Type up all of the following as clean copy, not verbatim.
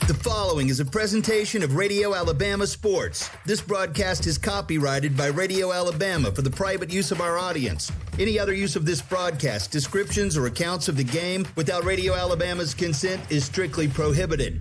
The following is a presentation of Radio Alabama Sports. This broadcast is copyrighted by Radio Alabama for the private use of our audience. Any other use of this broadcast, descriptions, or accounts of the game without Radio Alabama's consent is strictly prohibited.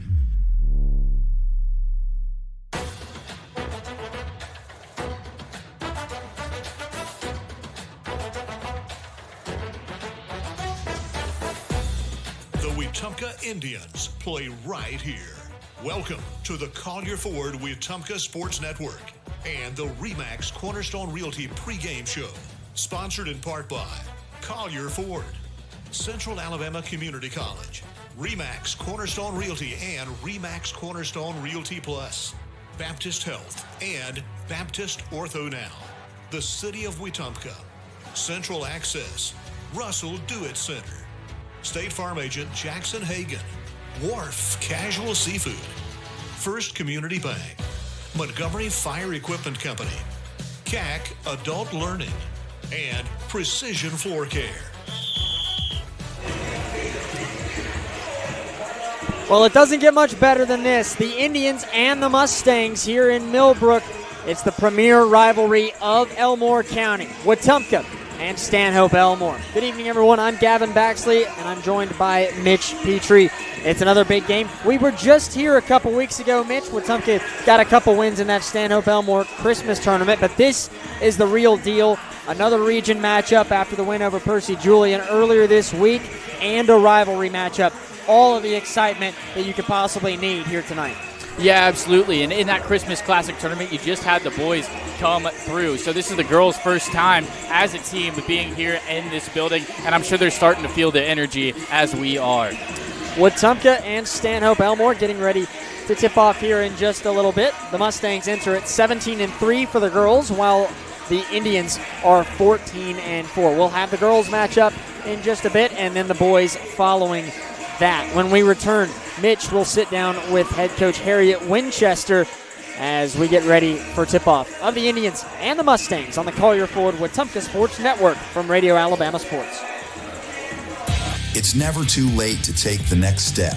The Wetumpka Indians play right here. Welcome to the Collier Ford Wetumpka Sports Network and the RE/MAX Cornerstone Realty pregame show, sponsored in part by Collier Ford, Central Alabama Community College, RE/MAX Cornerstone Realty and RE/MAX Cornerstone Realty Plus, Baptist Health and Baptist Ortho Now, the City of Wetumpka, Central Access, Russell Do-It Center, State Farm Agent Jackson Hagan, Wharf Casual Seafood, First Community Bank, Montgomery Fire Equipment Company, CAC Adult Learning, and Precision Floor Care. Well, it doesn't get much better than this. The Indians and the Mustangs here in Millbrook. It's the premier rivalry of Elmore County. Wetumpka and Stanhope Elmore. Good evening, everyone. I'm Gavin Baxley, and I'm joined by Mitch Petrie. It's another big game. We were just here a couple weeks ago, Mitch. Wetumpka got a couple wins in that Stanhope Elmore Christmas tournament, but this is the real deal. Another region matchup after the win over Percy Julian earlier this week, and a rivalry matchup. All of the excitement that you could possibly need here tonight. Yeah, absolutely. And in that Christmas Classic tournament, you just had the boys come through. So this is the girls' first time as a team being here in this building, and I'm sure they're starting to feel the energy as we are. Wetumpka and Stanhope Elmore getting ready to tip off here in just a little bit. The Mustangs enter at 17-3 for the girls, while the Indians are 14-4. We'll have the girls match up in just a bit, and then the boys following that. When we return, Mitch will sit down with head coach Harriet Winchester as we get ready for tip-off of the Indians and the Mustangs on the Collier Ford Wetumpka Sports Network from Radio Alabama Sports. It's never too late to take the next step.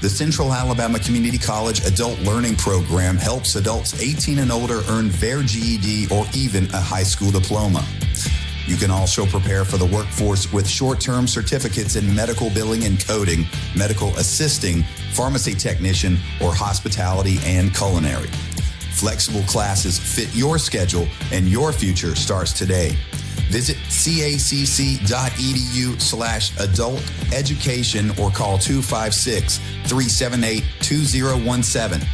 The Central Alabama Community College Adult Learning Program helps adults 18 and older earn their GED or even a high school diploma. You can also prepare for the workforce with short-term certificates in medical billing and coding, medical assisting, pharmacy technician, or hospitality and culinary. Flexible classes fit your schedule, and your future starts today. Visit cacc.edu/adult education or call 256-378-2017.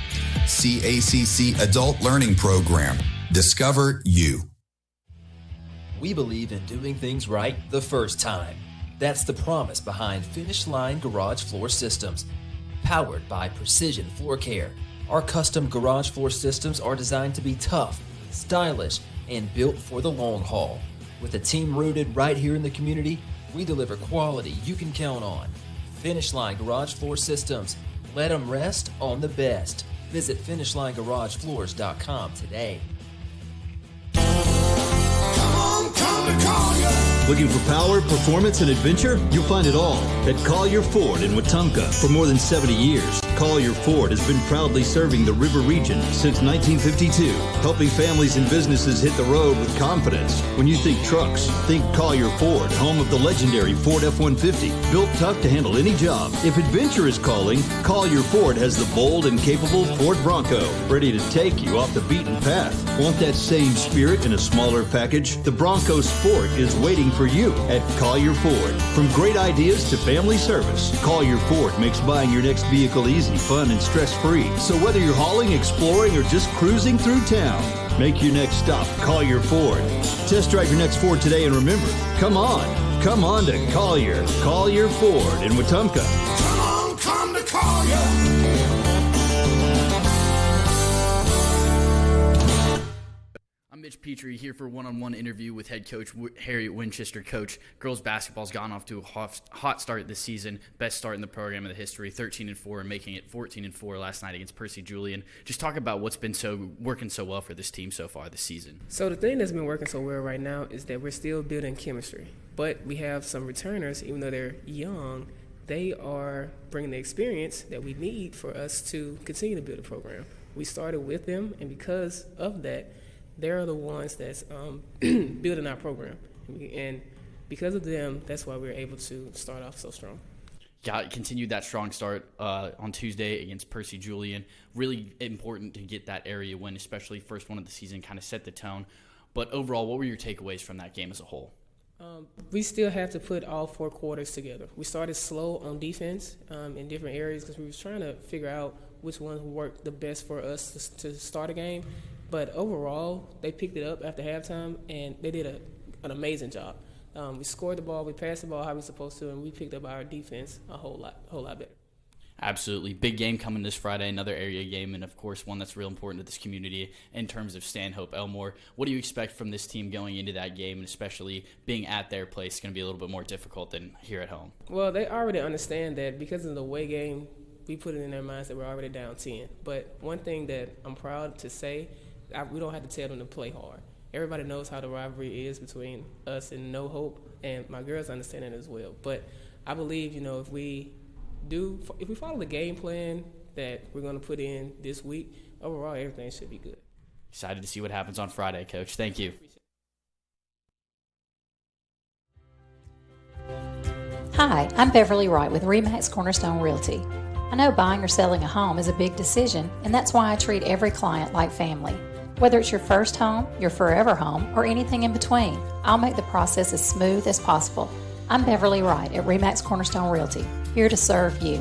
CACC Adult Learning Program. Discover you. We believe in doing things right the first time. That's the promise behind Finish Line Garage Floor Systems. Powered by Precision Floor Care, our custom garage floor systems are designed to be tough, stylish, and built for the long haul. With a team rooted right here in the community, we deliver quality you can count on. Finish Line Garage Floor Systems. Let them rest on the best. Visit FinishLineGarageFloors.com today. Looking for power, performance, and adventure? You'll find it all at Collier Ford in Wetumpka. For more than 70 years, Collier Ford has been proudly serving the River region since 1952, helping families and businesses hit the road with confidence. When you think trucks, think Collier Ford, home of the legendary Ford F-150, built tough to handle any job. If adventure is calling, Collier Ford has the bold and capable Ford Bronco, ready to take you off the beaten path. Want that same spirit in a smaller package? The Bronco Sport is waiting for you at Collier Ford. From great ideas to family service, Collier Ford makes buying your next vehicle easy, fun, and stress-free. So whether you're hauling, exploring, or just cruising through town, make your next stop Collier Ford. Test drive your next Ford today, and remember, come on to Collier Ford in Wetumpka. Come to Collier. Mitch Petrie here for a one-on-one interview with head coach Harriet Winchester. Coach, girls basketball's gone off to a hot start this season. Best start in the program of the history, 13-4, and making it 14-4 last night against Percy Julian. Just talk about what's been working so well for this team so far this season. So the thing that's been working so well right now is that we're still building chemistry, but we have some returners, even though they're young, they are bringing the experience that we need for us to continue to build a program. We started with them, and because of that, they're the ones that's building our program. And because of them, that's why we're able to start off so strong. Continued that strong start on Tuesday against Percy Julian. Really important to get that area win, especially first one of the season, kind of set the tone. But overall, what were your takeaways from that game as a whole? We still have to put all 4 quarters together. We started slow on defense in different areas because we was trying to figure out which ones worked the best for us to start a game. But overall, they picked it up after halftime, and they did an amazing job. We scored the ball, we passed the ball how we supposed to, and we picked up our defense a whole lot better. Absolutely. Big game coming this Friday, another area game, and of course one that's real important to this community in terms of Stanhope, Elmore. What do you expect from this team going into that game, and especially being at their place is going to be a little bit more difficult than here at home? Well, they already understand that because of the away game, we put it in their minds that we're already down 10. But one thing that I'm proud to say, we don't have to tell them to play hard. Everybody knows how the rivalry is between us and No Hope, and my girls understand it as well. But I believe, if we follow the game plan that we're going to put in this week, overall everything should be good. Excited to see what happens on Friday, Coach. Thank you. Hi, I'm Beverly Wright with RE/MAX Cornerstone Realty. I know buying or selling a home is a big decision, and that's why I treat every client like family. Whether it's your first home, your forever home, or anything in between, I'll make the process as smooth as possible. I'm Beverly Wright at RE/MAX Cornerstone Realty, here to serve you.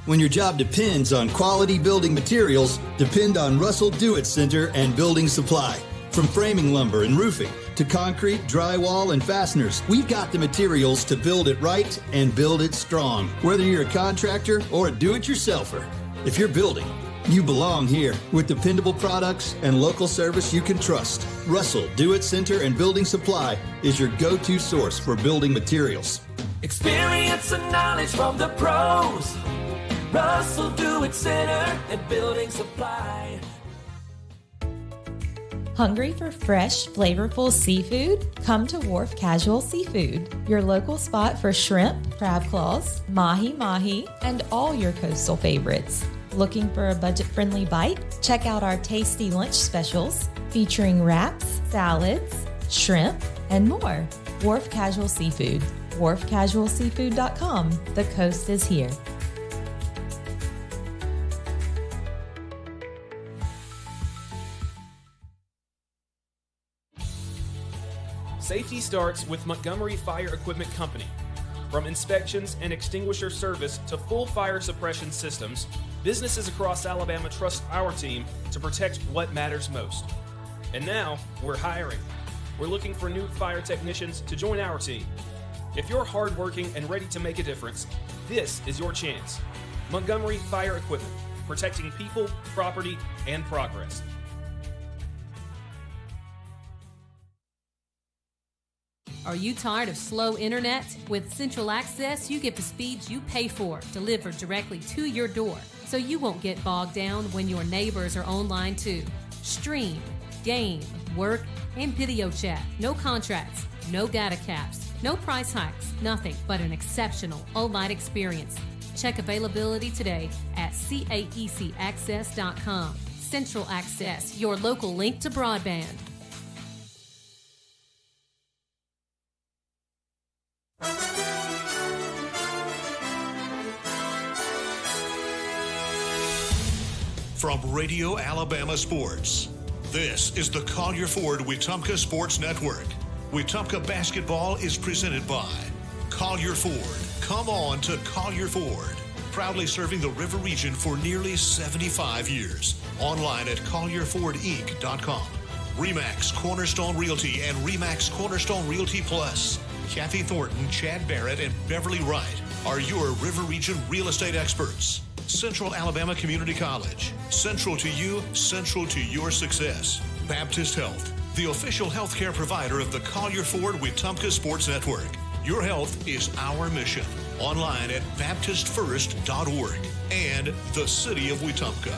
When your job depends on quality building materials, depend on Russell Do-It Center and Building Supply. From framing lumber and roofing to concrete, drywall, and fasteners, we've got the materials to build it right and build it strong. Whether you're a contractor or a do-it-yourselfer, if you're building, you belong here with dependable products and local service you can trust. Russell Do-It Center and Building Supply is your go-to source for building materials. Experience and knowledge from the pros. Russell Do-It Center and Building Supply. Hungry for fresh, flavorful seafood? Come to Wharf Casual Seafood, your local spot for shrimp, crab claws, mahi-mahi, and all your coastal favorites. Looking for a budget-friendly bite? Check out our tasty lunch specials featuring wraps, salads, shrimp, and more. Wharf Casual Seafood, wharfcasualseafood.com. The coast is here. Safety starts with Montgomery Fire Equipment Company. From inspections and extinguisher service to full fire suppression systems, businesses across Alabama trust our team to protect what matters most. And now, we're hiring. We're looking for new fire technicians to join our team. If you're hardworking and ready to make a difference, this is your chance. Montgomery Fire Equipment, protecting people, property, and progress. Are you tired of slow internet? With Central Access, you get the speeds you pay for, delivered directly to your door, so you won't get bogged down when your neighbors are online too. Stream, game, work, and video chat. No contracts, no data caps, no price hikes, nothing but an exceptional all-night experience. Check availability today at caecaccess.com. Central Access, your local link to broadband. From Radio Alabama Sports, this is the Collier Ford Wetumpka Sports Network. Wetumpka basketball is presented by Collier Ford. Come on to Collier Ford. Proudly serving the River region for nearly 75 years. Online at collierfordinc.com. RE/MAX Cornerstone Realty and RE/MAX Cornerstone Realty Plus. Kathy Thornton, Chad Barrett, and Beverly Wright are your River region real estate experts. Central Alabama Community College. Central to you, central to your success. Baptist Health, the official healthcare provider of the Collier Ford Wetumpka Sports Network. Your health is our mission. Online at baptistfirst.org. And the City of Wetumpka.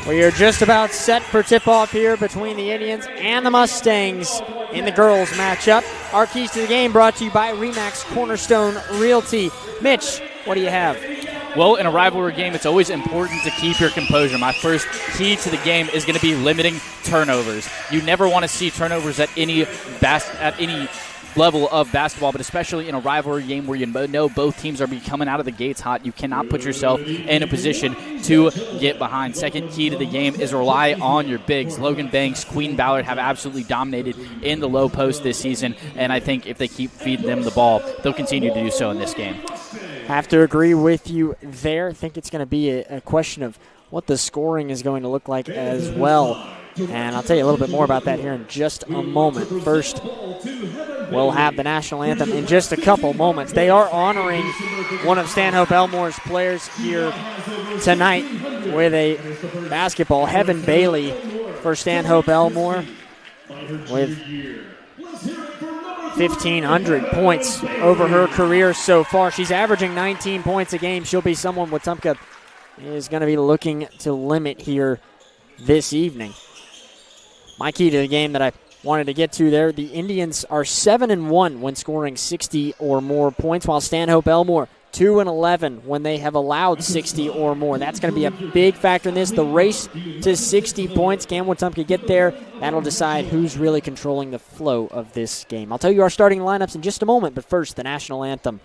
We are just about set for tip-off here between the Indians and the Mustangs in the girls matchup. Our keys to the game brought to you by RE/MAX Cornerstone Realty. Mitch, what do you have? Well, in a rivalry game, it's always important to keep your composure. My first key to the game is going to be limiting turnovers. You never want to see turnovers at any level of basketball, but especially in a rivalry game where you know both teams are coming out of the gates hot. You cannot put yourself in a position to get behind. Second key to the game is rely on your bigs. Logan Banks, Queen Ballard have absolutely dominated in the low post this season, and I think if they keep feeding them the ball, they'll continue to do so in this game. Have to agree with you there. I think it's going to be a question of what the scoring is going to look like as well. And I'll tell you a little bit more about that here in just a moment. First, we'll have the national anthem in just a couple moments. They are honoring one of Stanhope Elmore's players here tonight with a basketball. Heaven Bailey for Stanhope Elmore with 1,500 points over her career so far. She's averaging 19 points a game. She'll be someone Wetumpka is going to be looking to limit here this evening. My key to the game that I wanted to get to there, the Indians are 7-1 when scoring 60 or more points, while Stanhope Elmore 2-11 when they have allowed 60 or more. That's going to be a big factor in this. The race to 60 points, can Wetumpka get there? That'll decide who's really controlling the flow of this game. I'll tell you our starting lineups in just a moment, but first, the national anthem.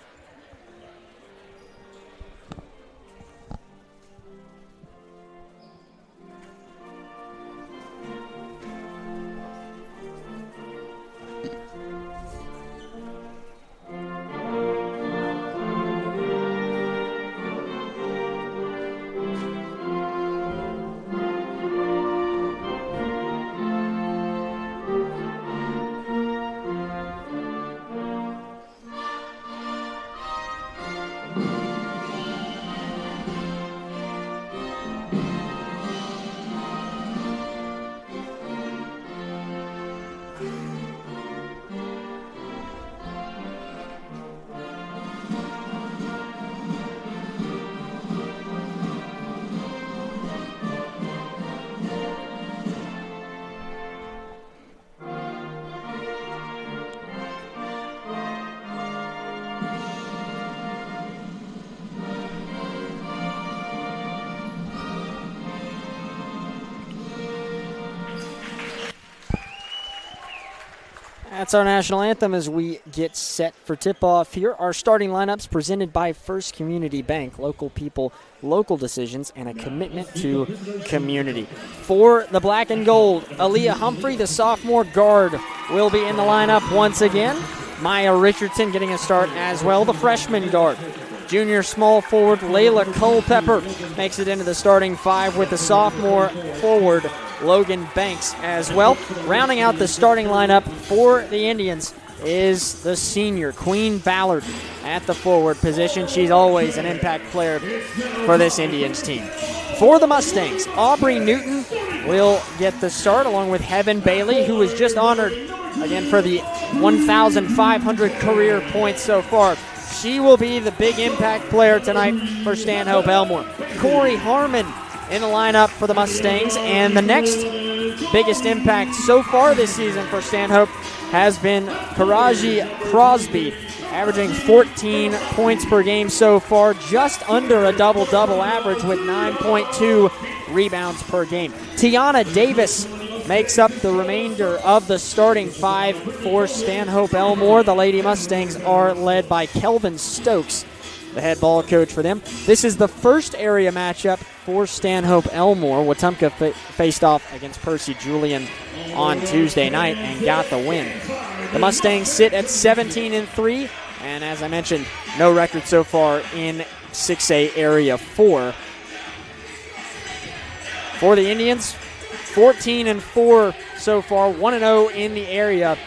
That's our national anthem as we get set for tip-off here. Our starting lineups presented by First Community Bank. Local people, local decisions, and a commitment to community. For the black and gold, Aaliyah Humphrey, the sophomore guard, will be in the lineup once again. Maya Richardson getting a start as well, the freshman guard. Junior small forward Layla Culpepper makes it into the starting five with the sophomore forward Logan Banks as well. Rounding out the starting lineup for the Indians is the senior Queen Ballard at the forward position. She's always an impact player for this Indians team. For the Mustangs, Aubrey Newton will get the start along with Heaven Bailey, who was just honored again for the 1,500 career points so far. She will be the big impact player tonight for Stanhope Elmore. Corey Harmon in the lineup for the Mustangs, and the next biggest impact so far this season for Stanhope has been Karaji Crosby, averaging 14 points per game so far, just under a double-double average with 9.2 rebounds per game. Tiana Davis makes up the remainder of the starting five for Stanhope Elmore. The Lady Mustangs are led by Kelvin Stokes, the head ball coach for them. This is the first area matchup for Stanhope Elmore. Wetumpka faced off against Percy Julian on Tuesday night and got the win. The Mustangs sit at 17-3, and as I mentioned, no record so far in 6A Area 4. For the Indians, 14-4 so far, 1-0 in the area.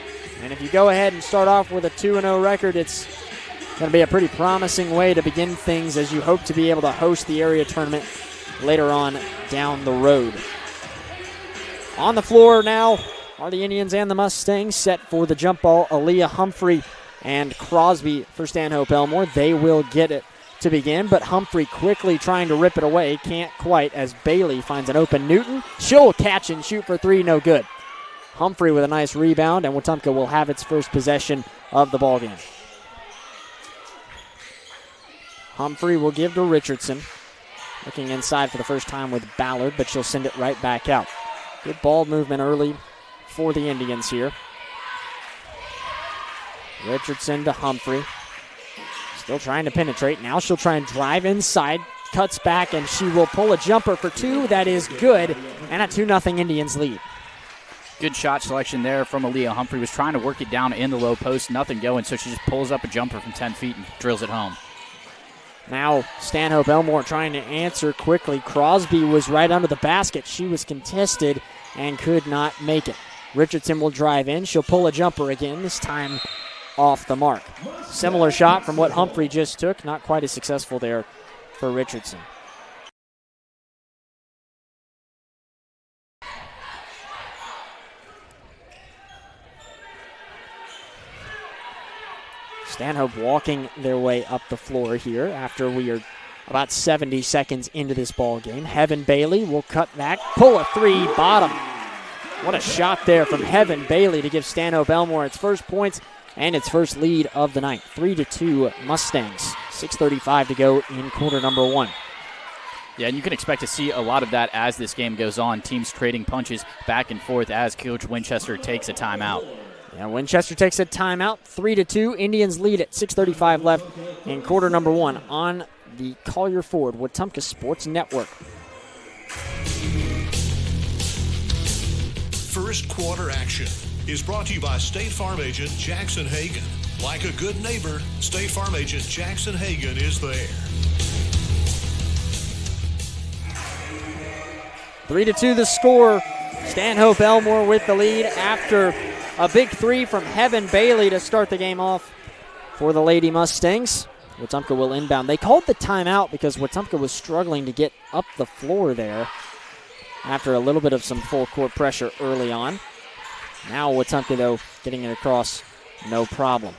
And if you go ahead and start off with a 2-0 record, it's going to be a pretty promising way to begin things as you hope to be able to host the area tournament later on down the road. On the floor now are the Indians and the Mustangs, set for the jump ball. Aaliyah Humphrey and Crosby for Stanhope Elmore. They will get it to begin, but Humphrey quickly trying to rip it away. Can't quite as Bailey finds an open Newton. She'll catch and shoot for three, no good. Humphrey with a nice rebound, and Wetumpka will have its first possession of the ballgame. Humphrey will give to Richardson. Looking inside for the first time with Ballard, but she'll send it right back out. Good ball movement early for the Indians here. Richardson to Humphrey. Still trying to penetrate. Now she'll try and drive inside. Cuts back, and she will pull a jumper for two. That is good. And a 2-0 Indians lead. Good shot selection there from Aaliyah. Humphrey was trying to work it down in the low post. Nothing going, so she just pulls up a jumper from 10 feet and drills it home. Now Stanhope Elmore trying to answer quickly. Crosby was right under the basket. She was contested and could not make it. Richardson will drive in. She'll pull a jumper again, this time off the mark. Similar shot from what Humphrey just took. Not quite as successful there for Richardson. Stanhope walking their way up the floor here after we are about 70 seconds into this ball game. Heaven Bailey will cut back, pull a three, bottom. What a shot there from Heaven Bailey to give Stanhope Elmore its first points and its first lead of the night. 3-2 Mustangs. 6:35 to go in quarter number one. Yeah, and you can expect to see a lot of that as this game goes on. Teams trading punches back and forth as Coach Winchester takes a timeout. Yeah, Winchester takes a timeout. 3-2. Indians lead at 6:35 left in quarter number one on the Collier Ford Wetumpka Sports Network. First quarter action is brought to you by State Farm agent Jackson Hagan. Like a good neighbor, State Farm agent Jackson Hagan is there. 3-2 the score. Stanhope Elmore with the lead after a big three from Heaven Bailey to start the game off for the Lady Mustangs. Wetumpka will inbound. They called the timeout because Wetumpka was struggling to get up the floor there after a little bit of some full court pressure early on. Now Wetumpka, though, getting it across, no problem.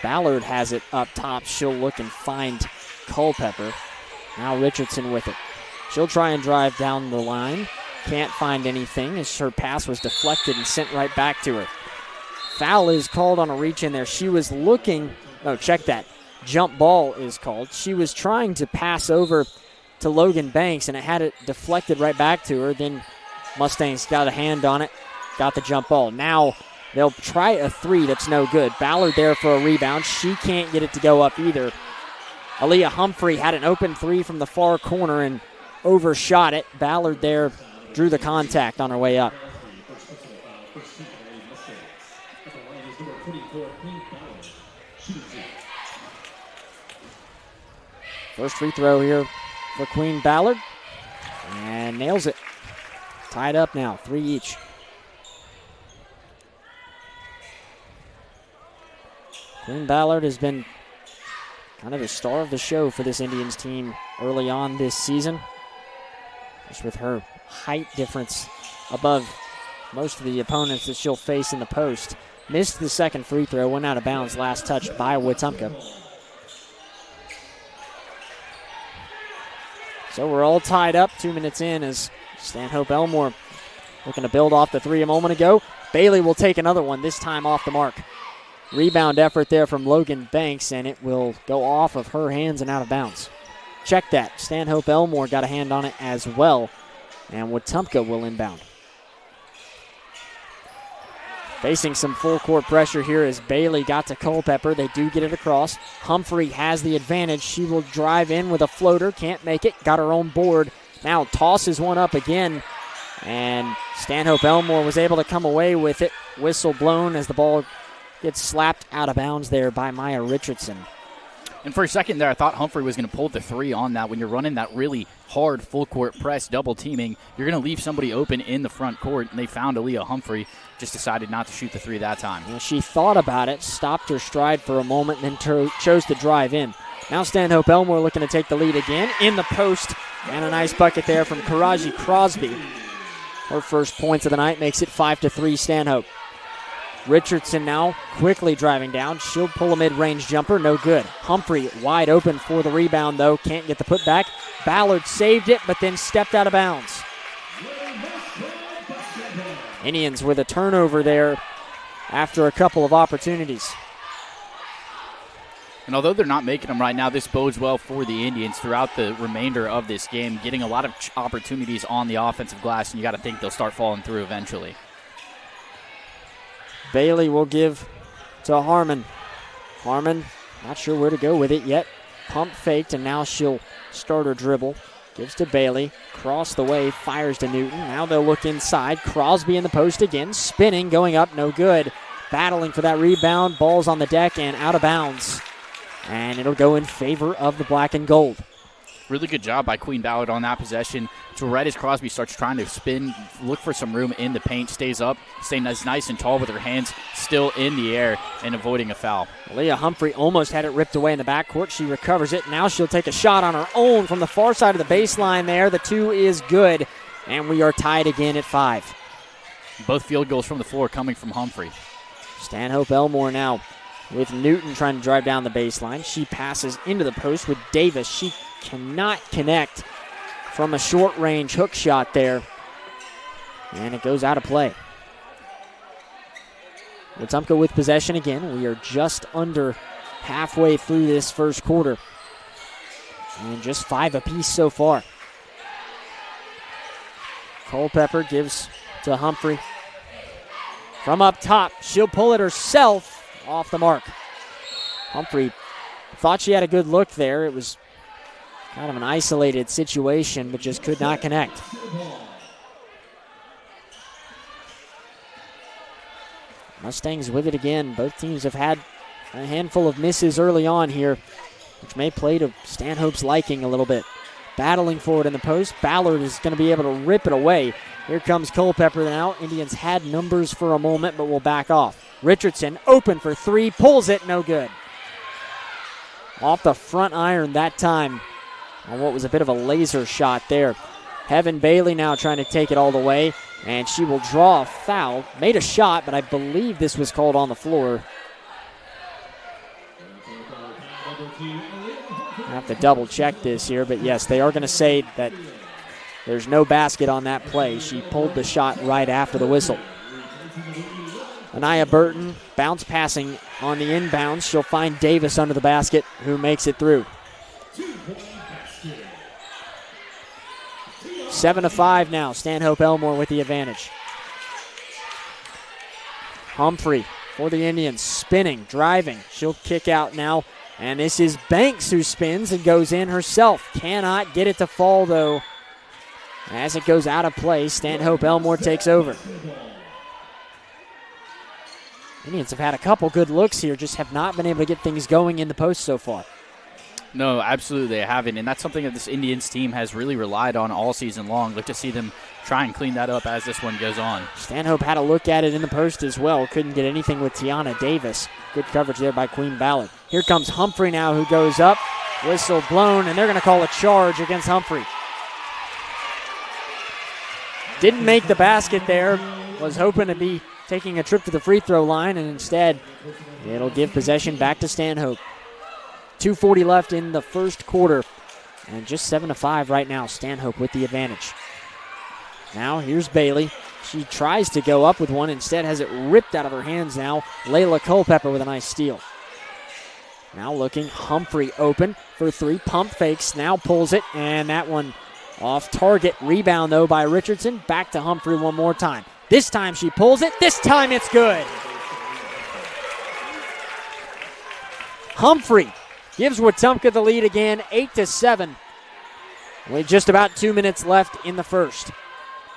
Ballard has it up top. She'll look and find Culpepper. Now Richardson with it. She'll try and drive down the line. Can't find anything as her pass was deflected and sent right back to her. Foul is called on a reach in there. She was looking, check that. Jump ball is called. She was trying to pass over to Logan Banks, and it had it deflected right back to her. Then Mustangs got a hand on it, got the jump ball. Now they'll try a three that's no good. Ballard there for a rebound. She can't get it to go up either. Aaliyah Humphrey had an open three from the far corner and overshot it. Ballard there drew the contact on her way up. First free throw here for Queen Ballard. And nails it. Tied up now, 3 each. Queen Ballard has been kind of the star of the show for this Indians team early on this season. Just with her height difference above most of the opponents that she'll face in the post. Missed the second free throw, went out of bounds, last touched by Wetumpka. So we're all tied up 2 minutes in as Stanhope Elmore looking to build off the three a moment ago. Bailey will take another one, this time off the mark. Rebound effort there from Logan Banks, and it will go off of her hands and out of bounds. Check that. Stanhope Elmore got a hand on it as well, and Wetumpka will inbound. Facing some full court pressure here as Bailey got to Culpepper. They do get it across. Humphrey has the advantage. She will drive in with a floater. Can't make it. Got her own board. Now tosses one up again, and Stanhope Elmore was able to come away with it. Whistle blown as the ball gets slapped out of bounds there by Maya Richardson. And for a second there, I thought Humphrey was going to pull the three on that. When you're running that really hard full-court press, double teaming, you're going to leave somebody open in the front court, and they found Aaliyah Humphrey. Just decided not to shoot the three that time. Well, she thought about it, stopped her stride for a moment, and then chose to drive in. Now Stanhope Elmore looking to take the lead again in the post, and a nice bucket there from Karaji Crosby. Her first points of the night makes it 5-3 Stanhope. Richardson now quickly driving down. She'll pull a mid-range jumper, no good. Humphrey wide open for the rebound, though. Can't get the putback. Ballard saved it, but then stepped out of bounds. Indians with a turnover there after a couple of opportunities. And although they're not making them right now, this bodes well for the Indians throughout the remainder of this game, getting a lot of opportunities on the offensive glass, and you got to think they'll start falling through eventually. Bailey will give to Harmon. Harmon, not sure where to go with it yet. Pump faked, and now she'll start her dribble. Gives to Bailey. Cross the way, fires to Newton. Now they'll look inside. Crosby in the post again. Spinning, going up, no good. Battling for that rebound. Ball's on the deck and out of bounds. And it'll go in favor of the black and gold. Really good job by Queen Ballard on that possession. To right as Crosby starts trying to spin, look for some room in the paint, stays up, staying nice and tall with her hands still in the air and avoiding a foul. Leah Humphrey almost had it ripped away in the backcourt. She recovers it. Now she'll take a shot on her own from the far side of the baseline there. The two is good, and we are tied again at 5. Both field goals from the floor coming from Humphrey. Stanhope Elmore now with Newton trying to drive down the baseline. She passes into the post with Davis. She cannot connect from a short-range hook shot there, and it goes out of play. Wetumpka with possession again. We are just under halfway through this first quarter, and just 5 apiece so far. Culpepper gives to Humphrey. From up top, she'll pull it herself off the mark. Humphrey thought she had a good look there. It was kind of an isolated situation, but just could not connect. Mustangs with it again. Both teams have had a handful of misses early on here, which may play to Stanhope's liking a little bit. Battling for it in the post. Ballard is going to be able to rip it away. Here comes Culpepper now. Indians had numbers for a moment, but will back off. Richardson open for 3, pulls it, no good. Off the front iron that time on what was a bit of a laser shot there. Heaven Bailey now trying to take it all the way, and she will draw a foul. Made a shot, but I believe this was called on the floor. I have to double check this here, but yes, they are going to say that there's no basket on that play. She pulled the shot right after the whistle. Anaya Burton bounce passing on the inbounds. She'll find Davis under the basket, who makes it through. 7-5 now. Stanhope Elmore with the advantage. Humphrey for the Indians, spinning, driving. She'll kick out now, and this is Banks who spins and goes in herself. Cannot get it to fall, though. As it goes out of play, Stanhope Elmore takes over. Indians have had a couple good looks here, just have not been able to get things going in the post so far. No, absolutely they haven't, and that's something that this Indians team has really relied on all season long. Look to see them try and clean that up as this one goes on. Stanhope had a look at it in the post as well. Couldn't get anything with Tiana Davis. Good coverage there by Queen Ballard. Here comes Humphrey now, who goes up. Whistle blown, and they're going to call a charge against Humphrey. Didn't make the basket there. Was hoping to be taking a trip to the free throw line, and instead it'll give possession back to Stanhope. 2:40 left in the first quarter, and just 7-5 right now. Stanhope with the advantage. Now here's Bailey. She tries to go up with one, instead has it ripped out of her hands now. Layla Culpepper with a nice steal. Now looking, Humphrey open for 3, pump fakes, now pulls it, and that one off target. Rebound though by Richardson. Back to Humphrey one more time. This time she pulls it. This time it's good. Humphrey gives Wetumpka the lead again, 8-7. With just about 2 minutes left in the first.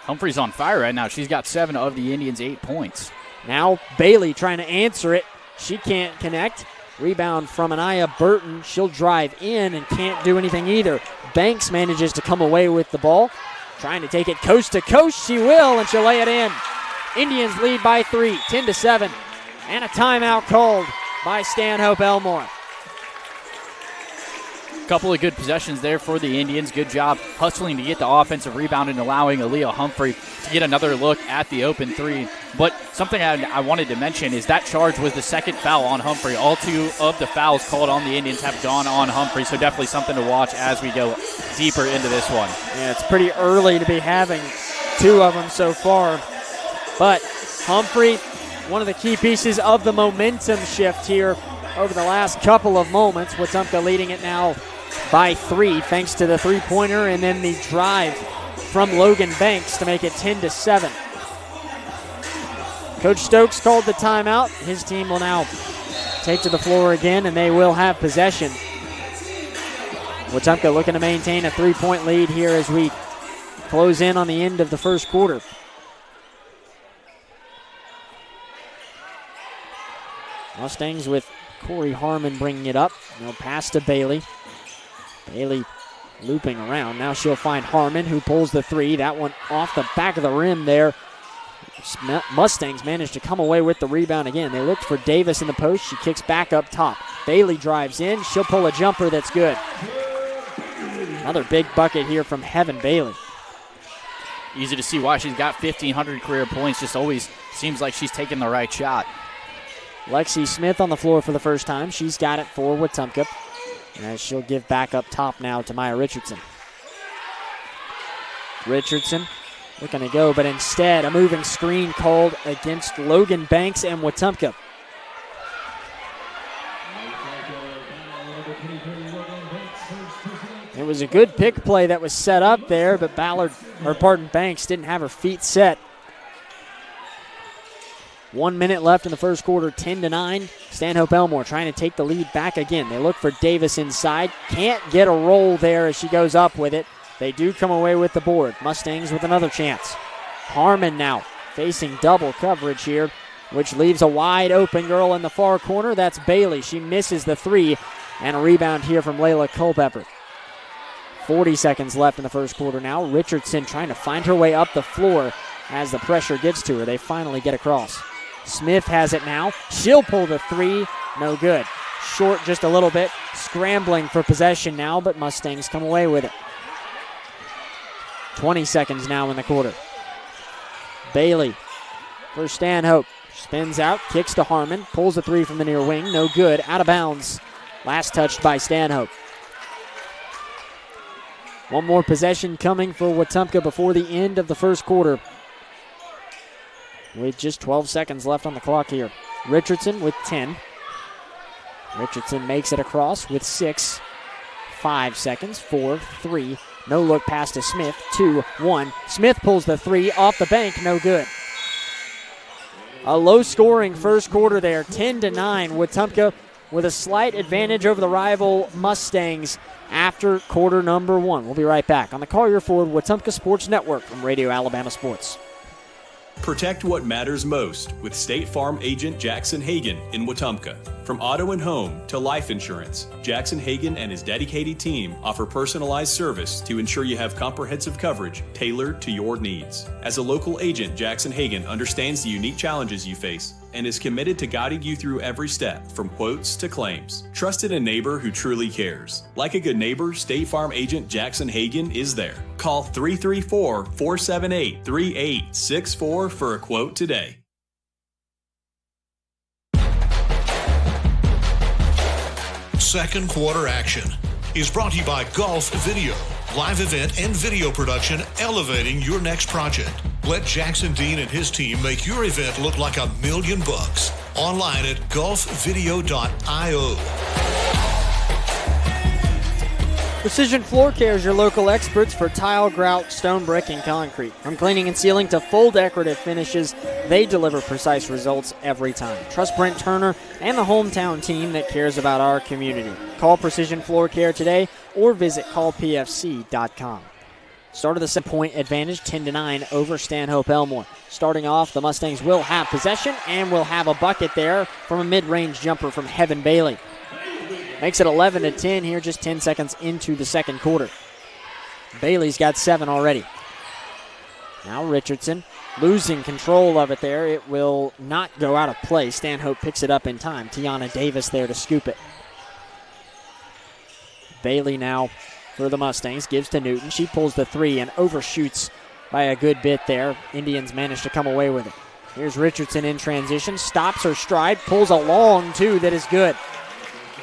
Humphrey's on fire right now. She's got 7 of the Indians' 8 points. Now Bailey trying to answer it. She can't connect. Rebound from Anaya Burton. She'll drive in and can't do anything either. Banks manages to come away with the ball. Trying to take it coast to coast. She will, and she'll lay it in. Indians lead by 3, 10-7. And a timeout called by Stanhope Elmore. couple of good possessions there for the Indians. Good job hustling to get the offensive rebound and allowing Aaliyah Humphrey to get another look at the open three. But something I wanted to mention is that charge was the second foul on Humphrey. All two of the fouls called on the Indians have gone on Humphrey, so definitely something to watch as we go deeper into this one. Yeah, it's pretty early to be having two of them so far. But Humphrey, one of the key pieces of the momentum shift here over the last couple of moments. Wetumpka leading it now by 3 thanks to the three-pointer and then the drive from Logan Banks to make it 10-7. Coach Stokes called the timeout. His team will now take to the floor again, and they will have possession. Wetumpka looking to maintain a 3-point lead here as we close in on the end of the first quarter. Mustangs with Corey Harmon bringing it up. Now pass to Bailey. Bailey looping around. Now she'll find Harmon, who pulls the three. That one off the back of the rim there. Mustangs managed to come away with the rebound again. They looked for Davis in the post. She kicks back up top. Bailey drives in. She'll pull a jumper that's good. Another big bucket here from Heaven Bailey. Easy to see why she's got 1,500 career points. Just always seems like she's taking the right shot. Lexi Smith on the floor for the first time. She's got it for Wetumpka. As she'll give back up top now to Maya Richardson. Richardson looking to go, but instead a moving screen called against Logan Banks and Wetumpka. It was a good pick play that was set up there, but Banks didn't have her feet set. 1 minute left in the first quarter, 10-9. Stanhope Elmore trying to take the lead back again. They look for Davis inside. Can't get a roll there as she goes up with it. They do come away with the board. Mustangs with another chance. Harmon now facing double coverage here, which leaves a wide open girl in the far corner. That's Bailey. She misses the three, and a rebound here from Layla Culpepper. 40 seconds left in the first quarter now. Richardson trying to find her way up the floor as the pressure gets to her. They finally get across. Smith has it now. She'll pull the three. No good. Short just a little bit. Scrambling for possession now, but Mustangs come away with it. 20 seconds now in the quarter. Bailey for Stanhope. Spins out, kicks to Harmon. Pulls a three from the near wing. No good. Out of bounds. Last touched by Stanhope. One more possession coming for Wetumpka before the end of the first quarter, with just 12 seconds left on the clock here. Richardson with 10. Richardson makes it across with 6. 5 seconds. 4, 3. No look pass to Smith. 2, 1. Smith pulls the three off the bank. No good. A low-scoring first quarter there. 10-9. Wetumpka with a slight advantage over the rival Mustangs after quarter number 1. We'll be right back on the Collier Ford Wetumpka Sports Network from Radio Alabama Sports. Protect what matters most with State Farm agent Jackson Hagan in Wetumpka. From auto and home to life insurance, Jackson Hagan and his dedicated team offer personalized service to ensure you have comprehensive coverage tailored to your needs. As a local agent, Jackson Hagan understands the unique challenges you face and is committed to guiding you through every step, from quotes to claims. Trusted a neighbor who truly cares. Like a good neighbor, State Farm agent Jackson Hagan is there. Call 334-478-3864 for a quote today. Second quarter action is brought to you by Golf Video. Live event and video production elevating your next project. Let Jackson Dean and his team make your event look like $1 million. Online at golfvideo.io. Precision Floor Care is your local experts for tile, grout, stone, brick, and concrete. From cleaning and sealing to full decorative finishes, they deliver precise results every time. Trust Brent Turner and the hometown team that cares about our community. Call Precision Floor Care today or visit callpfc.com. Start of the 7-point advantage, 10-9 over Stanhope Elmore. Starting off, the Mustangs will have possession and will have a bucket there from a mid-range jumper from Heaven Bailey. Makes it 11-10 here, just 10 seconds into the second quarter. Bailey's got 7 already. Now Richardson losing control of it there. It will not go out of play. Stanhope picks it up in time. Tiana Davis there to scoop it. Bailey now for the Mustangs, gives to Newton. She pulls the three and overshoots by a good bit there. Indians manage to come away with it. Here's Richardson in transition, stops her stride, pulls a long two that is good.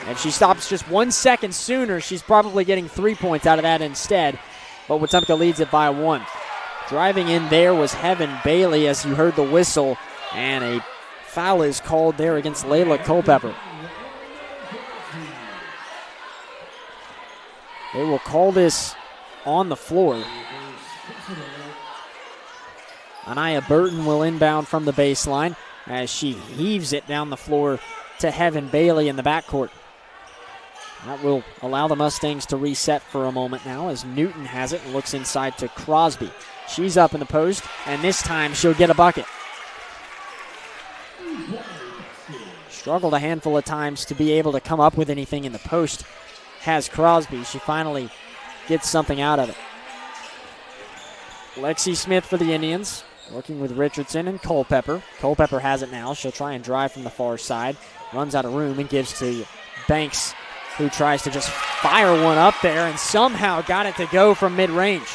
If she stops just 1 second sooner, she's probably getting 3 points out of that instead. But Wetumpka leads it by 1. Driving in there was Heaven Bailey as you heard the whistle, and a foul is called there against Layla Culpepper. They will call this on the floor. Anaya Burton will inbound from the baseline as she heaves it down the floor to Heaven Bailey in the backcourt. That will allow the Mustangs to reset for a moment now as Newton has it and looks inside to Crosby. She's up in the post, and this time she'll get a bucket. Struggled a handful of times to be able to come up with anything in the post. Has Crosby. She finally gets something out of it. Lexi Smith for the Indians, working with Richardson and Culpepper. Culpepper has it now. She'll try and drive from the far side. Runs out of room and gives to Banks, who tries to just fire one up there and somehow got it to go from mid-range.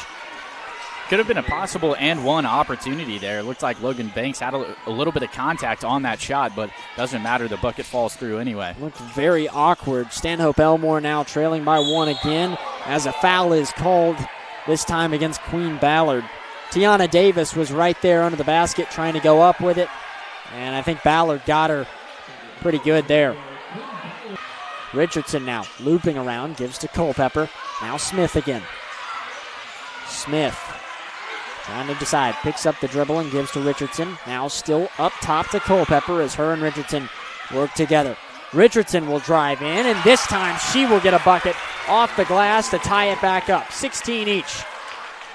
Could have been a possible and one opportunity there. It looked like Logan Banks had a little bit of contact on that shot, but doesn't matter. The bucket falls through anyway. Looked very awkward. Stanhope Elmore now trailing by 1 again as a foul is called, this time against Queen Ballard. Tiana Davis was right there under the basket trying to go up with it, and I think Ballard got her pretty good there. Richardson now looping around, gives to Culpepper. Now Smith again. Smith trying to decide, picks up the dribble and gives to Richardson. Now still up top to Culpepper as her and Richardson work together. Richardson will drive in, and this time she will get a bucket off the glass to tie it back up. 16 each.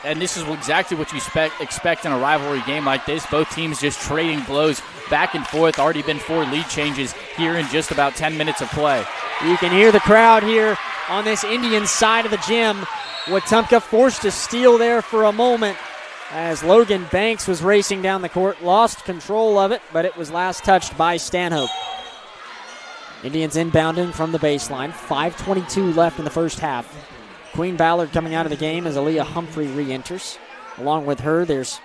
And this is exactly what you expect in a rivalry game like this. Both teams just trading blows back and forth. Already been 4 lead changes here in just about 10 minutes of play. You can hear the crowd here on this Indian side of the gym. Wetumpka forced to steal there for a moment as Logan Banks was racing down the court, lost control of it, but it was last touched by Stanhope. Indians inbounding from the baseline. 5:22 left in the first half. Queen Ballard coming out of the game as Aaliyah Humphrey re-enters. Along with her, there's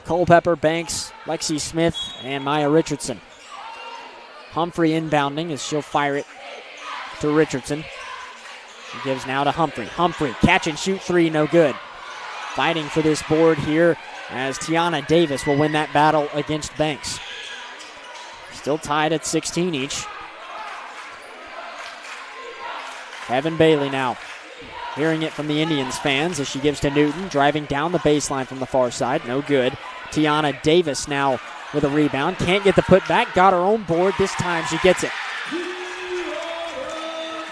Culpepper, Banks, Lexi Smith, and Maya Richardson. Humphrey inbounding as she'll fire it to Richardson. She gives now to Humphrey. Humphrey, catch and shoot three, no good. Fighting for this board here as Tiana Davis will win that battle against Banks. Still tied at 16 each. Heaven Bailey now hearing it from the Indians fans as she gives to Newton, driving down the baseline from the far side, no good. Tiana Davis now with a rebound, can't get the putback, got her own board, this time she gets it.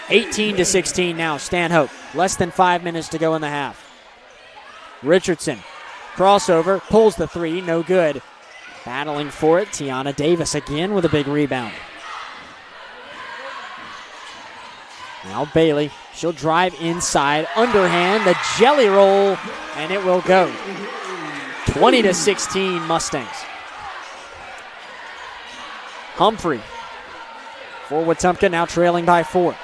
18-16 now, Stanhope. Less than 5 minutes to go in the half. Richardson, crossover, pulls the three, no good. Battling for it, Tiana Davis again with a big rebound. Now Bailey, she'll drive inside, underhand, the jelly roll, and it will go. 20-16 Mustangs. Humphrey for Wetumpka, now trailing by 4.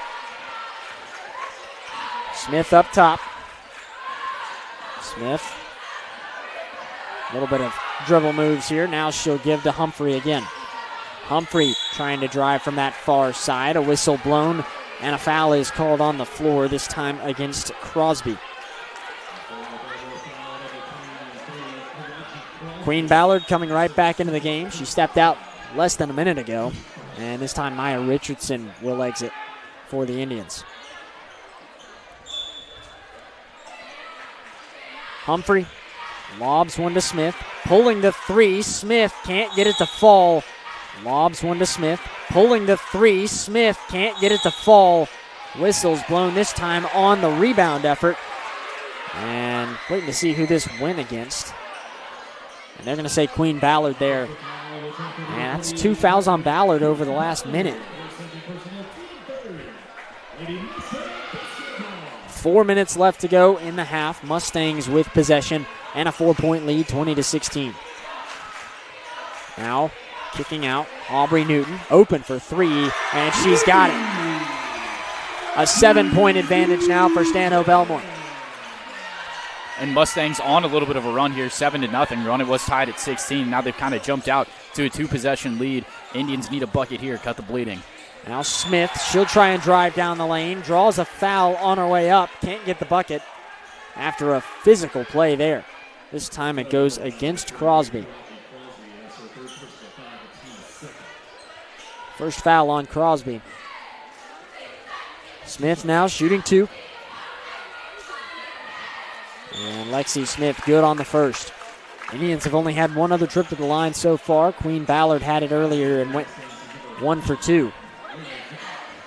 Smith up top. Smith. A little bit of dribble moves here. Now she'll give to Humphrey again. Humphrey trying to drive from that far side. A whistle blown, and a foul is called on the floor, this time against Crosby. Queen Ballard coming right back into the game. She stepped out less than a minute ago, and this time Maya Richardson will exit for the Indians. Humphrey lobs one to Smith, pulling the three. Smith can't get it to fall. Lobs one to Smith, pulling the three. Smith can't get it to fall. Whistle's blown this time on the rebound effort. And waiting to see who this went against. And they're going to say Queen Ballard there. And that's 2 fouls on Ballard over the last minute. 4 minutes left to go in the half. Mustangs with possession and a 4-point lead, 20-16. Now kicking out, Aubrey Newton, open for three, and she's got it. A 7-point advantage now for Stanhope Elmore. And Mustangs on a little bit of a run here, 7-0 run. It was tied at 16. Now they've kind of jumped out to a 2-possession lead. Indians need a bucket here, cut the bleeding. Now Smith, she'll try and drive down the lane, draws a foul on her way up, can't get the bucket after a physical play there. This time it goes against Crosby. First foul on Crosby. Smith now shooting 2. And Lexi Smith good on the first. Indians have only had one other trip to the line so far. Queen Ballard had it earlier and went 1 for 2.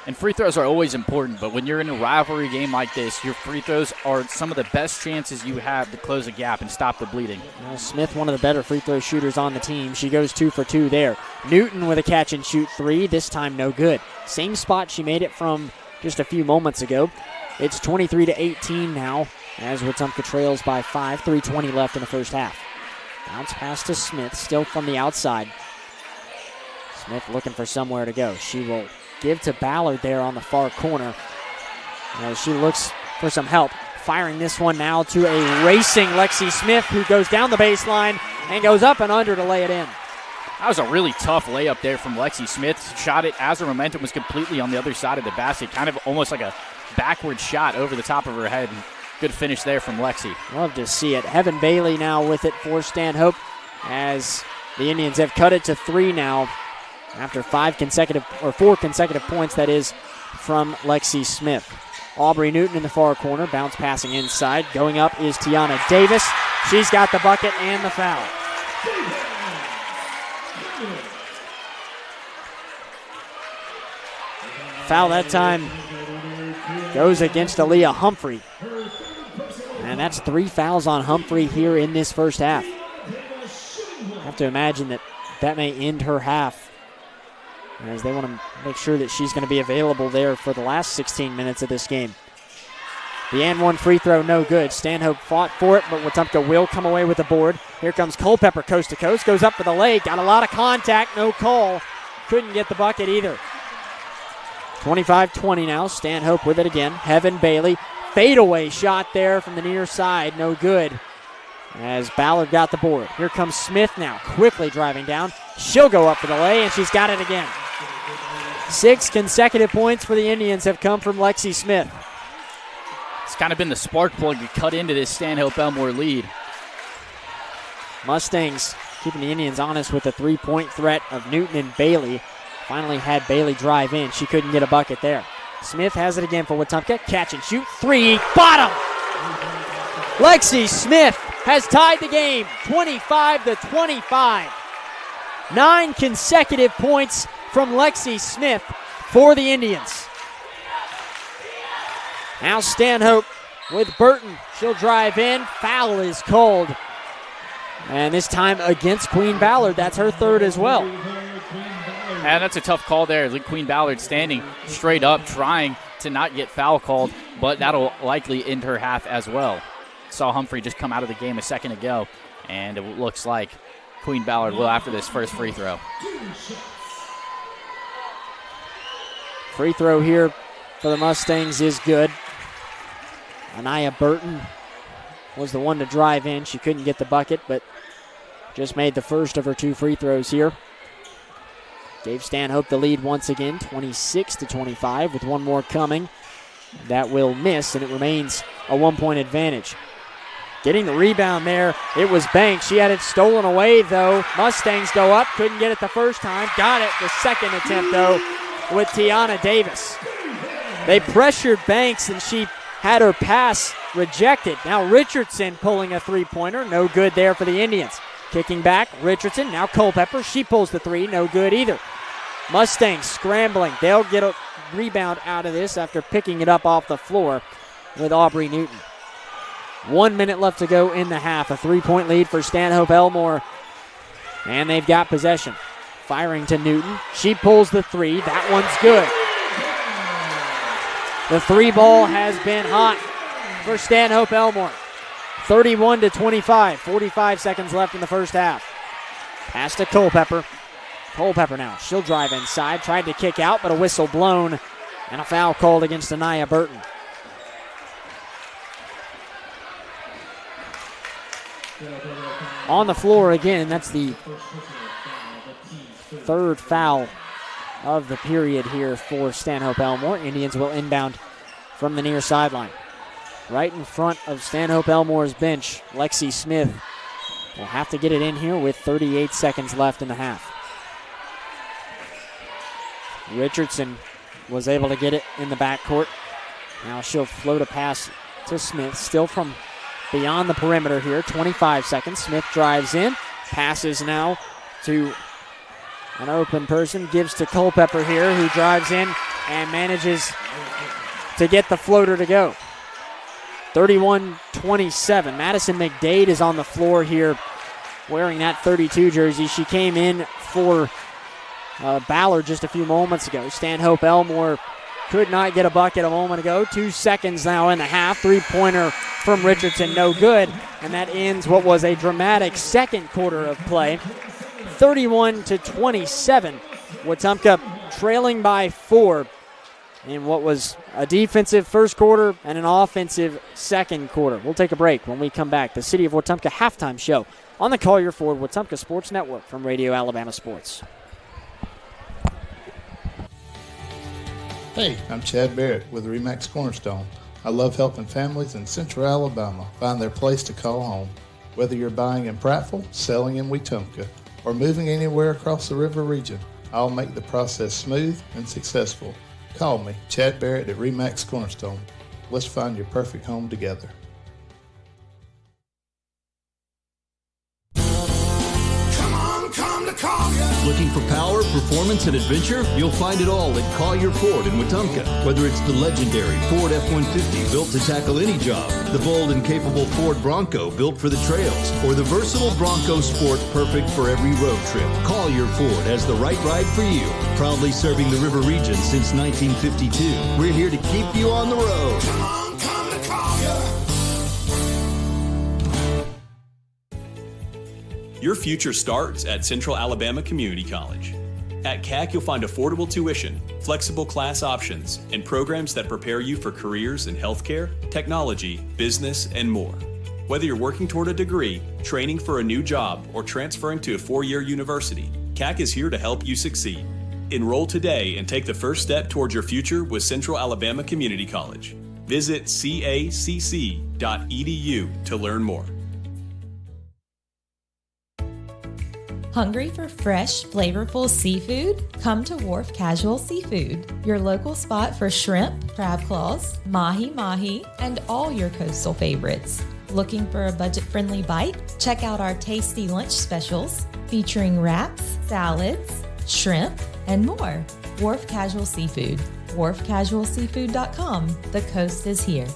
And free throws are always important, but when you're in a rivalry game like this, your free throws are some of the best chances you have to close a gap and stop the bleeding. Now Smith, one of the better free throw shooters on the team. She goes 2 for 2 there. Newton with a catch and shoot 3, this time no good. Same spot she made it from just a few moments ago. It's 23-18 now as Wetumpka trails by 5, 3:20 left in the first half. Bounce pass to Smith, still from the outside. Smith looking for somewhere to go. She will give to Ballard there on the far corner as she looks for some help. Firing this one now to a racing Lexi Smith, who goes down the baseline and goes up and under to lay it in. That was a really tough layup there from Lexi Smith. Shot it as her momentum was completely on the other side of the basket, kind of almost like a backward shot over the top of her head. Good finish there from Lexi. Love to see it. Heaven Bailey now with it for Stanhope as the Indians have cut it to 3 now after 4 consecutive points, that is, from Lexi Smith. Aubrey Newton in the far corner, bounce passing inside. Going up is Tiana Davis. She's got the bucket and the foul. Foul that time goes against Aaliyah Humphrey. And that's 3 fouls on Humphrey here in this first half. I have to imagine that may end her half, as they want to make sure that she's going to be available there for the last 16 minutes of this game. The and one free throw, no good. Stanhope fought for it, but Wetumpka will come away with the board. Here comes Culpepper coast to coast, goes up for the lay, got a lot of contact, no call. Couldn't get the bucket either. 25-20 now, Stanhope with it again. Heaven Bailey, fadeaway shot there from the near side, no good. As Ballard got the board. Here comes Smith now, quickly driving down. She'll go up for the lay, and she's got it again. 6 consecutive points for the Indians have come from Lexi Smith. It's kind of been the spark plug to cut into this Stanhope Elmore lead. Mustangs keeping the Indians honest with the 3-point threat of Newton and Bailey. Finally had Bailey drive in. She couldn't get a bucket there. Smith has it again for Wetumpka. Catch and shoot. 3. Bottom! Lexi Smith has tied the game 25-25. 9 consecutive points from Lexi Smith for the Indians. Now Stanhope with Burton. She'll drive in. Foul is called. And this time against Queen Ballard. That's her third as well. And that's a tough call there. Queen Ballard standing straight up, trying to not get foul called, but that'll likely end her half as well. Saw Humphrey just come out of the game a second ago, and it looks like Queen Ballard will after this first free throw. Free throw here for the Mustangs is good. Anaya Burton was the one to drive in. She couldn't get the bucket, but just made the first of her 2 free throws here. Gave Stanhope the lead once again, 26-25, with one more coming. That will miss, and it remains a 1-point advantage. Getting the rebound there, it was Banks. She had it stolen away, though. Mustangs go up, couldn't get it the first time. Got it the second attempt, though, with Tiana Davis. They pressured Banks, and she had her pass rejected. Now Richardson pulling a 3-pointer. No good there for the Indians. Kicking back, Richardson. Now Culpepper. She pulls the 3. No good either. Mustangs scrambling. They'll get a rebound out of this after picking it up off the floor with Aubrey Newton. 1 minute left to go in the half. A 3-point lead for Stanhope Elmore. And they've got possession. Firing to Newton. She pulls the 3. That one's good. The 3 ball has been hot for Stanhope Elmore. 31-25. 45 seconds left in the first half. Pass to Culpepper. Culpepper now. She'll drive inside. Tried to kick out, but a whistle blown And a foul called against Anaya Burton. On the floor again, and that's the third foul of the period here for Stanhope Elmore. Indians will inbound from the near sideline. Right in front of Stanhope Elmore's bench, Lexi Smith will have to get it in here with 38 seconds left in the half. Richardson was able to get it in the backcourt. Now she'll float a pass to Smith, still from beyond the perimeter here. 25 seconds. Smith drives in, passes now to an open person, gives to Culpepper here, who drives in and manages to get the floater to go. 31-27. Madison McDade is on the floor here wearing that 32 jersey. She came in for Ballard just a few moments ago. Stanhope Elmore could not get a bucket a moment ago. 2 seconds now in the half. Three-pointer from Richardson, no good. And that ends what was a dramatic second quarter of play. 31-27. Wetumpka trailing by 4 in what was a defensive first quarter and an offensive second quarter. We'll take a break. When we come back, the City of Wetumpka halftime show on the Collier Ford Wetumpka Sports Network from Radio Alabama Sports. Hey, I'm Chad Barrett with RE/MAX Cornerstone. I love helping families in Central Alabama find their place to call home. Whether you're buying in Prattville, selling in Wetumpka, or moving anywhere across the river region, I'll make the process smooth and successful. Call me, Chad Barrett at RE/MAX Cornerstone. Let's find your perfect home together. Looking for power, performance, and adventure? You'll find it all at Collier Ford in Wetumpka. Whether it's the legendary Ford F-150 built to tackle any job, the bold and capable Ford Bronco built for the trails, or the versatile Bronco Sport perfect for every road trip, Collier Ford has the right ride for you. Proudly serving the River region since 1952. We're here to keep you on the road. Come on, come to Collier. Your future starts at Central Alabama Community College. At CAC, you'll find affordable tuition, flexible class options, and programs that prepare you for careers in healthcare, technology, business, and more. Whether you're working toward a degree, training for a new job, or transferring to a 4-year university, CAC is here to help you succeed. Enroll today and take the first step towards your future with Central Alabama Community College. Visit cacc.edu to learn more. Hungry for fresh, flavorful seafood? Come to Wharf Casual Seafood, your local spot for shrimp, crab claws, mahi-mahi, and all your coastal favorites. Looking for a budget-friendly bite? Check out our tasty lunch specials featuring wraps, salads, shrimp, and more. Wharf Casual Seafood, wharfcasualseafood.com. The coast is here.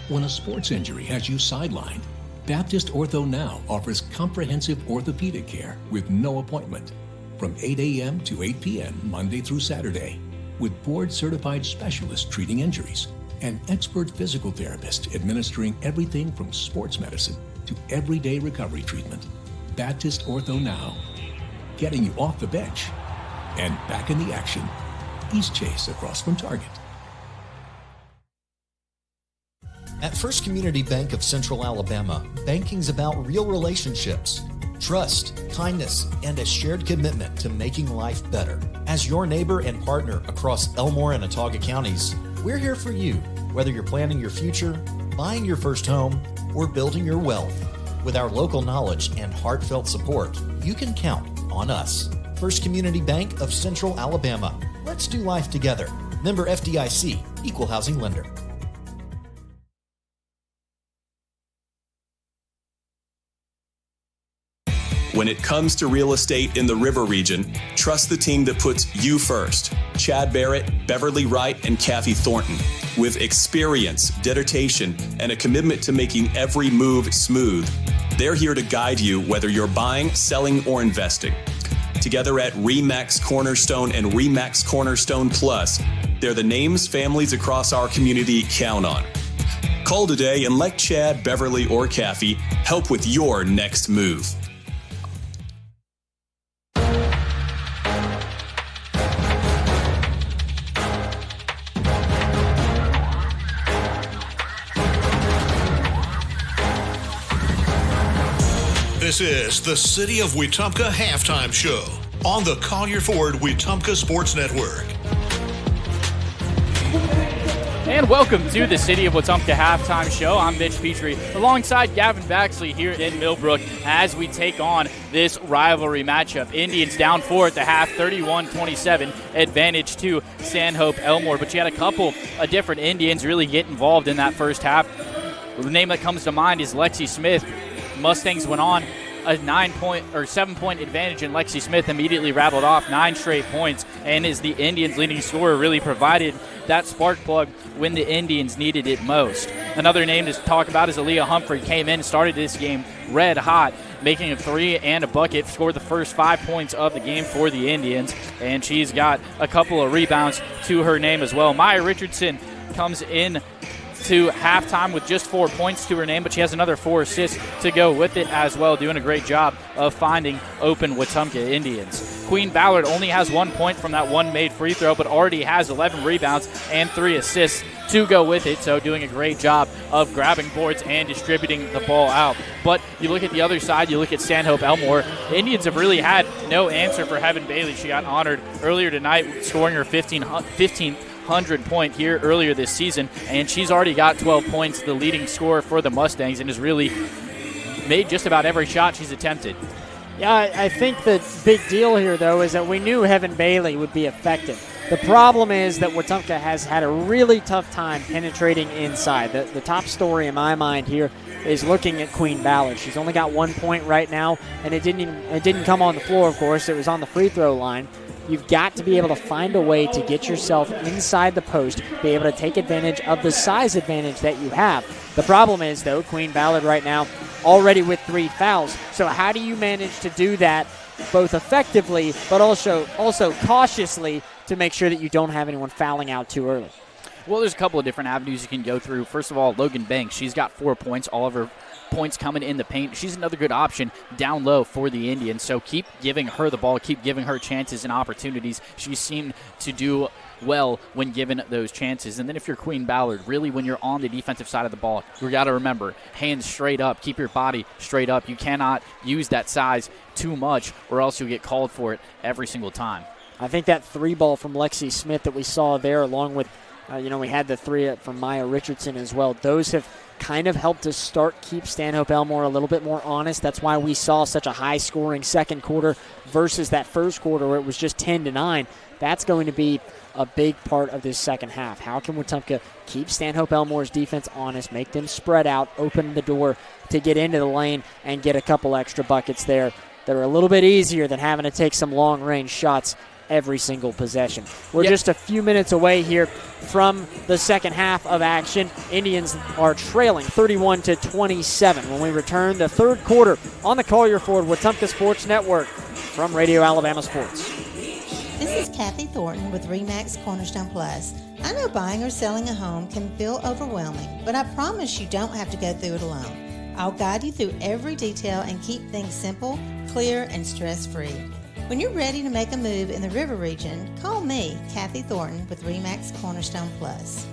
When a sports injury has you sidelined, Baptist Ortho Now offers comprehensive orthopedic care with no appointment from 8 a.m. to 8 p.m. Monday through Saturday, with board-certified specialists treating injuries and expert physical therapists administering everything from sports medicine to everyday recovery treatment. Baptist Ortho Now, getting you off the bench and back in the action. East Chase across from Target. At First Community Bank of Central Alabama, banking's about real relationships, trust, kindness, and a shared commitment to making life better. As your neighbor and partner across Elmore and Autauga counties, we're here for you, whether you're planning your future, buying your first home, or building your wealth. With our local knowledge and heartfelt support, you can count on us. First Community Bank of Central Alabama. Let's do life together. Member FDIC, Equal Housing Lender. When it comes to real estate in the River region, trust the team that puts you first. Chad Barrett, Beverly Wright, and Kathy Thornton. With experience, dedication, and a commitment to making every move smooth, they're here to guide you whether you're buying, selling, or investing. Together at RE/MAX Cornerstone and RE/MAX Cornerstone Plus, they're the names families across our community count on. Call today and let Chad, Beverly, or Kathy help with your next move. This is the City of Wetumpka Halftime Show on the Collier Ford Wetumpka Sports Network. And welcome to the City of Wetumpka Halftime Show. I'm Mitch Petrie alongside Gavin Baxley here in Millbrook as we take on this rivalry matchup. Indians down 4 at the half, 31-27, advantage to Stanhope Elmore. But you had a couple of different Indians really get involved in that first half. The name that comes to mind is Lexi Smith. Mustangs went on a 7-point advantage, and Lexi Smith immediately rattled off 9 straight points, and is the Indians' leading scorer, really provided that spark plug when the Indians needed it most. Another name to talk about is Aaliyah Humphrey. Came in, started this game red hot, making a 3 and a bucket, scored the first 5 points of the game for the Indians, and she's got a couple of rebounds to her name as well. Maya Richardson comes in to halftime with just 4 points to her name, but she has another 4 assists to go with it as well, doing a great job of finding open Wetumpka Indians. Queen Ballard only has 1 point from that one made free throw, but already has 11 rebounds and 3 assists to go with it, so doing a great job of grabbing boards and distributing the ball out. But you look at the other side, you look at Stanhope Elmore, the Indians have really had no answer for Heaven Bailey. She got honored earlier tonight, scoring her 1,500 point here earlier this season, and she's already got 12 points, the leading scorer for the Mustangs, and has really made just about every shot she's attempted. Yeah, I think the big deal here, though, is that we knew Heaven Bailey would be effective. The problem is that Wetumpka has had a really tough time penetrating inside. The top story in my mind here is looking at Queen Ballard. She's only got 1 point right now, and it didn't come on the floor, of course. It was on the free throw line. You've got to be able to find a way to get yourself inside the post, be able to take advantage of the size advantage that you have. The problem is, though, Queen Ballard right now already with 3 fouls. So how do you manage to do that both effectively but also cautiously to make sure that you don't have anyone fouling out too early? Well, there's a couple of different avenues you can go through. First of all, Logan Banks, she's got 4 points. All of her points coming in the paint. She's another good option down low for the Indians, so keep giving her the ball, keep giving her chances and opportunities. She seemed to do well when given those chances. And then if you're Queen Ballard, really when you're on the defensive side of the ball, you got to remember, hands straight up, keep your body straight up. You cannot use that size too much or else you'll get called for it every single time. I think that 3 ball from Lexi Smith that we saw there, along with we had the 3 from Maya Richardson as well. Those have kind of helped us keep Stanhope Elmore a little bit more honest. That's why we saw such a high-scoring second quarter versus that first quarter where it was just 10-9. That's going to be a big part of this second half. How can Wetumpka keep Stanhope Elmore's defense honest, make them spread out, open the door to get into the lane, and get a couple extra buckets there that are a little bit easier than having to take some long-range shots every single possession. We're just a few minutes away here from the second half of action. Indians are trailing 31-27 when we return the third quarter on the Collier Ford Wetumpka Sports Network from Radio Alabama Sports. This is Kathy Thornton with RE/MAX Cornerstone Plus. I know buying or selling a home can feel overwhelming, but I promise you don't have to go through it alone. I'll guide you through every detail and keep things simple, clear, and stress-free. When you're ready to make a move in the River region, call me, Kathy Thornton, with RE/MAX Cornerstone Plus.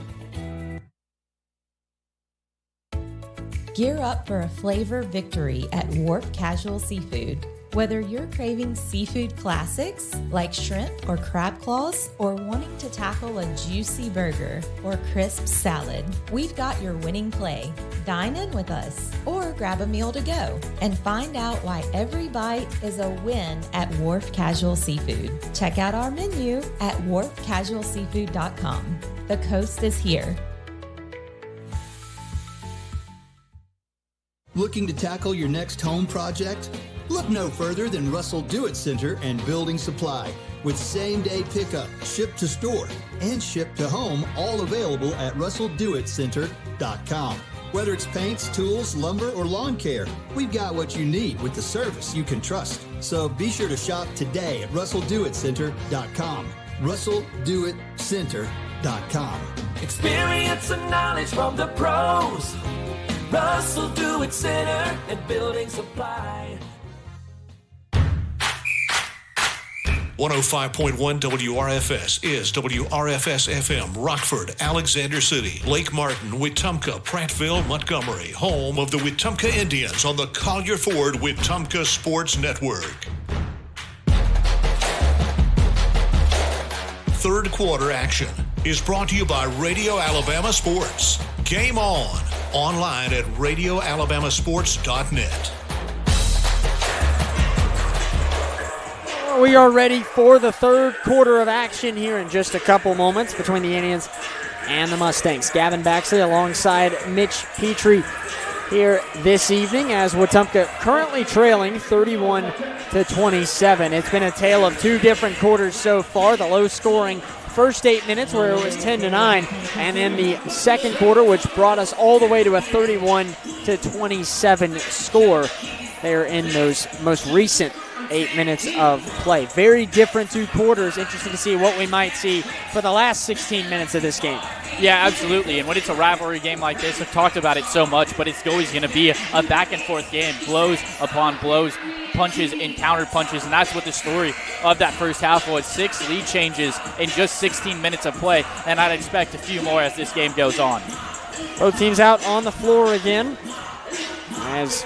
Gear up for a flavor victory at Wharf Casual Seafood. Whether you're craving seafood classics like shrimp or crab claws, or wanting to tackle a juicy burger or crisp salad, we've got your winning play. Dine in with us or grab a meal to go and find out why every bite is a win at Wharf Casual Seafood. Check out our menu at wharfcasualseafood.com. The coast is here. Looking to tackle your next home project? Look no further than Russell Do-It Center and Building Supply, with same-day pickup, ship to store, and ship to home, all available at russelldoitcenter.com. Whether it's paints, tools, lumber, or lawn care, we've got what you need with the service you can trust. So be sure to shop today at russelldoitcenter.com. russelldoitcenter.com. Experience and knowledge from the pros. Russell Do-It Center and Building Supply. 105.1 WRFS is WRFS-FM, Rockford, Alexander City, Lake Martin, Wetumpka, Prattville, Montgomery, home of the Wetumpka Indians on the Collier Ford Wetumpka Sports Network. Third quarter action is brought to you by Radio Alabama Sports. Game on. Online at radioalabamasports.net. We are ready for the third quarter of action here in just a couple moments between the Indians and the Mustangs. Gavin Baxley alongside Mitch Petrie here this evening as Wetumpka currently trailing 31-27. It's been a tale of two different quarters so far. The low-scoring first 8 minutes where it was 10-9, and then the second quarter, which brought us all the way to a 31-27 score there in those most recent 8 minutes of play. Very different two quarters. Interesting to see what we might see for the last 16 minutes of this game. Yeah, absolutely. And when it's a rivalry game like this, I've talked about it so much, but it's always going to be a back-and-forth game, blows upon blows, punches and counter punches, and that's what the story of that first half was. 6 lead changes in just 16 minutes of play, and I'd expect a few more as this game goes on. Both teams out on the floor again. As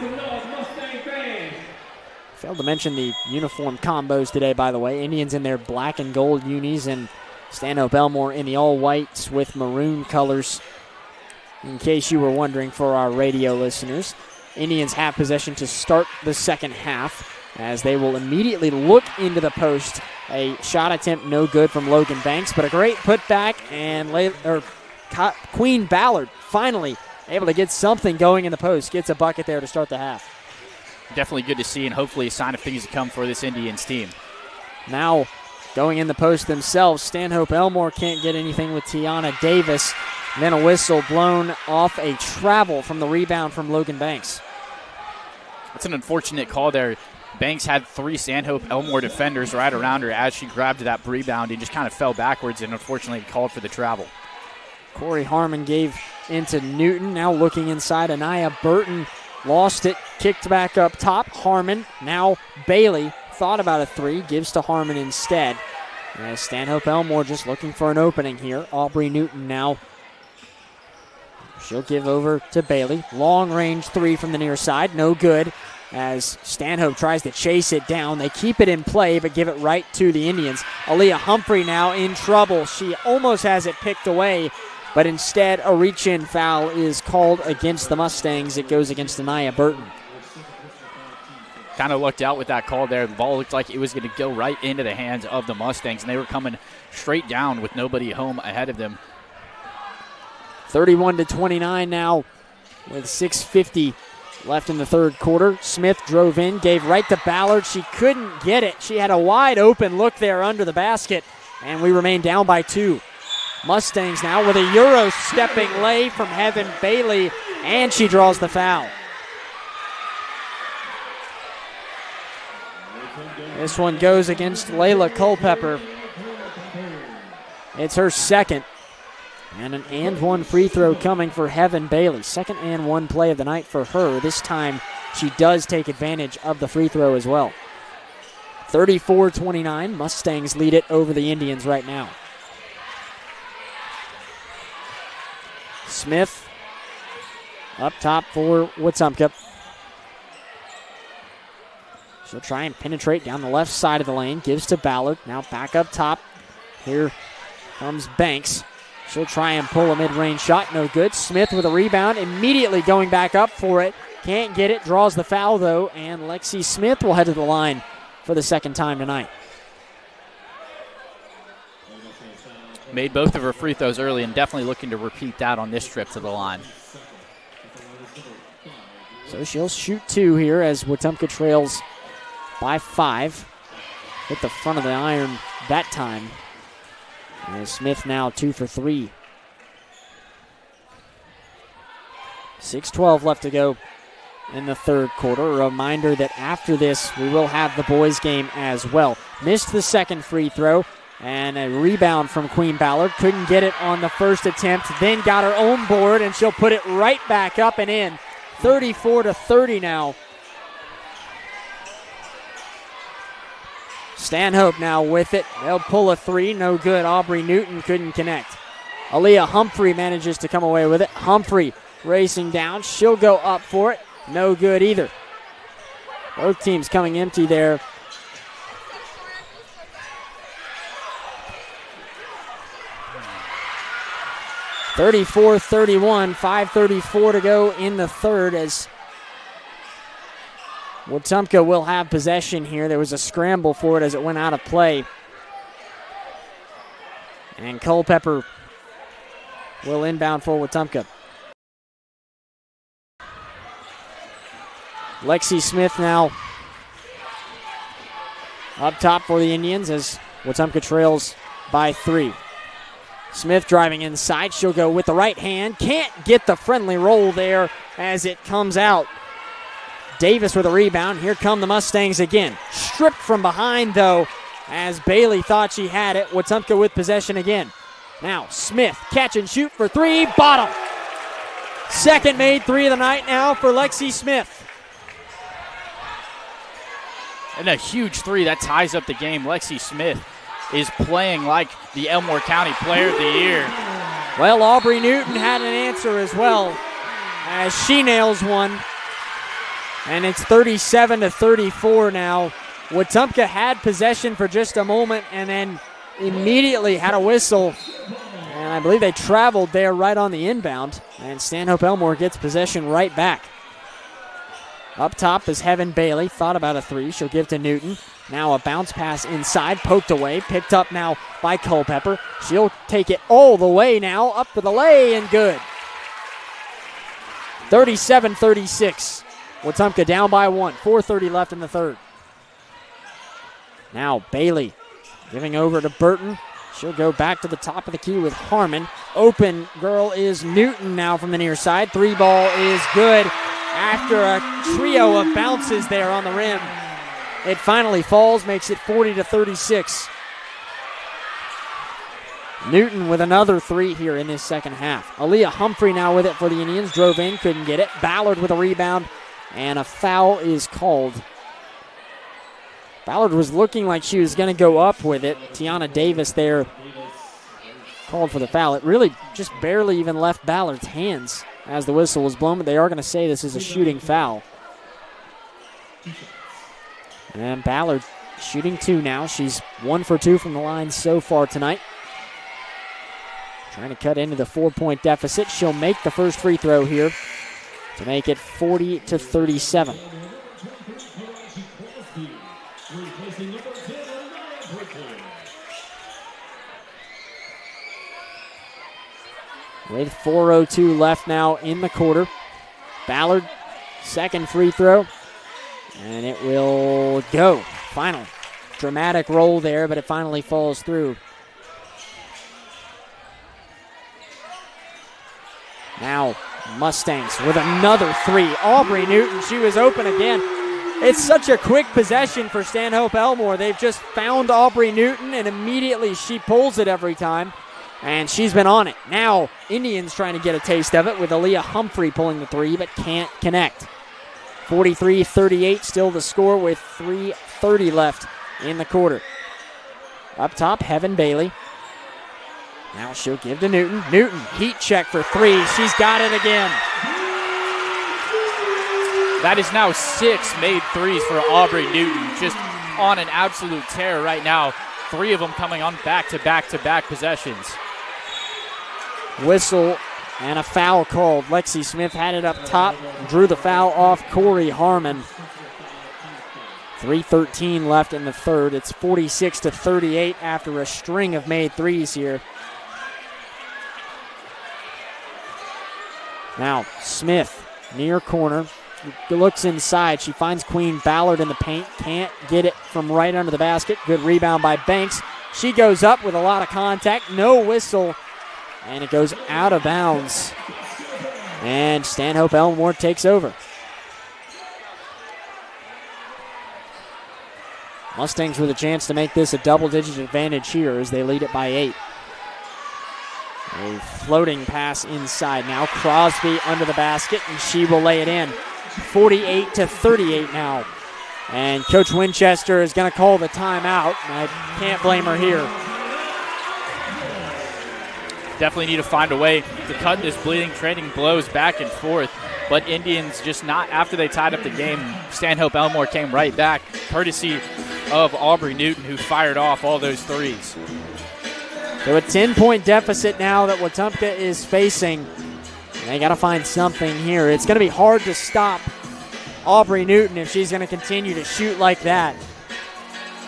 failed to mention the uniform combos today, by the way. Indians in their black and gold unis, and Stanhope Elmore in the all-whites with maroon colors. In case you were wondering for our radio listeners, Indians have possession to start the second half as they will immediately look into the post. A shot attempt no good from Logan Banks, but a great putback, and Queen Ballard finally able to get something going in the post. Gets a bucket there to start the half. Definitely good to see, and hopefully a sign of things to come for this Indians team. Now going in the post themselves, Stanhope Elmore can't get anything with Tiana Davis. And then a whistle blown off a travel from the rebound from Logan Banks. That's an unfortunate call there. Banks had 3 Stanhope Elmore defenders right around her as she grabbed that rebound and just kind of fell backwards, and unfortunately called for the travel. Corey Harmon gave into Newton. Now looking inside, Anaya Burton lost it, kicked back up top. Harmon, now Bailey, thought about a 3, gives to Harmon instead. As Stanhope Elmore just looking for an opening here. Aubrey Newton now. She'll give over to Bailey. Long range 3 from the near side, no good. As Stanhope tries to chase it down. They keep it in play, but give it right to the Indians. Aaliyah Humphrey now in trouble. She almost has it picked away, but instead a reach-in foul is called against the Mustangs. It goes against Anaya Burton. Kind of looked out with that call there. The ball looked like it was going to go right into the hands of the Mustangs, and they were coming straight down with nobody home ahead of them. 31-29 now with 6:50 left in the third quarter. Smith drove in, gave right to Ballard. She couldn't get it. She had a wide open look there under the basket, and we remain down by 2. Mustangs now with a Euro stepping lay from Heaven Bailey, and she draws the foul. This one goes against Layla Culpepper. It's her second. And an and one free throw coming for Heaven Bailey. Second and one play of the night for her. This time she does take advantage of the free throw as well. 34-29. Mustangs lead it over the Indians right now. Smith up top for Wetumpka. She'll try and penetrate down the left side of the lane. Gives to Ballard. Now back up top. Here comes Banks. She'll try and pull a mid-range shot. No good. Smith with a rebound. Immediately going back up for it. Can't get it. Draws the foul, though. And Lexi Smith will head to the line for the second time tonight. Made both of her free throws early and definitely looking to repeat that on this trip to the line. So she'll shoot 2 here as Wetumpka trails by 5. Hit the front of the iron that time. And Smith now 2 for 3. 6:12 left to go in the third quarter. A reminder that after this, we will have the boys' game as well. Missed the second free throw, and a rebound from Queen Ballard. Couldn't get it on the first attempt, then got her own board, and she'll put it right back up and in. 34-30 now. Stanhope now with it. They'll pull a three. No good. Aubrey Newton couldn't connect. Aaliyah Humphrey manages to come away with it. Humphrey racing down. She'll go up for it. No good either. Both teams coming empty there. (34-31), 5:34 to go in the third as Wetumpka will have possession here. There was a scramble for it as it went out of play. And Culpepper will inbound for Wetumpka. Lexi Smith now up top for the Indians as Wetumpka trails by 3. Smith driving inside. She'll go with the right hand. Can't get the friendly roll there as it comes out. Davis with a rebound. Here come the Mustangs again. Stripped from behind, though, as Bailey thought she had it. Wetumpka with possession again. Now Smith, catch and shoot for 3. Bottom. Second made 3 of the night now for Lexi Smith. And a huge 3 that ties up the game. Lexi Smith is playing like the Elmore County Player of the Year. Well, Aubrey Newton had an answer as well as she nails one. And it's 37-34 now. Wetumpka had possession for just a moment and then immediately had a whistle. And I believe they traveled there right on the inbound. And Stanhope Elmore gets possession right back. Up top is Heaven Bailey. Thought about a 3. She'll give to Newton. Now a bounce pass inside. Poked away. Picked up now by Culpepper. She'll take it all the way now. Up for the lay and good. 37-36. Wetumpka down by 1. 4:30 left in the third. Now Bailey giving over to Burton. She'll go back to the top of the key with Harmon. Open girl is Newton now from the near side. 3 ball is good. After a trio of bounces there on the rim, it finally falls, makes it 40-36. Newton with another 3 here in this second half. Aaliyah Humphrey now with it for the Indians. Drove in, couldn't get it. Ballard with a rebound, and a foul is called. Ballard was looking like she was going to go up with it. Tiana Davis there called for the foul. It really just barely even left Ballard's hands as the whistle was blown, but they are going to say this is a shooting foul. And Ballard shooting 2 now. She's 1 for 2 from the line so far tonight. Trying to cut into the 4-point deficit. She'll make the first free throw here to make it 40-37. With 4:02 left now in the quarter. Ballard, second free throw. And it will go. Final dramatic roll there, but it finally falls through. Now Mustangs with another 3. Aubrey Newton, she was open again. It's such a quick possession for Stanhope Elmore. They've just found Aubrey Newton, and immediately she pulls it every time. And she's been on it. Now, Indians trying to get a taste of it with Aaliyah Humphrey pulling the 3, but can't connect. 43-38, still the score with 3:30 left in the quarter. Up top, Heaven Bailey. Now she'll give to Newton. Newton, heat check for 3. She's got it again. That is now 6 made 3s for Aubrey Newton. Just on an absolute tear right now. 3 of them coming on back-to-back possessions. Whistle and a foul called. Lexi Smith had it up top, drew the foul off Corey Harmon. 3:13 left in the third. It's 46-38 after a string of made 3s here. Now Smith, near corner, looks inside. She finds Queen Ballard in the paint. Can't get it from right under the basket. Good rebound by Banks. She goes up with a lot of contact. No whistle. And it goes out of bounds. And Stanhope Elmore takes over. Mustangs with a chance to make this a double-digit advantage here as they lead it by 8. A floating pass inside now. Crosby under the basket, and she will lay it in. 48-38 now. And Coach Winchester is going to call the timeout. I can't blame her here. Definitely need to find a way to cut this bleeding, trading blows back and forth. But Indians just not, after they tied up the game, Stanhope Elmore came right back, courtesy of Aubrey Newton, who fired off all those threes. So a 10-point deficit now that Wetumpka is facing. They got to find something here. It's going to be hard to stop Aubrey Newton if she's going to continue to shoot like that,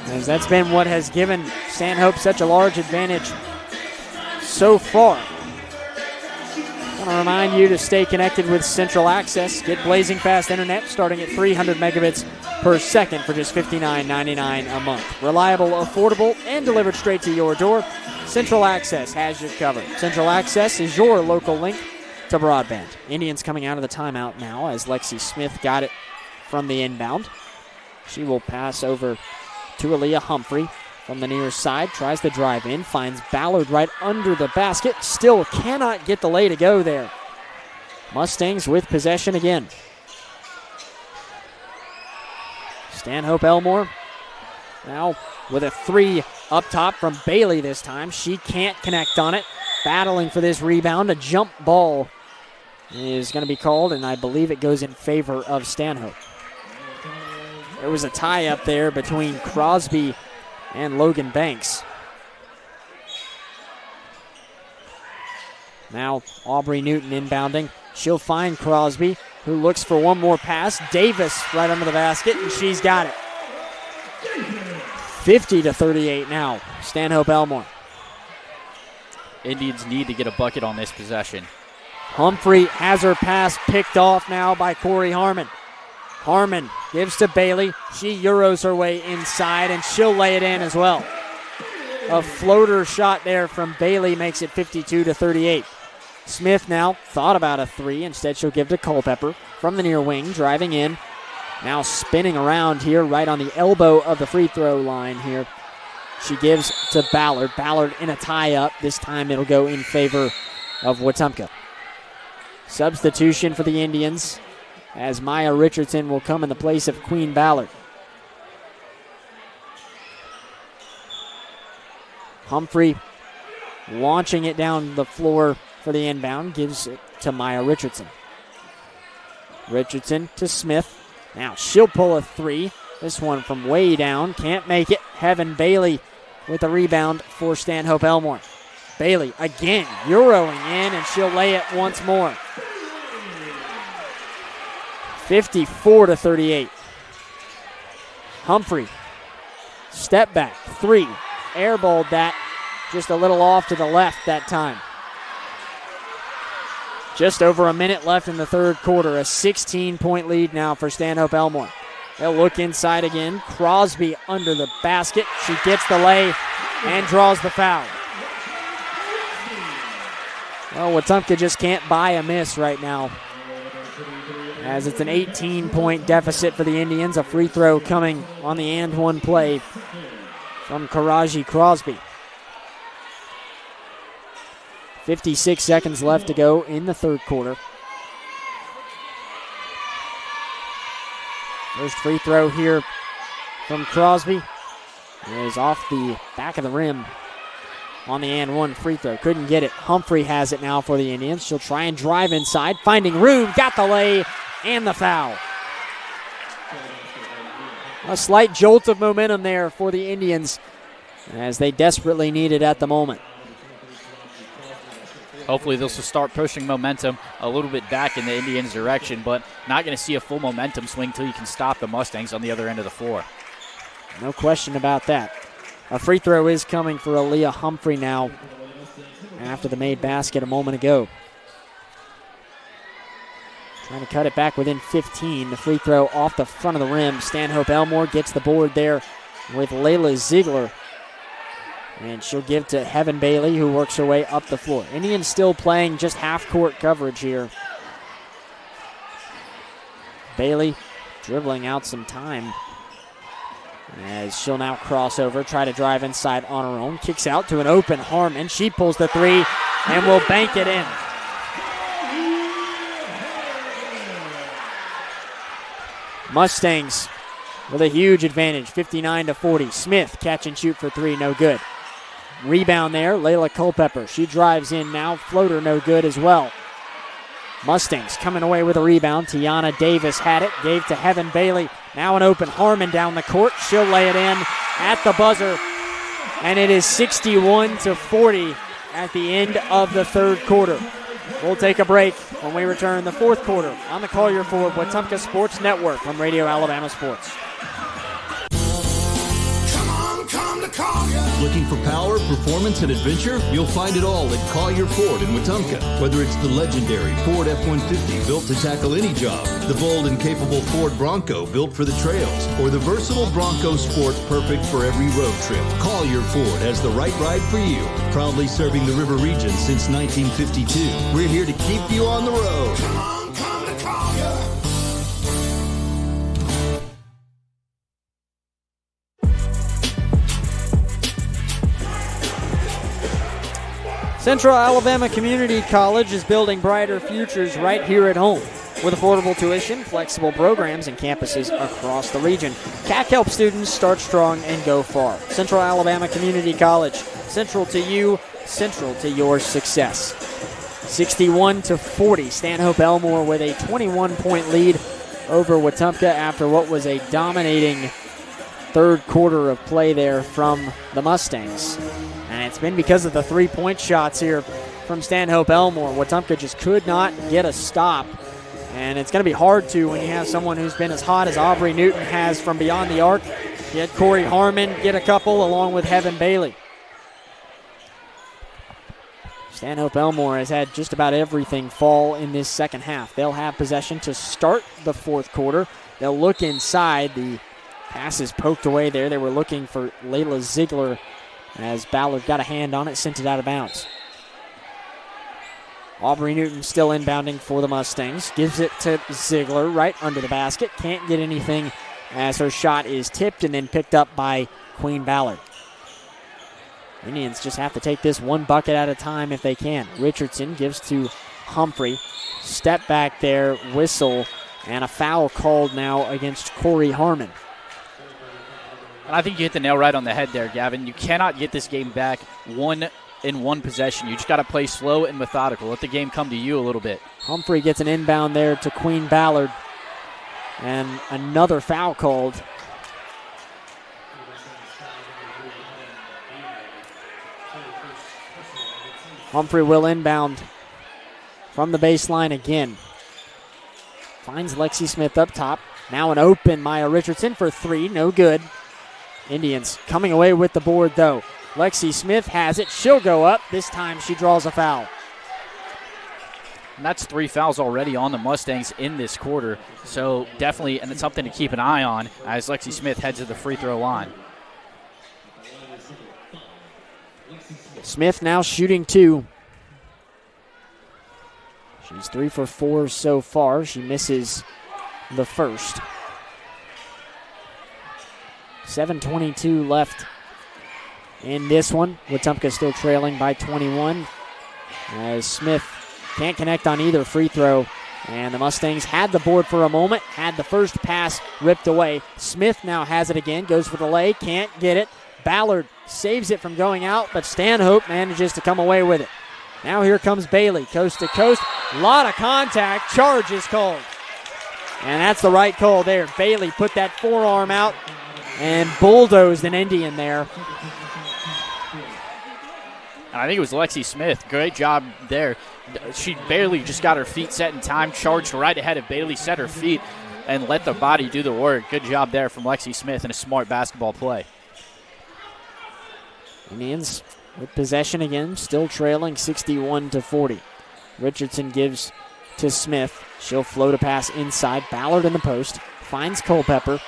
as that's been what has given Stanhope such a large advantage so far. I want to remind you to stay connected with Central Access. Get blazing fast internet starting at 300 megabits per second for just $59.99 a month. Reliable, affordable, and delivered straight to your door. Central Access has you covered. Central Access is your local link to broadband. Indians coming out of the timeout now as Lexi Smith got it from the inbound. She will pass over to Aaliyah Humphrey from the near side. Tries to drive in. Finds Ballard right under the basket. Still cannot get the lay to go there. Mustangs with possession again. Stanhope Elmore now with a three up top from Bailey this time. She can't connect on it. Battling for this rebound. A jump ball is going to be called, and I believe it goes in favor of Stanhope. There was a tie up there between Crosby and Logan Banks. Now Aubrey Newton inbounding. She'll find Crosby, who looks for one more pass. Davis right under the basket, and she's got it. 50-38 now, Stanhope Elmore. Indians need to get a bucket on this possession. Humphrey has her pass picked off now by Corey Harmon. Harmon gives to Bailey. She Euros her way inside, and she'll lay it in as well. A floater shot there from Bailey makes it 52-38. Smith now thought about a three. Instead, she'll give to Culpepper from the near wing, driving in. Now spinning around here right on the elbow of the free throw line here. She gives to Ballard. Ballard in a tie-up. This time it'll go in favor of Wetumpka. Substitution for the Indians as Maya Richardson will come in the place of Queen Ballard. Humphrey launching it down the floor for the inbound. Gives it to Maya Richardson. Richardson to Smith. Now she'll pull a three. This one from way down. Can't make it. Heaven Bailey with the rebound for Stanhope Elmore. Bailey again Euroing in, and she'll lay it once more. 54-38. Humphrey, step back, three. Airballed that just a little off to the left that time. Just over a minute left in the third quarter. A 16-point lead now for Stanhope Elmore. They'll look inside again. Crosby under the basket. She gets the lay and draws the foul. Well, Wetumpka just can't buy a miss right now, as it's an 18-point deficit for the Indians. A free throw coming on the and one play from Karaji Crosby. 56 seconds left to go in the third quarter. First free throw here from Crosby is off the back of the rim on the and one free throw. Couldn't get it. Humphrey has it now for the Indians. She'll try and drive inside, finding room, got the lay and the foul. A slight jolt of momentum there for the Indians, as they desperately need it at the moment. Hopefully this will start pushing momentum a little bit back in the Indians' direction, but not going to see a full momentum swing until you can stop the Mustangs on the other end of the floor. No question about that. A free throw is coming for Aaliyah Humphrey now after the made basket a moment ago. Trying to cut it back within 15. The free throw off the front of the rim. Stanhope Elmore gets the board there with Layla Ziegler. And she'll give to Heaven Bailey, who works her way up the floor. Indians still playing just half-court coverage here. Bailey dribbling out some time, as she'll now cross over, try to drive inside on her own. Kicks out to an open Harmon. She pulls the three and will bank it in. Mustangs with a huge advantage, 59-40. Smith catch and shoot for three, no good. Rebound there, Layla Culpepper. She drives in now, floater no good as well. Mustangs coming away with a rebound. Tiana Davis had it, gave to Heaven Bailey. Now an open Harmon down the court. She'll lay it in at the buzzer. And it is 61-40 at the end of the third quarter. We'll take a break when we return the fourth quarter on the Collier Ford Wetumpka Sports Network from Radio Alabama Sports. Looking for power, performance, and adventure? You'll find it all at Collier Ford in Wetumpka. Whether it's the legendary Ford F-150 built to tackle any job, the bold and capable Ford Bronco built for the trails, or the versatile Bronco Sport perfect for every road trip, Collier Ford has the right ride for you. Proudly serving the River region since 1952. We're here to keep you on the road. Come to Collier. Central Alabama Community College is building brighter futures right here at home. With affordable tuition, flexible programs, and campuses across the region, CAC helps students start strong and go far. Central Alabama Community College, central to you, central to your success. 61-40, Stanhope Elmore with a 21-point lead over Wetumpka after what was a dominating third quarter of play there from the Mustangs. And it's been because of the three-point shots here from Stanhope Elmore. Wetumpka just could not get a stop. And it's going to be hard to when you have someone who's been as hot as Aubrey Newton has from beyond the arc. You had Corey Harmon get a couple along with Heaven Bailey. Stanhope Elmore has had just about everything fall in this second half. They'll have possession to start the fourth quarter. They'll look inside. The pass is poked away there. They were looking for Layla Ziegler as Ballard got a hand on it, sent it out of bounds. Aubrey Newton still inbounding for the Mustangs. Gives it to Ziegler right under the basket. Can't get anything as her shot is tipped and then picked up by Queen Ballard. Indians just have to take this one bucket at a time if they can. Richardson gives to Humphrey. Step back there, whistle, and a foul called now against Corey Harmon. And I think you hit the nail right on the head there, Gavin. You cannot get this game back in one possession. You just got to play slow and methodical. Let the game come to you a little bit. Humphrey gets an inbound there to Queen Ballard. And another foul called. Humphrey will inbound from the baseline again. Finds Lexi Smith up top. Now an open Maya Richardson for three. No good. Indians coming away with the board, though. Lexi Smith has it. She'll go up. This time she draws a foul. And that's 3 fouls already on the Mustangs in this quarter. So definitely, and it's something to keep an eye on as Lexi Smith heads to the free throw line. Smith now shooting two. She's 3 for 4 so far. She misses the first. 7:22 left in this one. Wetumpka still trailing by 21 as Smith can't connect on either free throw. And the Mustangs had the board for a moment, had the first pass ripped away. Smith now has it again, goes for the lay, can't get it. Ballard saves it from going out, but Stanhope manages to come away with it. Now here comes Bailey, coast to coast. A lot of contact, charge is called. And that's the right call there. Bailey put that forearm out and bulldozed an Indian there. And I think it was Lexi Smith. Great job there. She barely just got her feet set in time, charged right ahead of Bailey, set her feet, and let the body do the work. Good job there from Lexi Smith and a smart basketball play. Indians with possession again, still trailing 61-40. Richardson gives to Smith. She'll float a pass inside. Ballard in the post. Finds Culpepper.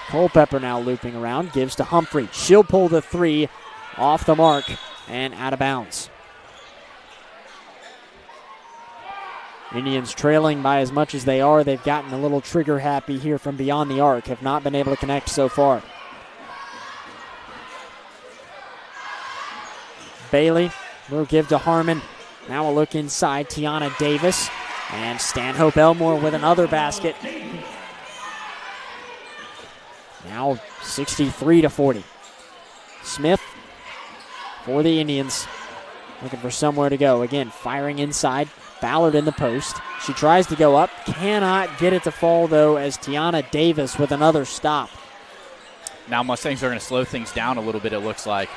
Culpepper now looping around. Gives to Humphrey. She'll pull the three off the mark and out of bounds. Indians trailing by as much as they are. They've gotten a little trigger happy here from beyond the arc. Have not been able to connect so far. Bailey will give to Harmon. Now a look inside. Tiana Davis and Stanhope Elmore with another basket. Now 63-40. Smith for the Indians, looking for somewhere to go. Again, firing inside. Ballard in the post. She tries to go up. Cannot get it to fall, though, as Tiana Davis with another stop. Now Mustangs are going to slow things down a little bit, it looks like.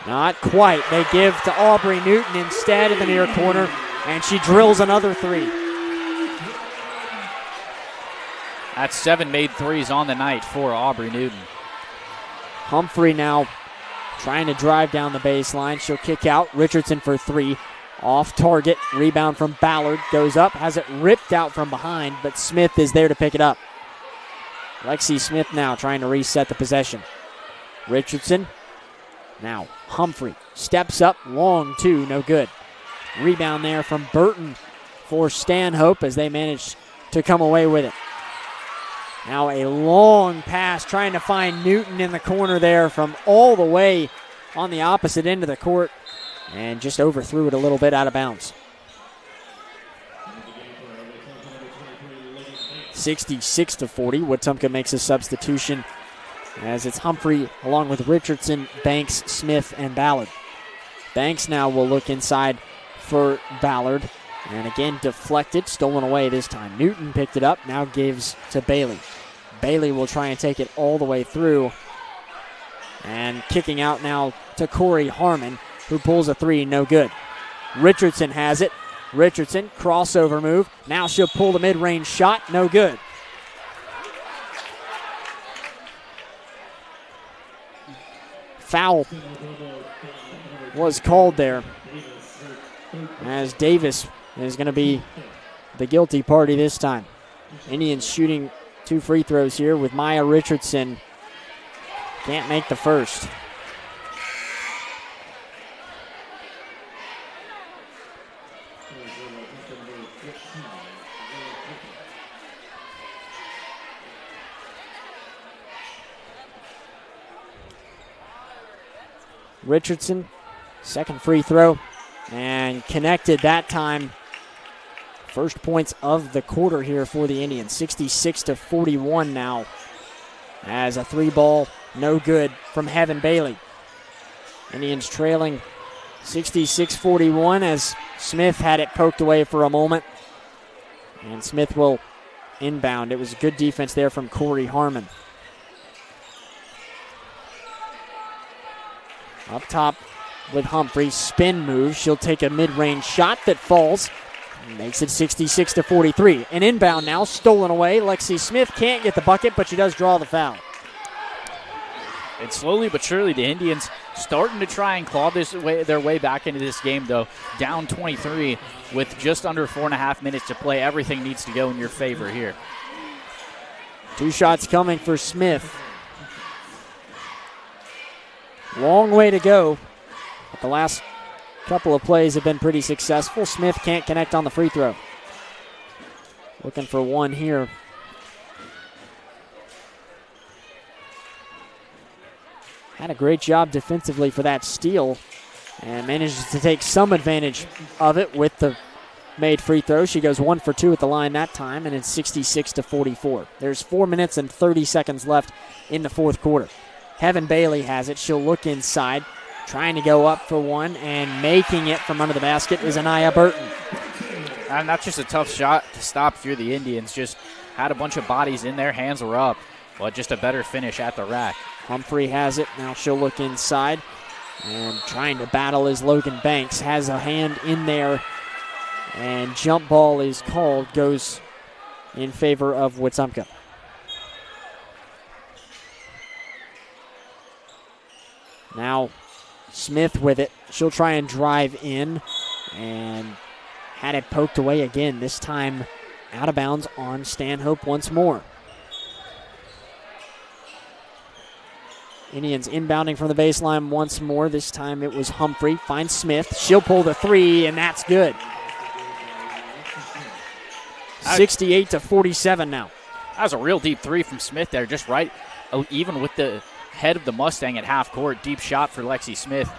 Not quite. They give to Aubrey Newton instead in the near corner, and she drills another three. That's 7 made threes on the night for Aubrey Newton. Humphrey now trying to drive down the baseline. She'll kick out. Richardson for three. Off target. Rebound from Ballard. Goes up. Has it ripped out from behind, but Smith is there to pick it up. Lexi Smith now trying to reset the possession. Richardson. Now Humphrey steps up. Long two. No good. Rebound there from Burton for Stanhope as they manage to come away with it. Now a long pass trying to find Newton in the corner there from all the way on the opposite end of the court and just overthrew it a little bit out of bounds. 66-40. Wetumpka makes a substitution as it's Humphrey along with Richardson, Banks, Smith, and Ballard. Banks now will look inside for Ballard. And again, deflected, stolen away this time. Newton picked it up, now gives to Bailey. Bailey will try and take it all the way through. And kicking out now to Corey Harmon, who pulls a three, no good. Richardson has it. Richardson, crossover move. Now she'll pull the mid-range shot, no good. Foul was called there, as Davis is going to be the guilty party this time. Indians shooting 2 free throws here with Maya Richardson. Can't make the first. Richardson, second free throw, and connected that time. First points of the quarter here for the Indians. 66-41 now, as a three ball, no good from Heaven Bailey. Indians trailing 66-41 as Smith had it poked away for a moment. And Smith will inbound. It was good defense there from Corey Harmon. Up top with Humphrey, spin move. She'll take a mid-range shot that falls. Makes it 66-43. An inbound now, stolen away. Lexi Smith can't get the bucket, but she does draw the foul. And slowly but surely, the Indians starting to try and claw their way back into this game, though. Down 23 with just under 4.5 minutes to play. Everything needs to go in your favor here. 2 shots coming for Smith. Long way to go, but the last couple of plays have been pretty successful. Smith can't connect on the free throw. Looking for one here. Had a great job defensively for that steal and manages to take some advantage of it with the made free throw. She goes 1 for 2 at the line that time, and it's 66-44. There's 4 minutes and 30 seconds left in the fourth quarter. Heaven Bailey has it. She'll look inside, trying to go up for one, and making it from under the basket is Anaya Burton. And that's just a tough shot to stop through the Indians. Just had a bunch of bodies in there, hands were up, but just a better finish at the rack. Humphrey has it. Now she'll look inside, and trying to battle is Logan Banks. Has a hand in there, and jump ball is called. Goes in favor of Wetumpka. Now Smith with it. She'll try and drive in and had it poked away again. This time out of bounds on Stanhope once more. Indians inbounding from the baseline once more. This time it was Humphrey. Finds Smith. She'll pull the three, and that's good. 68-47 now. That was a real deep three from Smith there, just right, even with the head of the Mustang at half court. Deep shot for Lexi Smith.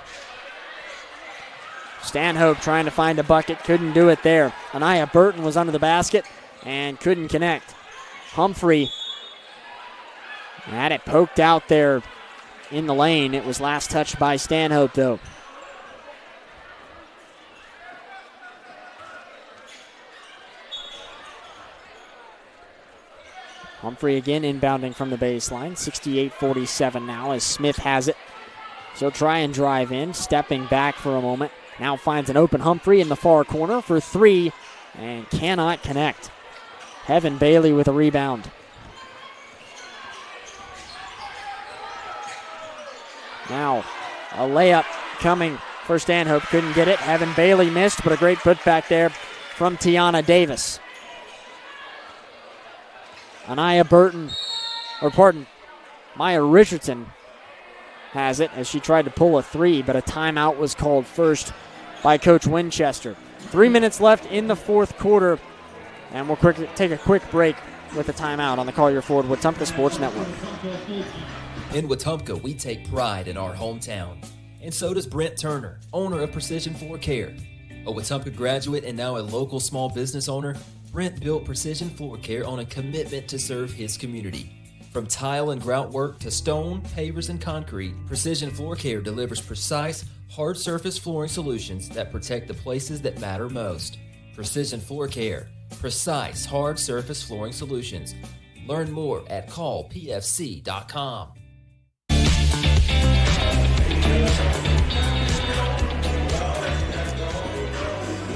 Stanhope trying to find a bucket, couldn't do it there. Anaya Burton was under the basket and couldn't connect. Humphrey Had it poked out there in the lane. It was last touched by Stanhope, though. Humphrey again inbounding from the baseline. 68-47 now as Smith has it. She'll try and drive in, stepping back for a moment. Now finds an open Humphrey in the far corner for three and cannot connect. Heaven Bailey with a rebound. Now a layup coming for Stanhope. Couldn't get it. Heaven Bailey missed, but a great putback there from Tiana Davis. Maya Richardson has it as she tried to pull a three, but a timeout was called first by Coach Winchester. 3 minutes left in the fourth quarter, and we'll take a quick break with a timeout on the Call Your Ford Wetumpka Sports Network. In Wetumpka, we take pride in our hometown, and so does Brent Turner, owner of Precision Floor Care. A Wetumpka graduate and now a local small business owner, Brent built Precision Floor Care on a commitment to serve his community. From tile and grout work to stone, pavers, and concrete, Precision Floor Care delivers precise, hard surface flooring solutions that protect the places that matter most. Precision Floor Care. Precise, hard surface flooring solutions. Learn more at callpfc.com.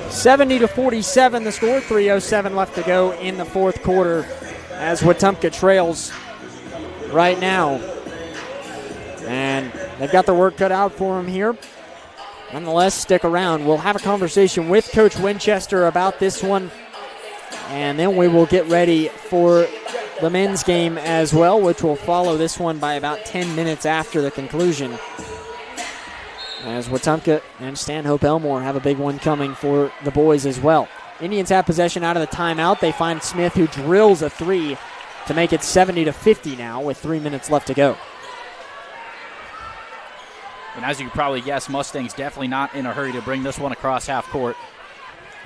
(70-47) the score. 3:07 left to go in the fourth quarter as Wetumpka trails right now. And they've got their work cut out for them here. Nonetheless, stick around. We'll have a conversation with Coach Winchester about this one, and then we will get ready for the men's game as well, which will follow this one by about 10 minutes after the conclusion, as Wetumpka and Stanhope Elmore have a big one coming for the boys as well. Indians have possession out of the timeout. They find Smith, who drills a three to make it 70-50 now with 3 minutes left to go. And as you could probably guess, Mustangs definitely not in a hurry to bring this one across half court.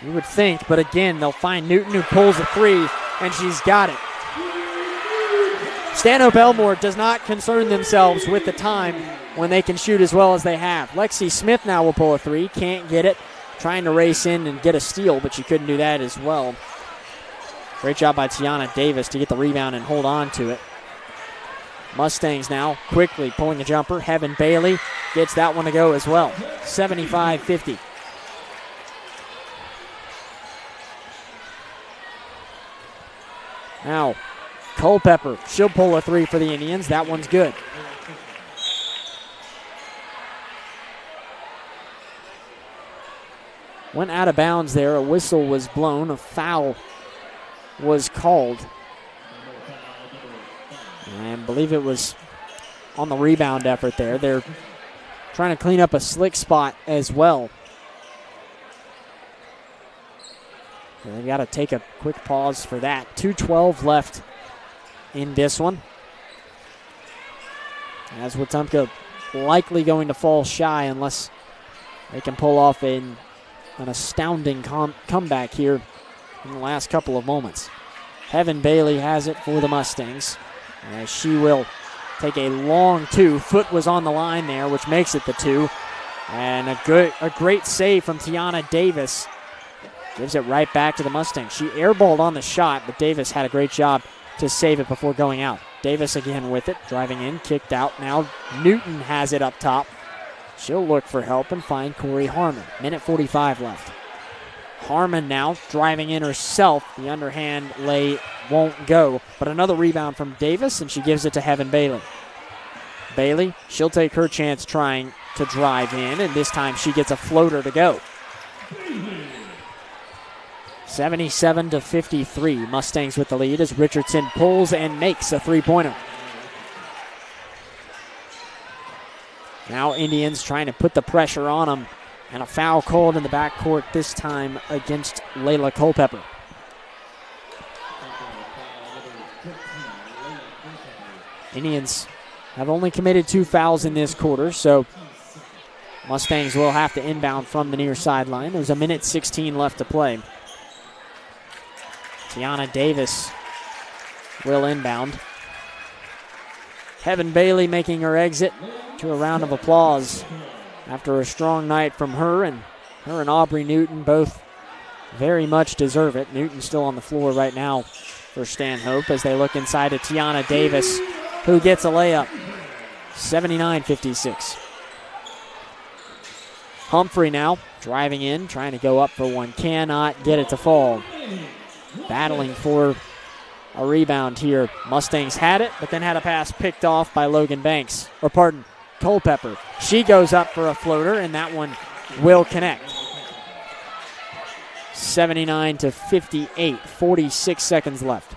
You would think, but again, they'll find Newton, who pulls a three, and she's got it. Stanhope Elmore does not concern themselves with the time when they can shoot as well as they have. Lexi Smith now will pull a three, can't get it. Trying to race in and get a steal, but she couldn't do that as well. Great job by Tiana Davis to get the rebound and hold on to it. Mustangs now quickly pulling a jumper. Heaven Bailey gets that one to go as well. 75-50. Now, Culpepper, she'll pull a three for the Indians. That one's good. Went out of bounds there. A whistle was blown. A foul was called. And I believe it was on the rebound effort there. They're trying to clean up a slick spot as well. They got to take a quick pause for that. 2:12 left in this one, as Wetumpka likely going to fall shy unless they can pull off an astounding comeback here in the last couple of moments. Heaven Bailey has it for the Mustangs, as she will take a long two. Foot was on the line there, which makes it the two. And a great save from Tiana Davis. Gives it right back to the Mustangs. She airballed on the shot, but Davis had a great job to save it before going out. Davis again with it, driving in, kicked out. Now Newton has it up top. She'll look for help and find Corey Harmon. Minute 45 left. Harmon now driving in herself. The underhand lay won't go, but another rebound from Davis, and she gives it to Heaven Bailey. Bailey, she'll take her chance trying to drive in, and this time she gets a floater to go. 77-53. Mustangs with the lead as Richardson pulls and makes a three-pointer. Now Indians trying to put the pressure on them, and a foul called in the backcourt, this time against Layla Culpepper. Indians have only committed 2 fouls in this quarter, so Mustangs will have to inbound from the near sideline. There's a minute 16 left to play. Tiana Davis will inbound. Heaven Bailey making her exit to a round of applause after a strong night from her and Aubrey Newton both very much deserve it. Newton still on the floor right now for Stanhope as they look inside to Tiana Davis, who gets a layup. 79-56. Humphrey now driving in, trying to go up for one. Cannot get it to fall. Battling for a rebound here. Mustangs had it, but then had a pass picked off by Culpepper. She goes up for a floater, and that one will connect. 79-58, 46 seconds left.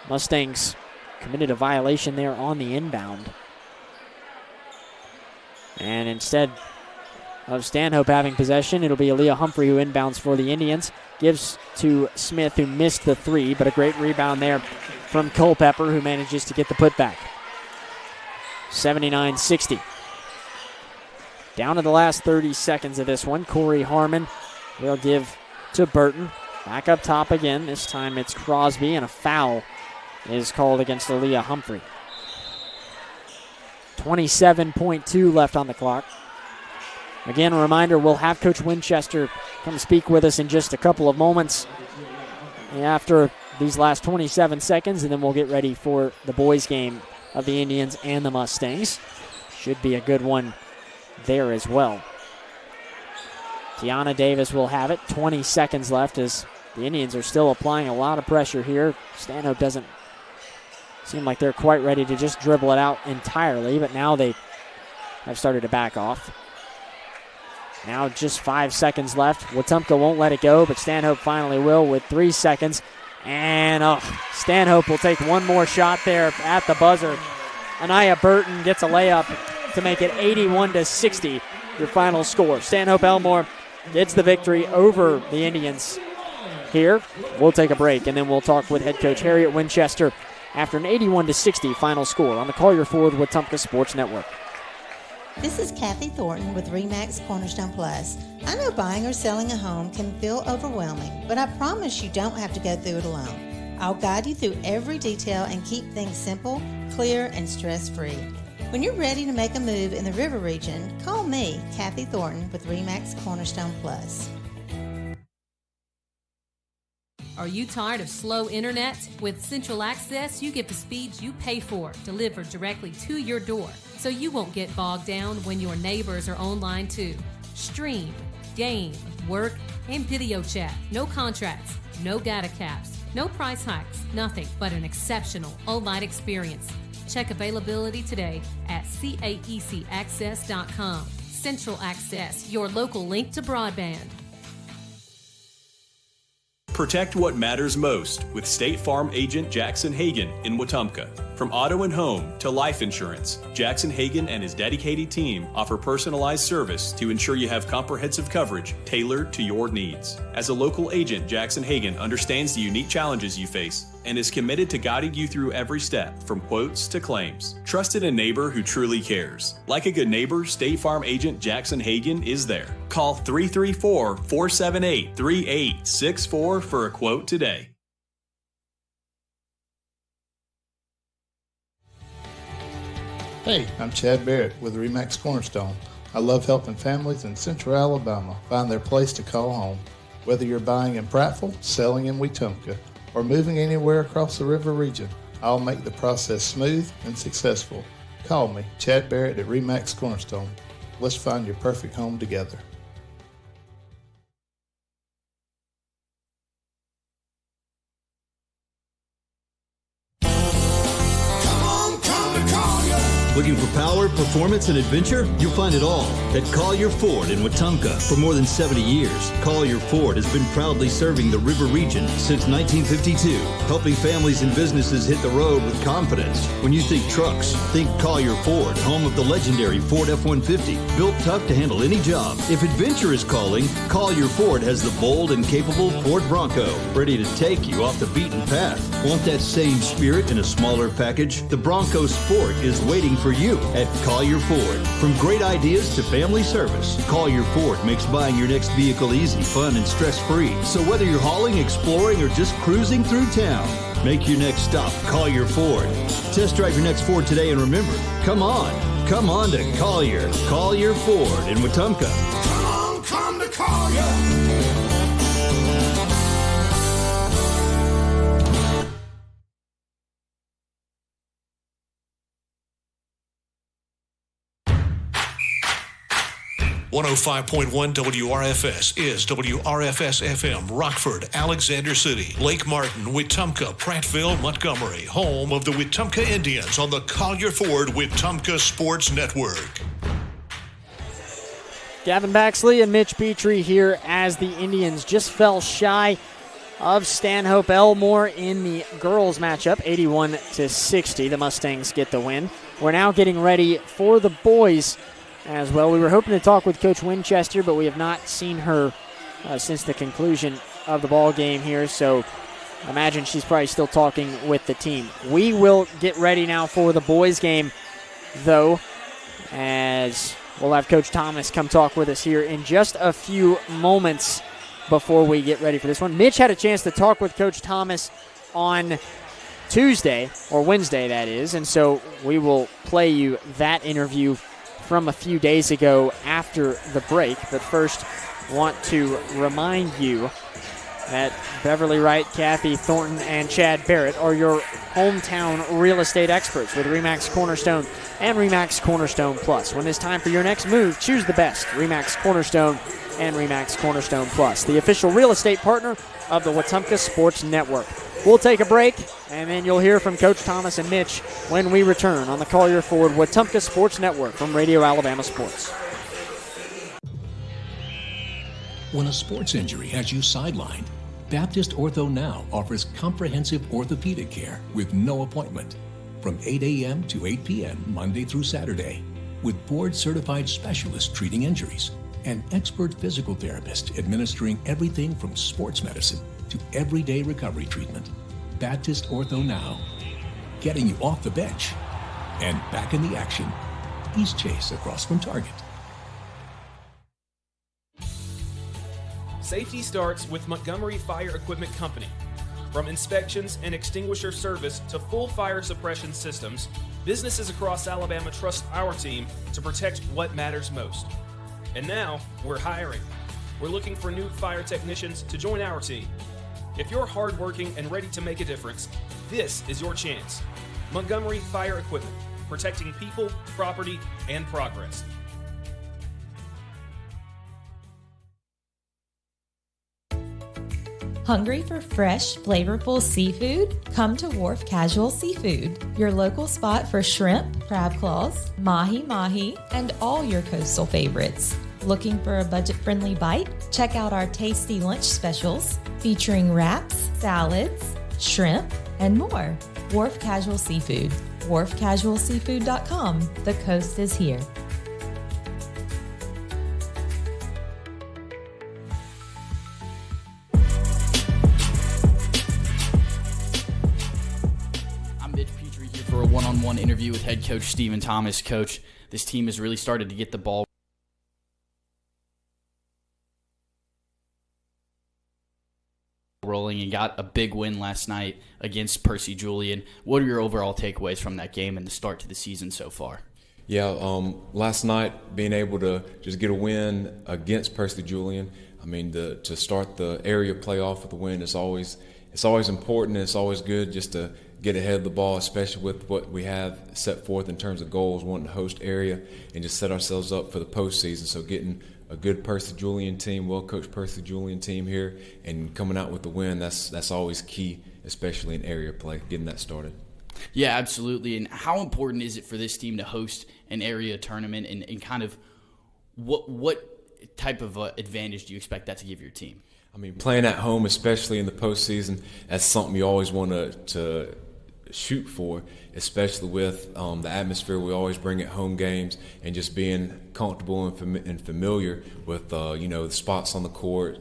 Mustangs committed a violation there on the inbound. And instead of Stanhope having possession, it'll be Aaliyah Humphrey who inbounds for the Indians. Gives to Smith, who missed the three, but a great rebound there from Culpepper, who manages to get the putback. 79-60. Down to the last 30 seconds of this one. Corey Harmon will give to Burton. Back up top again. This time it's Crosby, and a foul is called against Aaliyah Humphrey. 27.2 left on the clock. Again, a reminder, we'll have Coach Winchester come speak with us in just a couple of moments after these last 27 seconds, and then we'll get ready for the boys' game of the Indians and the Mustangs. Should be a good one there as well. Tiana Davis will have it. 20 seconds left as the Indians are still applying a lot of pressure here. Stanhope doesn't seem like they're quite ready to just dribble it out entirely, but now they have started to back off. Now just 5 seconds left. Wetumpka won't let it go, but Stanhope finally will with 3 seconds. And Stanhope will take one more shot there at the buzzer. Anaya Burton gets a layup to make it 81-60, your final score. Stanhope Elmore gets the victory over the Indians here. We'll take a break, and then we'll talk with head coach Harriet Winchester after an 81-60 final score on the Collier Ford Wetumpka Sports Network. This is Kathy Thornton with RE/MAX Cornerstone Plus. I know buying or selling a home can feel overwhelming, but I promise you don't have to go through it alone. I'll guide you through every detail and keep things simple, clear, and stress-free. When you're ready to make a move in the River region, call me, Kathy Thornton, with RE/MAX Cornerstone Plus. Are you tired of slow internet? With Central Access, you get the speeds you pay for delivered directly to your door, so you won't get bogged down when your neighbors are online too. Stream, game, work, and video chat. No contracts, no data caps, no price hikes, nothing but an exceptional all-night experience. Check availability today at caecaccess.com. Central Access, your local link to broadband. Protect what matters most with State Farm agent Jackson Hagan in Wetumpka. From auto and home to life insurance, Jackson Hagan and his dedicated team offer personalized service to ensure you have comprehensive coverage tailored to your needs. As a local agent, Jackson Hagan understands the unique challenges you face and is committed to guiding you through every step, from quotes to claims. Trusted a neighbor who truly cares. Like a good neighbor, State Farm agent Jackson Hagan is there. Call 334-478-3864 for a quote today. Hey, I'm Chad Barrett with RE/MAX Cornerstone. I love helping families in Central Alabama find their place to call home. Whether you're buying in Prattville, selling in Wetumpka, or moving anywhere across the river region, I'll make the process smooth and successful. Call me, Chad Barrett at RE/MAX Cornerstone. Let's find your perfect home together. Looking for power, performance, and adventure? You'll find it all at Collier Ford in Wetumpka. For more than 70 years, Collier Ford has been proudly serving the river region since 1952, helping families and businesses hit the road with confidence. When you think trucks, think Collier Ford, home of the legendary Ford F-150, built tough to handle any job. If adventure is calling, Collier Ford has the bold and capable Ford Bronco, ready to take you off the beaten path. Want that same spirit in a smaller package? The Bronco Sport is waiting for you at Collier Ford. From great ideas to family service, Collier Ford makes buying your next vehicle easy, fun, and stress-free. So whether you're hauling, exploring, or just cruising through town, Make your next stop Collier Ford. Test drive your next Ford today, and remember, come on to Collier. Collier Ford in Wetumpka. Come to Collier. 105.1 WRFS is WRFS-FM, Rockford, Alexander City, Lake Martin, Wetumpka, Prattville, Montgomery, home of the Wetumpka Indians on the Collier Ford Wetumpka Sports Network. Gavin Baxley and Mitch Petrie here as the Indians just fell shy of Stanhope Elmore in the girls matchup, 81-60. The Mustangs get the win. We're now getting ready for the boys as well. We were hoping to talk with Coach Winchester, but we have not seen her since the conclusion of the ball game here, so I imagine she's probably still talking with the team. We will get ready now for the boys game, though, as we'll have Coach Thomas come talk with us here in just a few moments before we get ready for this one. Mitch had a chance to talk with Coach Thomas on Tuesday, or Wednesday that is, and so we will play you that interview from a few days ago after the break. But first, want to remind you that Beverly Wright, Kathy Thornton, and Chad Barrett are your hometown real estate experts with RE/MAX Cornerstone and RE/MAX Cornerstone Plus. When it's time for your next move, choose the best, RE/MAX Cornerstone and RE/MAX Cornerstone Plus, the official real estate partner of the Wetumpka Sports Network. We'll take a break, and then you'll hear from Coach Thomas and Mitch when we return on the Collier Ford Wetumpka Sports Network from Radio Alabama Sports. When a sports injury has you sidelined, Baptist Ortho Now offers comprehensive orthopedic care with no appointment from 8 a.m. to 8 p.m. Monday through Saturday, with board-certified specialists treating injuries and expert physical therapists administering everything from sports medicine to everyday recovery treatment. Baptist Ortho Now, getting you off the bench and back in the action. East Chase across from Target. Safety starts with Montgomery Fire Equipment Company. From inspections and extinguisher service to full fire suppression systems, businesses across Alabama trust our team to protect what matters most. And now, we're hiring. We're looking for new fire technicians to join our team. If you're hardworking and ready to make a difference, this is your chance. Montgomery Fire Equipment, protecting people, property, and progress. Hungry for fresh, flavorful seafood? Come to Wharf Casual Seafood, your local spot for shrimp, crab claws, mahi-mahi, and all your coastal favorites. Looking for a budget-friendly bite? Check out our tasty lunch specials featuring wraps, salads, shrimp, and more. Wharf Casual Seafood. WharfCasualSeafood.com. The coast is here. I'm Mitch Petrie here for a one-on-one interview with head coach Stephen Thomas. Coach, this team has really started to get the ball rolling and got a big win last night against Percy Julian. What are your overall takeaways from that game and the start to the season so far? Yeah, last night being able to just get a win against Percy Julian. I mean, to start the area playoff with a win is always important. And it's always good just to get ahead of the ball, especially with what we have set forth in terms of goals, wanting to host area and just set ourselves up for the postseason. So getting a good Percy Julian team, well-coached Percy Julian team here, and coming out with the win, that's always key, especially in area play, getting that started. Yeah, absolutely. And how important is it for this team to host an area tournament, and kind of what type of advantage do you expect that to give your team? I mean, playing at home, especially in the postseason, that's something you always want to shoot for, especially with the atmosphere we always bring at home games, and just being comfortable and familiar with the spots on the court,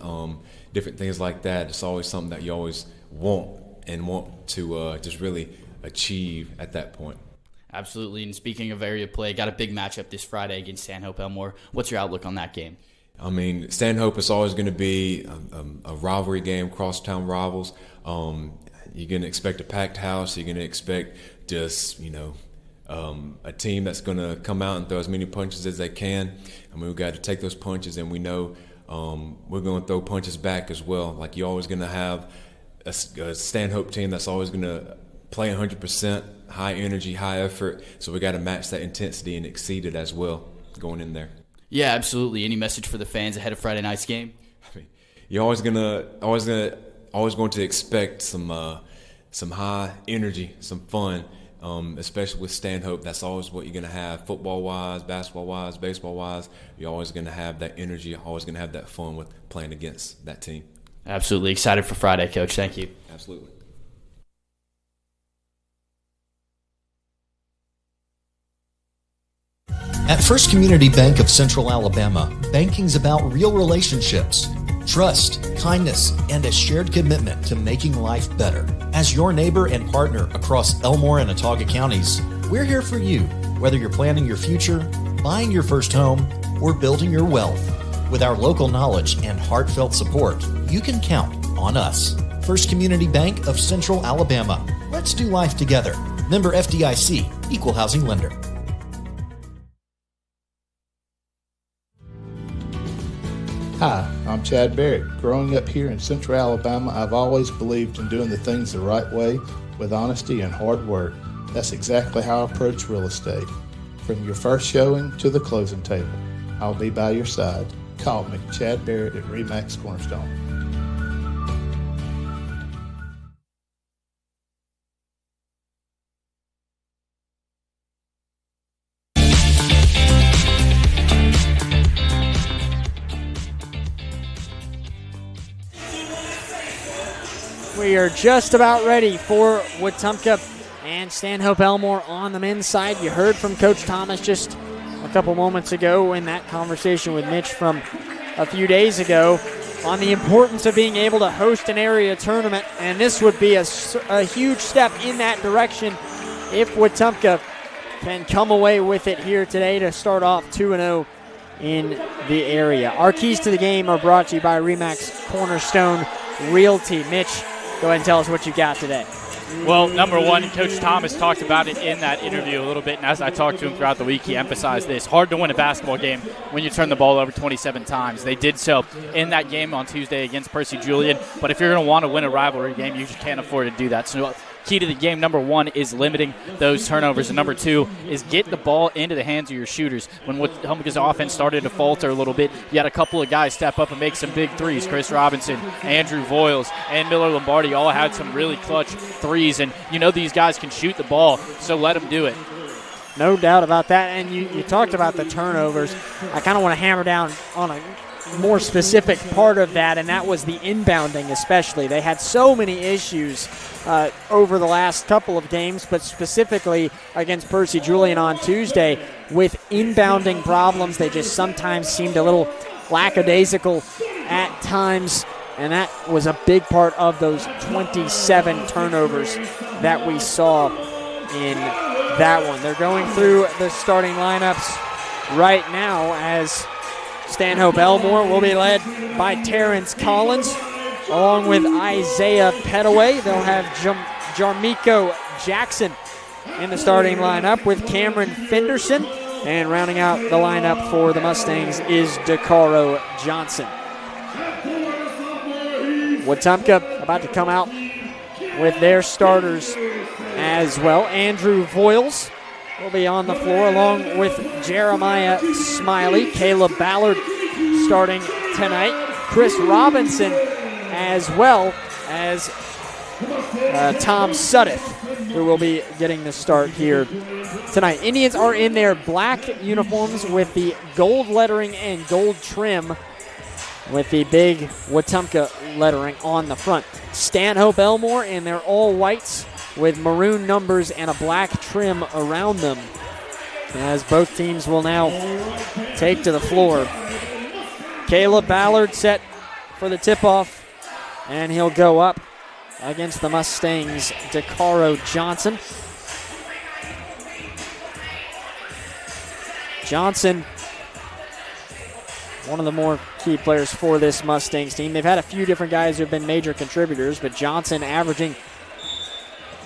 different things like that. It's always something that you always want to just really achieve at that point. Absolutely. And speaking of area play, got a big matchup this Friday against Stanhope Elmore. What's your outlook on that game? I mean, Stanhope is always going to be a rivalry game, crosstown rivals. you're going to expect a packed house. You're going to expect just, a team that's going to come out and throw as many punches as they can. I mean, we've got to take those punches, and we know we're going to throw punches back as well. Like, you're always going to have a Stanhope team that's always going to play 100%, high energy, high effort. So we got to match that intensity and exceed it as well going in there. Yeah, absolutely. Any message for the fans ahead of Friday night's game? I mean, you're always going to expect some high energy, some fun, especially with Stanhope. That's always what you're going to have, football-wise, basketball-wise, baseball-wise. You're always going to have that energy, always going to have that fun with playing against that team. Absolutely. Excited for Friday, Coach. Thank you. Absolutely. At First Community Bank of Central Alabama, banking's about real relationships, trust, kindness, and a shared commitment to making life better. As your neighbor and partner across Elmore and Autauga counties, we're here for you, whether you're planning your future, buying your first home, or building your wealth. With our local knowledge and heartfelt support, you can count on us. First Community Bank of Central Alabama. Let's do life together. Member FDIC, Equal Housing Lender. Hi, I'm Chad Barrett. Growing up here in Central Alabama, I've always believed in doing the things the right way with honesty and hard work. That's exactly how I approach real estate. From your first showing to the closing table, I'll be by your side. Call me, Chad Barrett at RE/MAX Cornerstone. We are just about ready for Wetumpka and Stanhope Elmore on the men's side. You heard from Coach Thomas just a couple moments ago in that conversation with Mitch from a few days ago on the importance of being able to host an area tournament, and this would be a huge step in that direction if Wetumpka can come away with it here today to start off 2-0 in the area. Our keys to the game are brought to you by RE/MAX Cornerstone Realty. Mitch, go ahead and tell us what you got today. Well, number one, Coach Thomas talked about it in that interview a little bit, and as I talked to him throughout the week, he emphasized this. Hard to win a basketball game when you turn the ball over 27 times. They did so in that game on Tuesday against Percy Julian, but if you're going to want to win a rivalry game, you just can't afford to do that. So key to the game, number one, is limiting those turnovers, and number two is get the ball into the hands of your shooters. When Wetumpka's offense started to falter a little bit, you had a couple of guys step up and make some big threes. Chris Robinson, Andrew Voiles, and Miller Lombardi all had some really clutch threes, and you know these guys can shoot the ball, so let them do it. No doubt about that, and you talked about the turnovers. I kind of want to hammer down on a more specific part of that, and that was the inbounding especially. They had so many issues over the last couple of games, but specifically against Percy Julian on Tuesday with inbounding problems. They just sometimes seemed a little lackadaisical at times, and that was a big part of those 27 turnovers that we saw in that one. They're going through the starting lineups right now as Stanhope Elmore will be led by Terrence Collins, along with Isaiah Petaway. They'll have Jarmico Jackson in the starting lineup with Cameron Fenderson. And rounding out the lineup for the Mustangs is DeCaro Johnson. Wetumpka about to come out with their starters as well. Andrew Voiles will be on the floor along with Jeremiah Smiley. Caleb Ballard starting tonight. Chris Robinson as well as Tom Suddeth, who will be getting the start here tonight. Indians are in their black uniforms with the gold lettering and gold trim with the big Wetumpka lettering on the front. Stanhope Elmore in their all whites with maroon numbers and a black trim around them, as both teams will now take to the floor. Caleb Ballard set for the tip-off, and he'll go up against the Mustangs' DeCaro Johnson. Johnson, one of the more key players for this Mustangs team. They've had a few different guys who have been major contributors, but Johnson averaging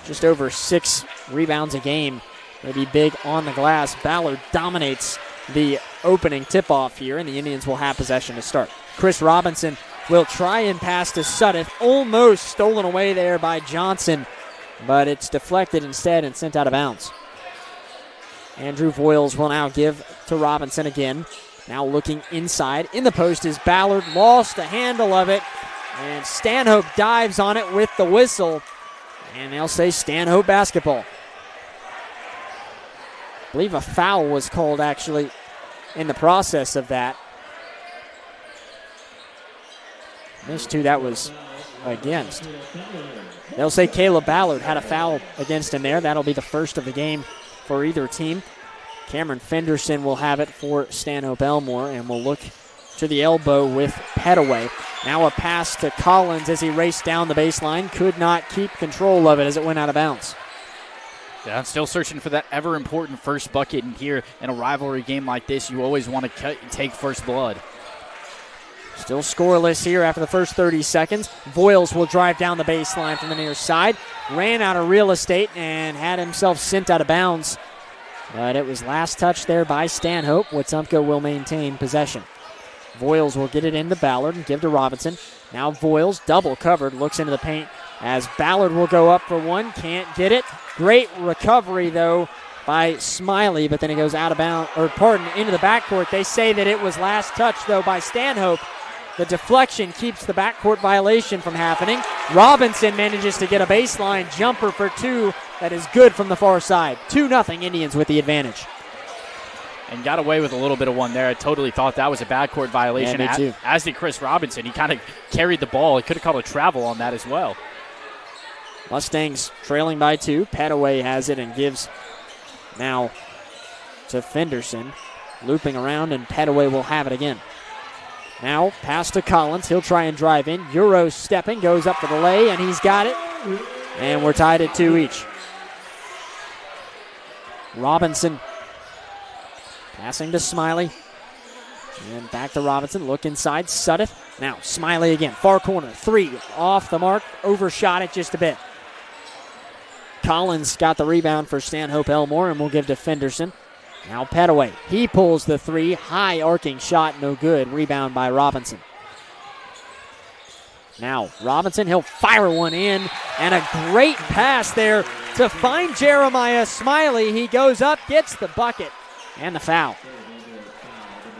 just over 6 rebounds a game. They'll be big on the glass. Ballard dominates the opening tip-off here, and the Indians will have possession to start. Chris Robinson will try and pass to Sudduth. Almost stolen away there by Johnson, but it's deflected instead and sent out of bounds. Andrew Voiles will now give to Robinson again. Now looking inside. In the post is Ballard. Lost the handle of it, and Stanhope dives on it with the whistle, and they'll say Stanhope basketball. I believe a foul was called actually in the process of that. Missed two, that was against. They'll say Caleb Ballard had a foul against him there. That'll be the first of the game for either team. Cameron Fenderson will have it for Stanhope Elmore, and will look to the elbow with Petaway. Now a pass to Collins as he raced down the baseline. Could not keep control of it as it went out of bounds. Yeah, I'm still searching for that ever-important first bucket in here. In a rivalry game like this, you always want to take first blood. Still scoreless here after the first 30 seconds. Voiles will drive down the baseline from the near side. Ran out of real estate and had himself sent out of bounds. But it was last touched there by Stanhope. Wetumpka will maintain possession. Voiles will get it into Ballard and give to Robinson. Now Voiles, double covered, looks into the paint as Ballard will go up for one. Can't get it. Great recovery, though, by Smiley, but then he goes out of bounds, into the backcourt. They say that it was last touch, though, by Stanhope. The deflection keeps the backcourt violation from happening. Robinson manages to get a baseline jumper for two. That is good from the far side. 2-0 Indians with the advantage. And got away with a little bit of one there. I totally thought that was a backcourt violation. Yeah, me too. As did Chris Robinson. He kind of carried the ball. He could have called a travel on that as well. Mustangs trailing by 2. Petaway has it and gives now to Fenderson. Looping around, and Petaway will have it again. Now pass to Collins. He'll try and drive in. Euro stepping, goes up for the lay, and he's got it. And we're tied at 2 each. Robinson passing to Smiley. And back to Robinson. Look inside. Sudduth. Now Smiley again. Far corner. 3 off the mark. Overshot it just a bit. Collins got the rebound for Stanhope Elmore, and we'll give to Fenderson. Now Petaway. He pulls the 3. High arcing shot. No good. Rebound by Robinson. Now Robinson. He'll fire one in. And a great pass there to find Jeremiah Smiley. He goes up, gets the bucket, and the foul.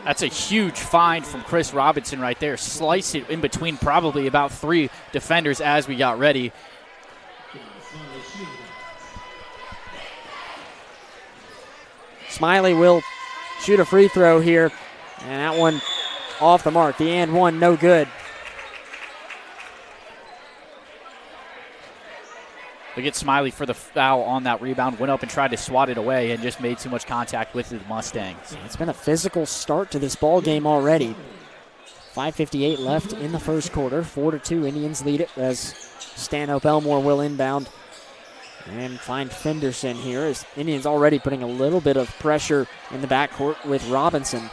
That's a huge find from Chris Robinson right there. Slice it in between probably about 3 defenders as we got ready. Smiley will shoot a free throw here, and that one off the mark. The and one, no good. Look at Smiley for the foul on that rebound. Went up and tried to swat it away and just made too much contact with the Mustangs. It's been a physical start to this ball game already. 5:58 left in the first quarter. 4-2 Indians lead it as Stanhope Elmore will inbound and find Fenderson here, as Indians already putting a little bit of pressure in the backcourt with Robinson.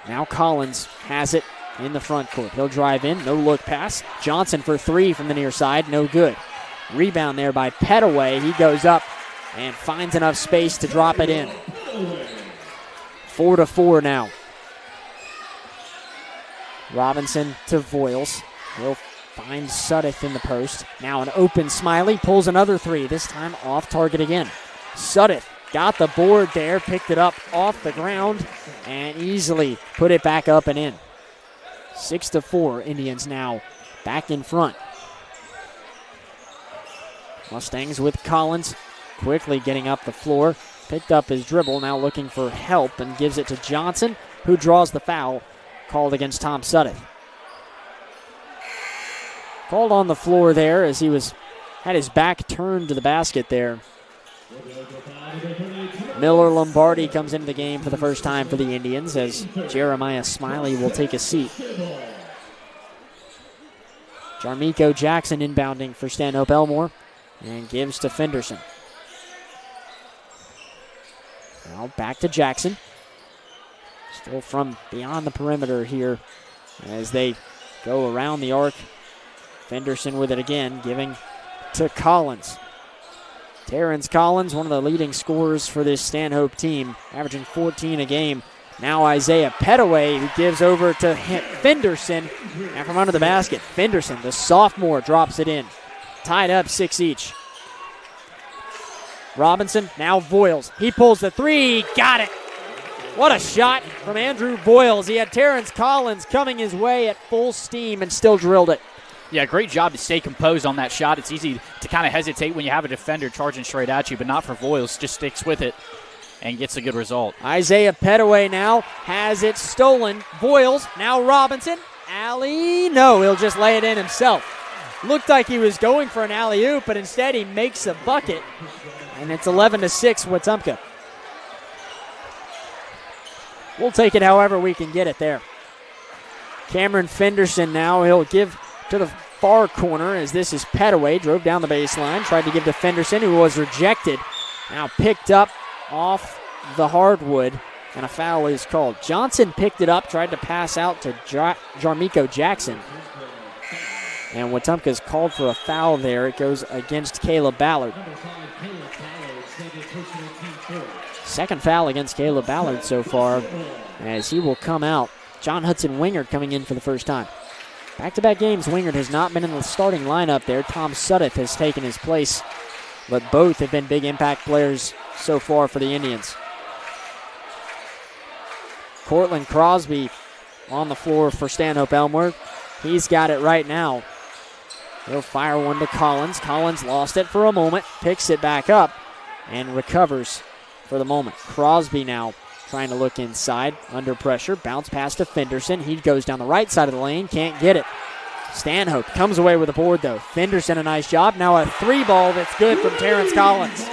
Now Collins has it in the front court. He'll drive in, no look pass. Johnson for 3 from the near side, no good. Rebound there by Petaway. He goes up and finds enough space to drop it in. 4-4 now. Robinson to Voiles. He'll find Sudduth in the post. Now an open Smiley. Pulls another 3. This time off target again. Sudduth got the board there. Picked it up off the ground and easily put it back up and in. 6-4. Indians now back in front. Mustangs with Collins quickly getting up the floor. Picked up his dribble, now looking for help, and gives it to Johnson, who draws the foul called against Tom Sudduth. Called on the floor there as he had his back turned to the basket there. Miller Lombardi comes into the game for the first time for the Indians as Jeremiah Smiley will take a seat. Jarmiko Jackson inbounding for Stanhope Elmore and gives to Fenderson. Now back to Jackson. Still from beyond the perimeter here as they go around the arc. Fenderson with it again, giving to Collins. Terrence Collins, one of the leading scorers for this Stanhope team, averaging 14 a game. Now Isaiah Petaway, who gives over to Fenderson. And from under the basket, Fenderson, the sophomore, drops it in. Tied up 6 each. Robinson, now Voiles. He pulls the three, got it. What a shot from Andrew Voiles. He had Terrence Collins coming his way at full steam and still drilled it. Yeah, great job to stay composed on that shot. It's easy to kind of hesitate when you have a defender charging straight at you, but not for Voiles. Just sticks with it and gets a good result. Isaiah Petaway now has it stolen. Voiles, now Robinson. Alley, no, he'll just lay it in himself. Looked like he was going for an alley-oop, but instead he makes a bucket. And it's 11-6 Wetumpka. We'll take it however we can get it there. Cameron Fenderson now, he'll give to the far corner as this is Petaway. Drove down the baseline, tried to give to Fenderson, who was rejected. Now picked up off the hardwood, and a foul is called. Johnson picked it up, tried to pass out to Jarmico Jackson. And Wetumpka's called for a foul there. It goes against Caleb Ballard. Second foul against Caleb Ballard so far, as he will come out. John Hudson Wingard coming in for the first time. Back-to-back games, Wingard has not been in the starting lineup there. Tom Sudduth has taken his place, but both have been big impact players so far for the Indians. Cortland Crosby on the floor for Stanhope Elmore. He's got it right now. He'll fire one to Collins. Collins lost it for a moment, picks it back up, and recovers for the moment. Crosby now trying to look inside, under pressure. Bounce pass to Fenderson. He goes down the right side of the lane, can't get it. Stanhope comes away with a board, though. Fenderson, a nice job. Now a three ball that's good from Terrence Collins.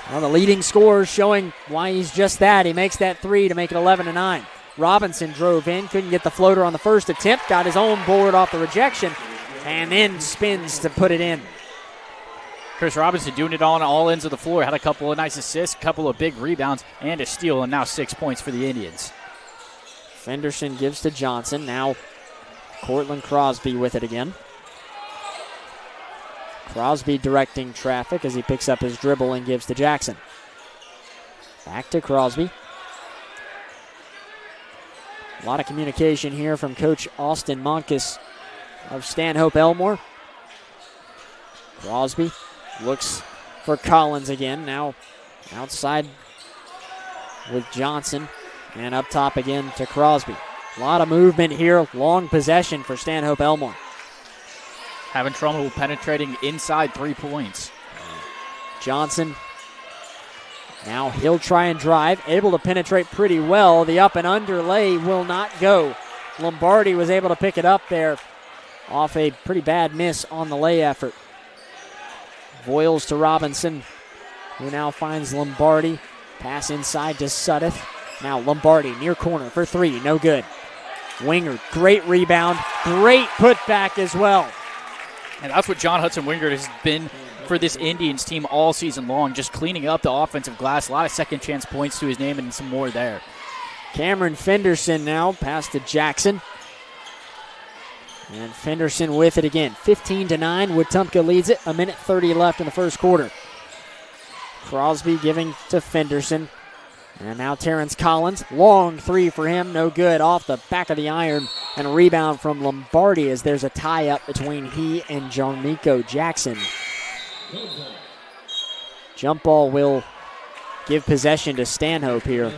One of the leading scorers, showing why he's just that. He makes that three to make it 11-9. Robinson drove in, couldn't get the floater on the first attempt, got his own board off the rejection, and then spins to put it in. Chris Robinson doing it on all ends of the floor. Had a couple of nice assists, a couple of big rebounds, and a steal, and now 6 points for the Indians. Fenderson gives to Johnson. Now Cortland Crosby with it again. Crosby directing traffic as he picks up his dribble and gives to Jackson. Back to Crosby. A lot of communication here from Coach Austin Monkus of Stanhope Elmore. Crosby looks for Collins again. Now outside with Johnson. And up top again to Crosby. A lot of movement here. Long possession for Stanhope Elmore. Having trouble penetrating inside 3 points. Johnson. Now he'll try and drive. Able to penetrate pretty well. The up and under lay will not go. Lombardi was able to pick it up there off a pretty bad miss on the lay effort. Voiles to Robinson, who now finds Lombardi. Pass inside to Sudduth. Now Lombardi near corner for three. No good. Wingard, great rebound. Great putback as well. And that's what John Hudson Wingard has been for this Indians team all season long, just cleaning up the offensive glass. A lot of second chance points to his name and some more there. Cameron Fenderson now, pass to Jackson. And Fenderson with it again. 15-9, Wetumpka leads it. 1:30 left in the first quarter. Crosby giving to Fenderson. And now Terrence Collins. Long three for him, no good. Off the back of the iron. And a rebound from Lombardi as there's a tie-up between he and Jarmico Jackson. Jump ball will give possession to Stanhope here.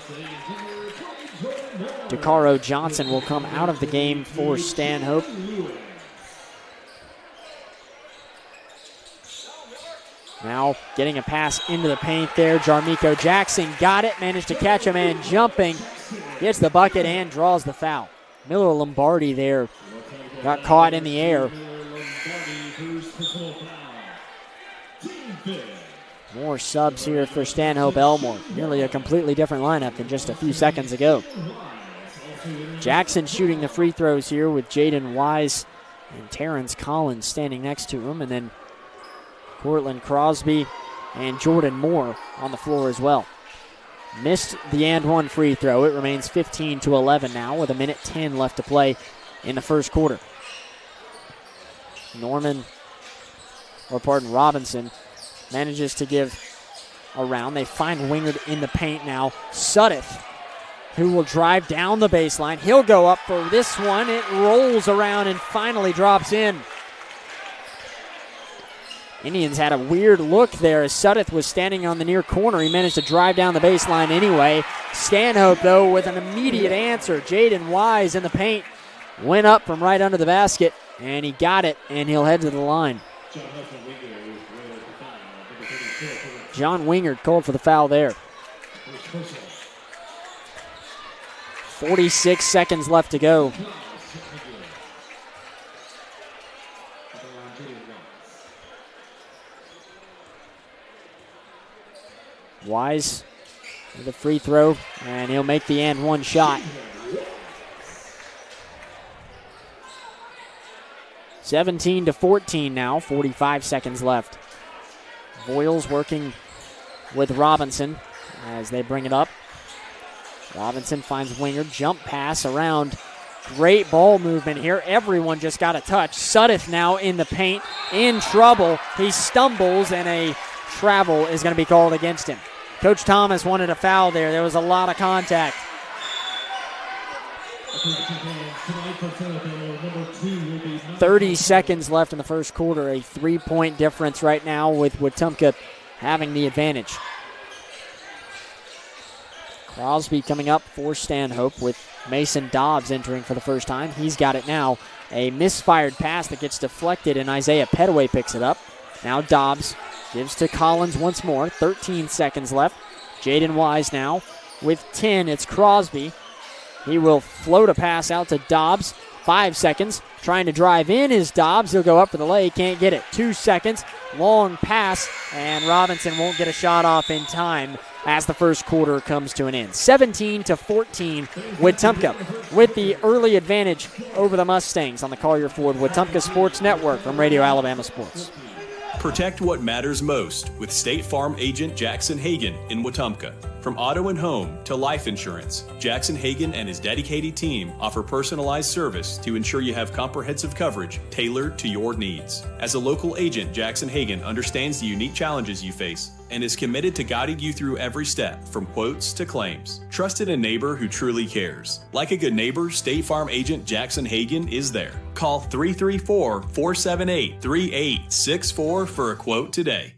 DeCaro Johnson will come out of the game for Stanhope. Now getting a pass into the paint there. Jarmico Jackson got it, managed to catch a man jumping. Gets the bucket and draws the foul. Miller Lombardi there got caught in the air. More subs here for Stanhope Elmore. Nearly a completely different lineup than just a few seconds ago. Jackson shooting the free throws here with Jaden Wise and Terrence Collins standing next to him. And then Cortland Crosby and Jordan Moore on the floor as well. Missed the and one free throw. It remains 15-11 now with 1:10 left to play in the first quarter. Robinson manages to give around. They find Wingard in the paint now. Sudeth, who will drive down the baseline. He'll go up for this one. It rolls around and finally drops in. Indians had a weird look there as Sudeth was standing on the near corner. He managed to drive down the baseline anyway. Stanhope, though, with an immediate answer. Jaden Wise in the paint. Went up from right under the basket, and he got it, and he'll head to the line. John Wingard called for the foul there. 46 seconds left to go. Wise with a free throw, and he'll make the and one shot. 17-14 now, 45 seconds left. Voiles working with Robinson as they bring it up. Robinson finds Wingard, jump pass around. Great ball movement here. Everyone just got a touch. Sudeth now in the paint, in trouble. He stumbles, and a travel is going to be called against him. Coach Thomas wanted a foul there. There was a lot of contact. 30 seconds left in the first quarter. A 3-point difference right now with Wetumpka having the advantage. Crosby coming up for Stanhope with Mason Dobbs entering for the first time. He's got it now. A misfired pass that gets deflected, and Isaiah Petaway picks it up. Now Dobbs gives to Collins once more. 13 seconds left. Jaden Wise now with 10. It's Crosby. He will float a pass out to Dobbs. 5 seconds. Trying to drive in is Dobbs. He'll go up for the lay. Can't get it. 2 seconds. Long pass, and Robinson won't get a shot off in time as the first quarter comes to an end. 17-14, Wetumpka with the early advantage over the Mustangs on the Collier Ford Wetumpka Sports Network from Radio Alabama Sports. Protect what matters most with State Farm agent Jackson Hagan in Wetumpka. From auto and home to life insurance, Jackson Hagan and his dedicated team offer personalized service to ensure you have comprehensive coverage tailored to your needs. As a local agent, Jackson Hagan understands the unique challenges you face and is committed to guiding you through every step, from quotes to claims. Trusted a neighbor who truly cares. Like a good neighbor, State Farm agent Jackson Hagan is there. Call 334-478-3864 for a quote today.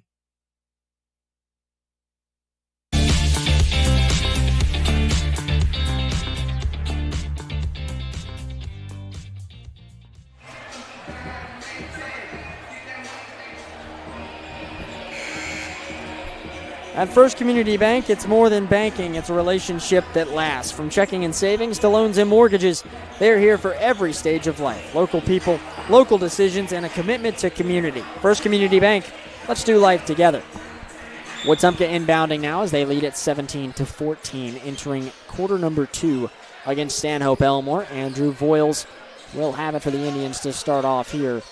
At First Community Bank, it's more than banking. It's a relationship that lasts. From checking and savings to loans and mortgages, they're here for every stage of life. Local people, local decisions, and a commitment to community. First Community Bank, let's do life together. Wetumpka inbounding now as they lead at 17-14, entering quarter number 2 against Stanhope Elmore. Andrew Voiles will have it for the Indians to start off here.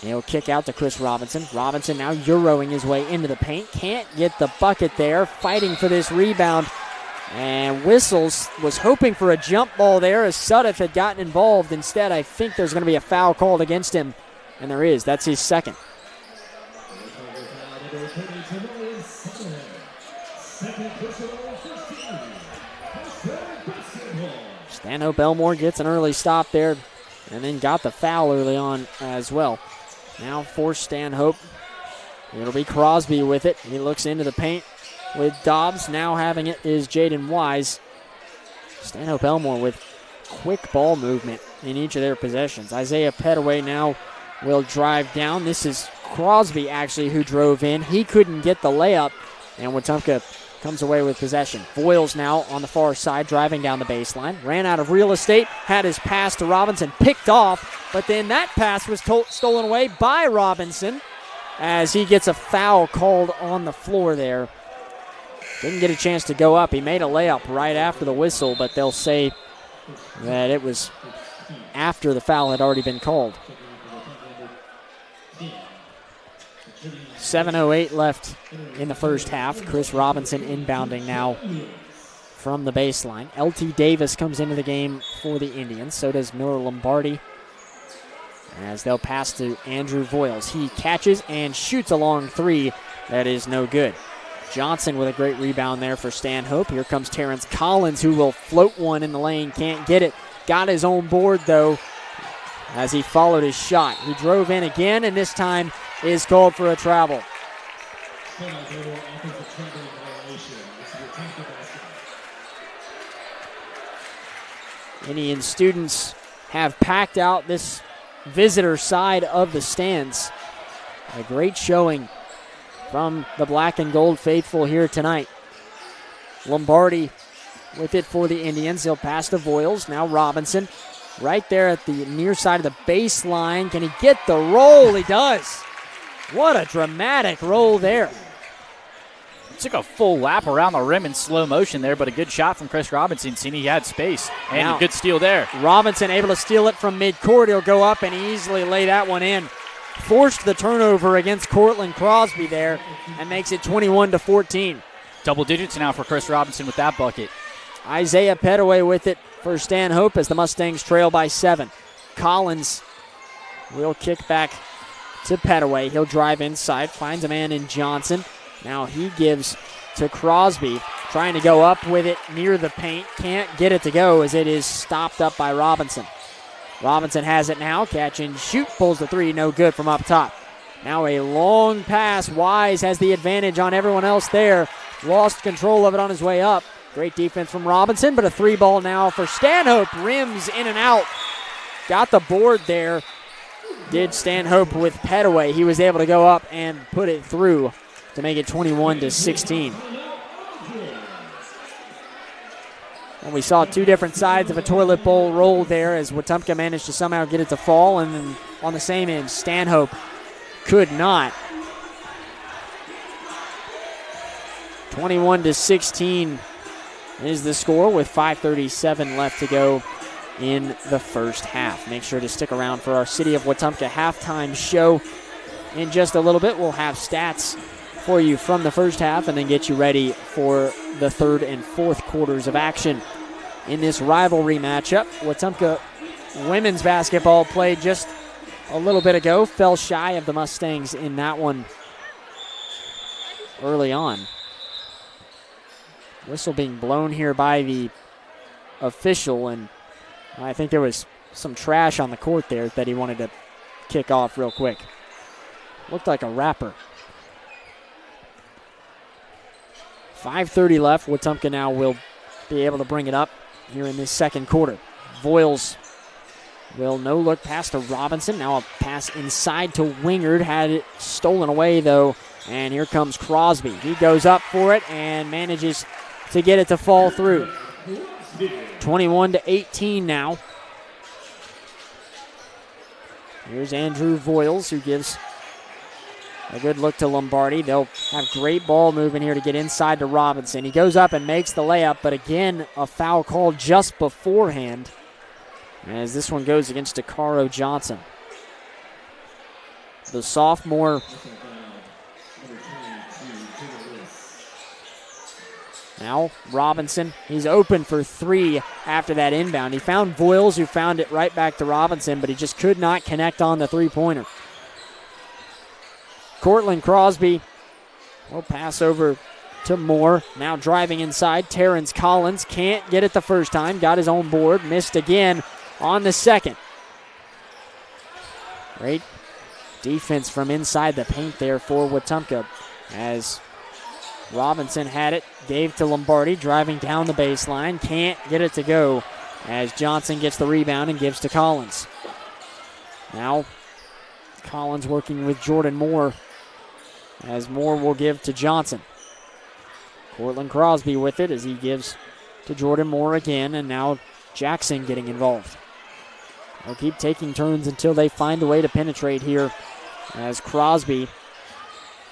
He'll kick out to Chris Robinson. Robinson now Euroing his way into the paint. Can't get the bucket there. Fighting for this rebound. And Whistles was hoping for a jump ball there as Sudeth had gotten involved. Instead, I think there's going to be a foul called against him. And there is. That's his second. Stanhope Elmore gets an early stop there and then got the foul early on as well. Now for Stanhope, it'll be Crosby with it. He looks into the paint with Dobbs. Now having it is Jaden Wise. Stanhope Elmore with quick ball movement in each of their possessions. Isaiah Petaway now will drive down. This is Crosby actually who drove in. He couldn't get the layup, and Wetumpka comes away with possession. Voiles now on the far side, driving down the baseline. Ran out of real estate, had his pass to Robinson picked off, but then that pass was stolen away by Robinson as he gets a foul called on the floor there. Didn't get a chance to go up. He made a layup right after the whistle, but they'll say that it was after the foul had already been called. 7:08 left in the first half. Chris Robinson inbounding now from the baseline. LT Davis comes into the game for the Indians. So does Miller Lombardi. as they'll pass to Andrew Voiles. He catches and shoots a long three. That is no good. Johnson with a great rebound there for Stanhope. Here comes Terrence Collins, who will float one in the lane. Can't get it. Got his own board, though, as he followed his shot. He drove in again, and this time is called for a travel. Indian students have packed out this visitor side of the stands. A great showing from the black and gold faithful here tonight. Lombardi with it for the Indians. He'll pass to Voiles. Now Robinson right there at the near side of the baseline. Can he get the roll? He does. What a dramatic roll there. Took a full lap around the rim in slow motion there, but a good shot from Chris Robinson. Seen he had space, and now, a good steal there. Robinson able to steal it from midcourt. He'll go up and easily lay that one in. Forced the turnover against Cortland Crosby there and makes it 21-14. Double digits now for Chris Robinson with that bucket. Isaiah Petaway with it for Stanhope as the Mustangs trail by 7. Collins will kick back to Petaway. He'll drive inside, finds a man in Johnson. Now he gives to Crosby, trying to go up with it near the paint. Can't get it to go as it is stopped up by Robinson. Robinson has it now, catch and shoot, pulls the three, no good from up top. Now a long pass. Wise has the advantage on everyone else there. Lost control of it on his way up. Great defense from Robinson, but a three ball now for Stanhope. Rims in and out. Got the board there. Did Stanhope with Petaway. He was able to go up and put it through to make it 21-16. And we saw two different sides of a toilet bowl roll there as Wetumpka managed to somehow get it to fall, and then on the same end, Stanhope could not. 21-16 is the score with 5:37 left to go in the first half. Make sure to stick around for our City of Wetumpka halftime show. In just a little bit, we'll have stats for you from the first half and then get you ready for the third and fourth quarters of action in this rivalry matchup. Wetumpka women's basketball played just a little bit ago. Fell shy of the Mustangs in that one early on. Whistle being blown here by the official, and I think there was some trash on the court there that he wanted to kick off real quick. Looked like a wrapper. 5:30 left. Wetumpka now will be able to bring it up here in this second quarter. Voiles will no look pass to Robinson. Now a pass inside to Wingard. Had it stolen away, though. And here comes Crosby. He goes up for it and manages to get it to fall through. 21-18 now. Here's Andrew Voiles, who gives a good look to Lombardi. They'll have great ball movement here to get inside to Robinson. He goes up and makes the layup, but again, a foul called just beforehand as this one goes against Dakaro Johnson. The sophomore now Robinson, he's open for three after that inbound. He found Voiles, who found it right back to Robinson, but he just could not connect on the three-pointer. Cortland Crosby will pass over to Moore. Now driving inside, Terrence Collins can't get it the first time. Got his own board, missed again on the second. Great defense from inside the paint there for Wetumpka as Robinson had it, gave to Lombardi, driving down the baseline. Can't get it to go as Johnson gets the rebound and gives to Collins. Now Collins working with Jordan Moore as Moore will give to Johnson. Cortland Crosby with it as he gives to Jordan Moore again, and now Jackson getting involved. They'll keep taking turns until they find a way to penetrate here as Crosby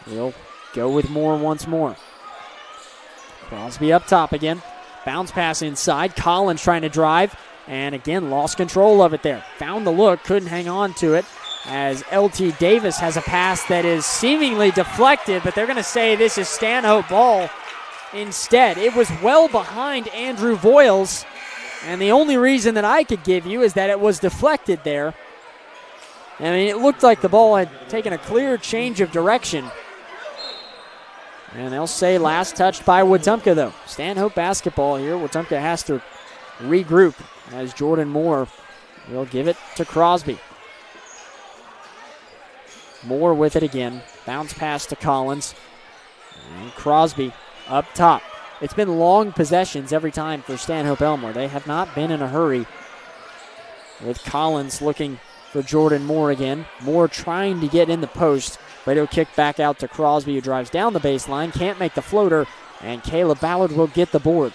will go with Moore once more. Crosby up top again. Bounce pass inside. Collins trying to drive, and again lost control of it there. Found the look, couldn't hang on to it as L.T. Davis has a pass that is seemingly deflected, but they're going to say this is Stanhope ball instead. It was well behind Andrew Voiles, and the only reason that I could give you is that it was deflected there. I mean, it looked like the ball had taken a clear change of direction. And they'll say last touched by Wetumpka, though. Stanhope basketball here. Wetumpka has to regroup as Jordan Moore will give it to Crosby. Moore with it again. Bounce pass to Collins. And Crosby up top. It's been long possessions every time for Stanhope Elmore. They have not been in a hurry. With Collins looking for Jordan Moore again. Moore trying to get in the post, but he'll kick back out to Crosby, who drives down the baseline, can't make the floater, and Caleb Ballard will get the board.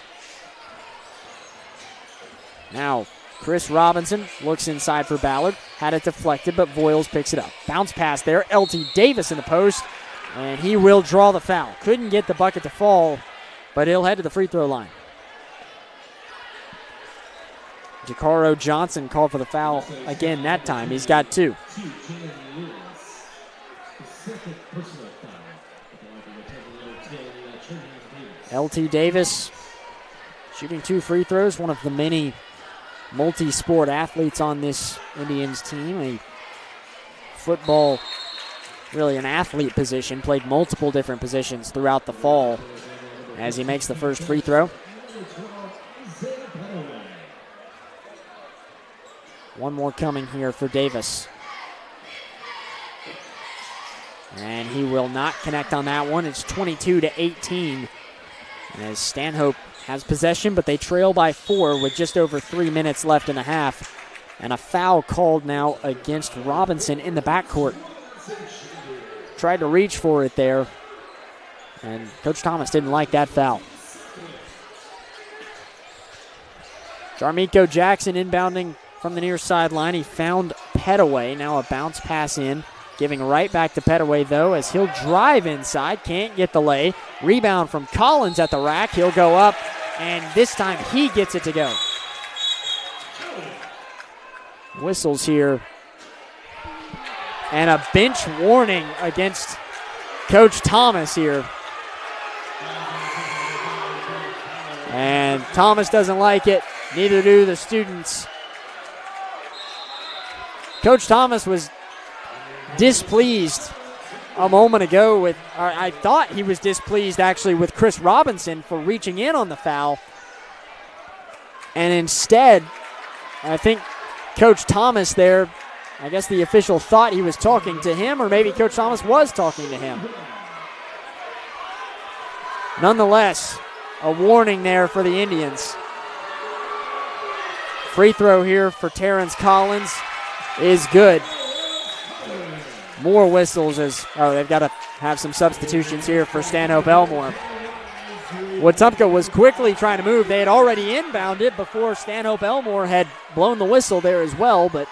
Now, Chris Robinson looks inside for Ballard. Had it deflected, but Voiles picks it up. Bounce pass there. LT Davis in the post, and he will draw the foul. Couldn't get the bucket to fall, but he'll head to the free throw line. Jacaro Johnson called for the foul again that time. He's got 2. LT Davis shooting 2 free throws, one of the many multi-sport athletes on this Indians team. A football, really an athlete position, played multiple different positions throughout the fall as he makes the first free throw. One more coming here for Davis. And he will not connect on that one. It's 22-18 as Stanhope has possession, but they trail by 4 with just over 3 minutes left in the half. And a foul called now against Robinson in the backcourt. Tried to reach for it there, and Coach Thomas didn't like that foul. Jarmiko Jackson inbounding from the near sideline. He found Petaway. Now a bounce pass in. Giving right back to Petaway, though, as he'll drive inside. Can't get the lay. Rebound from Collins at the rack. He'll go up, and this time he gets it to go. Whistles here. And a bench warning against Coach Thomas here. And Thomas doesn't like it. Neither do the students. Coach Thomas was displeased a moment ago with, I thought he was displeased actually with Chris Robinson for reaching in on the foul. And instead, I think Coach Thomas there, I guess the official thought he was talking to him, or maybe Coach Thomas was talking to him. Nonetheless, a warning there for the Indians. Free throw here for Terrence Collins is good. More whistles as, they've got to have some substitutions here for Stanhope Elmore. Wetumpka was quickly trying to move. They had already inbounded before Stanhope Elmore had blown the whistle there as well, but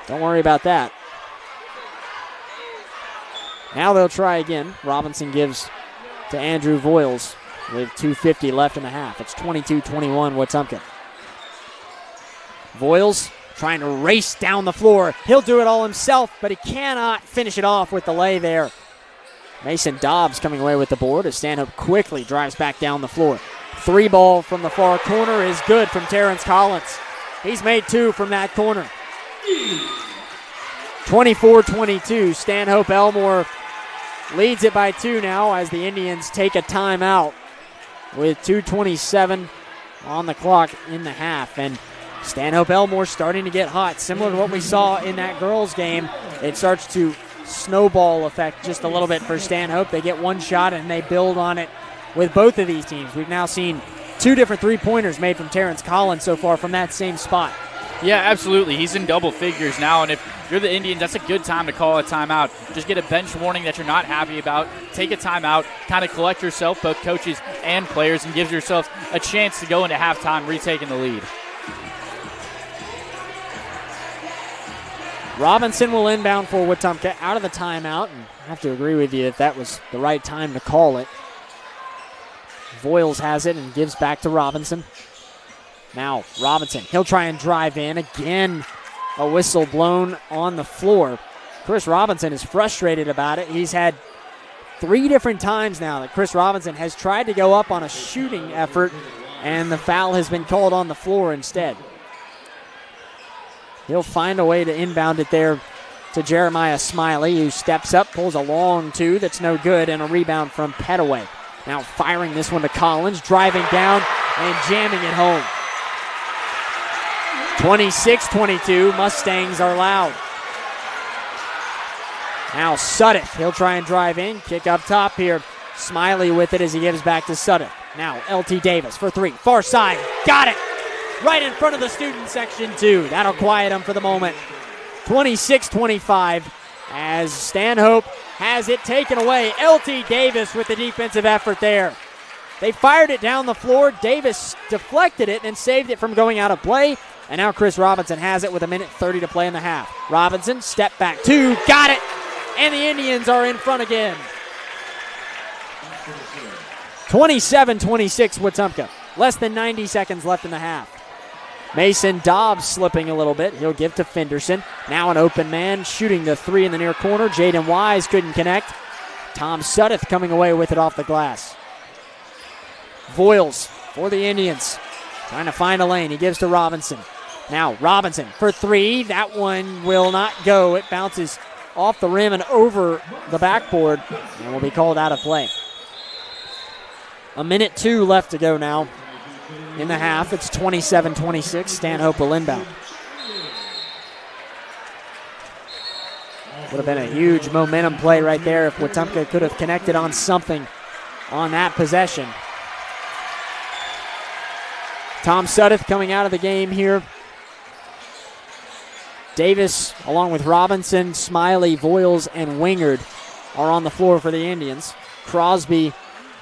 don't worry about that. Now they'll try again. Robinson gives to Andrew Voiles with 2:50 left in the half. It's 22-21 Wetumpka. Voiles trying to race down the floor. He'll do it all himself, but he cannot finish it off with the lay there. Mason Dobbs coming away with the board as Stanhope quickly drives back down the floor. 3 ball from the far corner is good from Terrence Collins. He's made 2 from that corner. 24-22, Stanhope Elmore leads it by 2 now as the Indians take a timeout with 2:27 on the clock in the half. And Stanhope Elmore starting to get hot, similar to what we saw in that girls' game. It starts to snowball effect just a little bit for Stanhope. They get one shot and they build on it with both of these teams. We've now seen 2 different 3-pointers made from Terrence Collins so far from that same spot. Yeah, absolutely. He's in double figures now, and if you're the Indians, that's a good time to call a timeout. Just get a bench warning that you're not happy about. Take a timeout, kind of collect yourself, both coaches and players, and gives yourself a chance to go into halftime retaking the lead. Robinson will inbound for Wetumpka out of the timeout, and I have to agree with you that was the right time to call it. Voiles has it and gives back to Robinson. Now Robinson, he'll try and drive in. Again, a whistle blown on the floor. Chris Robinson is frustrated about it. He's had 3 different times now that Chris Robinson has tried to go up on a shooting effort, and the foul has been called on the floor instead. He'll find a way to inbound it there to Jeremiah Smiley, who steps up, pulls a long two that's no good, and a rebound from Petaway. Now firing this one to Collins, driving down and jamming it home. 26-22, Mustangs are loud. Now Sudduth, he'll try and drive in, kick up top here. Smiley with it as he gives back to Sudduth. Now LT Davis for three, far side, got it! Right in front of the student section too. That'll quiet him for the moment. 26-25 as Stanhope has it taken away. LT Davis with the defensive effort there. They fired it down the floor. Davis deflected it and saved it from going out of play. And now Chris Robinson has it with 1:30 to play in the half. Robinson, step back two, got it! And the Indians are in front again. 27-26 Wetumpka. Less than 90 seconds left in the half. Mason Dobbs slipping a little bit. He'll give to Fenderson. Now an open man shooting the three in the near corner. Jaden Wise couldn't connect. Tom Sudduth coming away with it off the glass. Voiles for the Indians. Trying to find a lane. He gives to Robinson. Now Robinson for three. That one will not go. It bounces off the rim and over the backboard and will be called out of play. 1:02 left to go now. In the half, it's 27-26. Stanhope will inbound. Would have been a huge momentum play right there if Wetumpka could have connected on something on that possession. Tom Sudduth coming out of the game here. Davis, along with Robinson, Smiley, Voiles, and Wingard are on the floor for the Indians. Crosby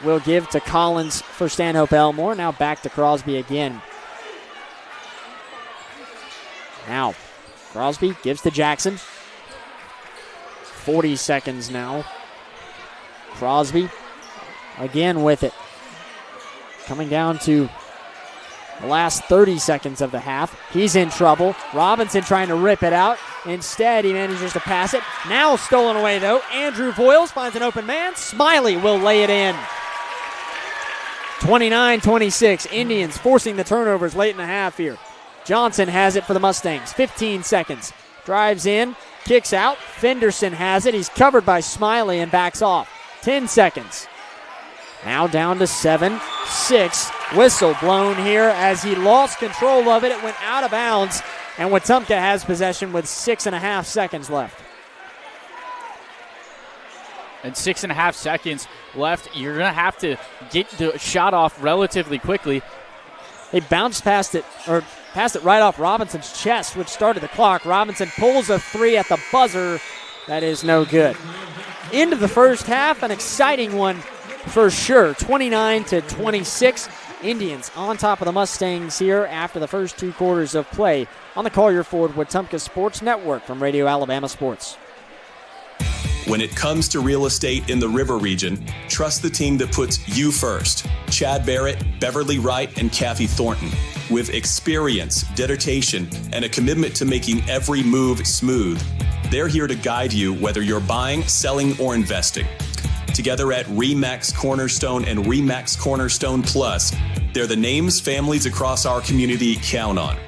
will give to Collins for Stanhope Elmore. Now back to Crosby again. Now, Crosby gives to Jackson. 40 seconds now. Crosby again with it. Coming down to the last 30 seconds of the half. He's in trouble. Robinson trying to rip it out. Instead, he manages to pass it. Now stolen away, though. Andrew Voiles finds an open man. Smiley will lay it in. 29-26. Indians forcing the turnovers late in the half here. Johnson has it for the Mustangs. 15 seconds. Drives in. Kicks out. Fenderson has it. He's covered by Smiley and backs off. 10 seconds. Now down to 7-6. Whistle blown here as he lost control of it. It went out of bounds, and Wetumpka has possession with 6.5 seconds left. And 6.5 seconds left. You're going to have to get the shot off relatively quickly. They bounced past it right off Robinson's chest, which started the clock. Robinson pulls a three at the buzzer. That is no good. Into the first half, an exciting one for sure. 29-26. Indians on top of the Mustangs here after the first two quarters of play on the Collier Ford Wetumpka Sports Network from Radio Alabama Sports. When it comes to real estate in the River region, trust the team that puts you first. Chad Barrett, Beverly Wright, and Kathy Thornton. With experience, dedication, and a commitment to making every move smooth, they're here to guide you whether you're buying, selling, or investing. Together at RE/MAX Cornerstone and RE/MAX Cornerstone Plus, they're the names families across our community count on.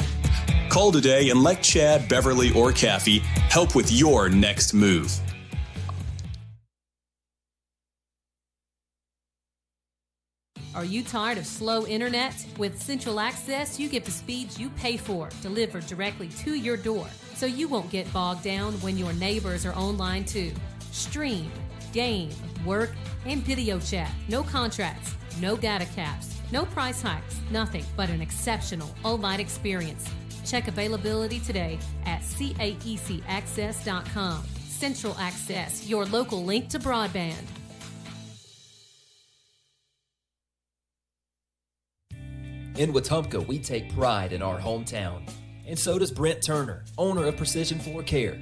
Call today and let Chad, Beverly, or Kathy help with your next move. Are you tired of slow internet? With Central Access, you get the speeds you pay for delivered directly to your door, so you won't get bogged down when your neighbors are online too. Stream, game, work, and video chat. No contracts, no data caps, no price hikes, nothing but an exceptional all-night experience. Check availability today at caecaccess.com. Central Access, your local link to broadband. In Wetumpka, we take pride in our hometown. And so does Brent Turner, owner of Precision Floor Care.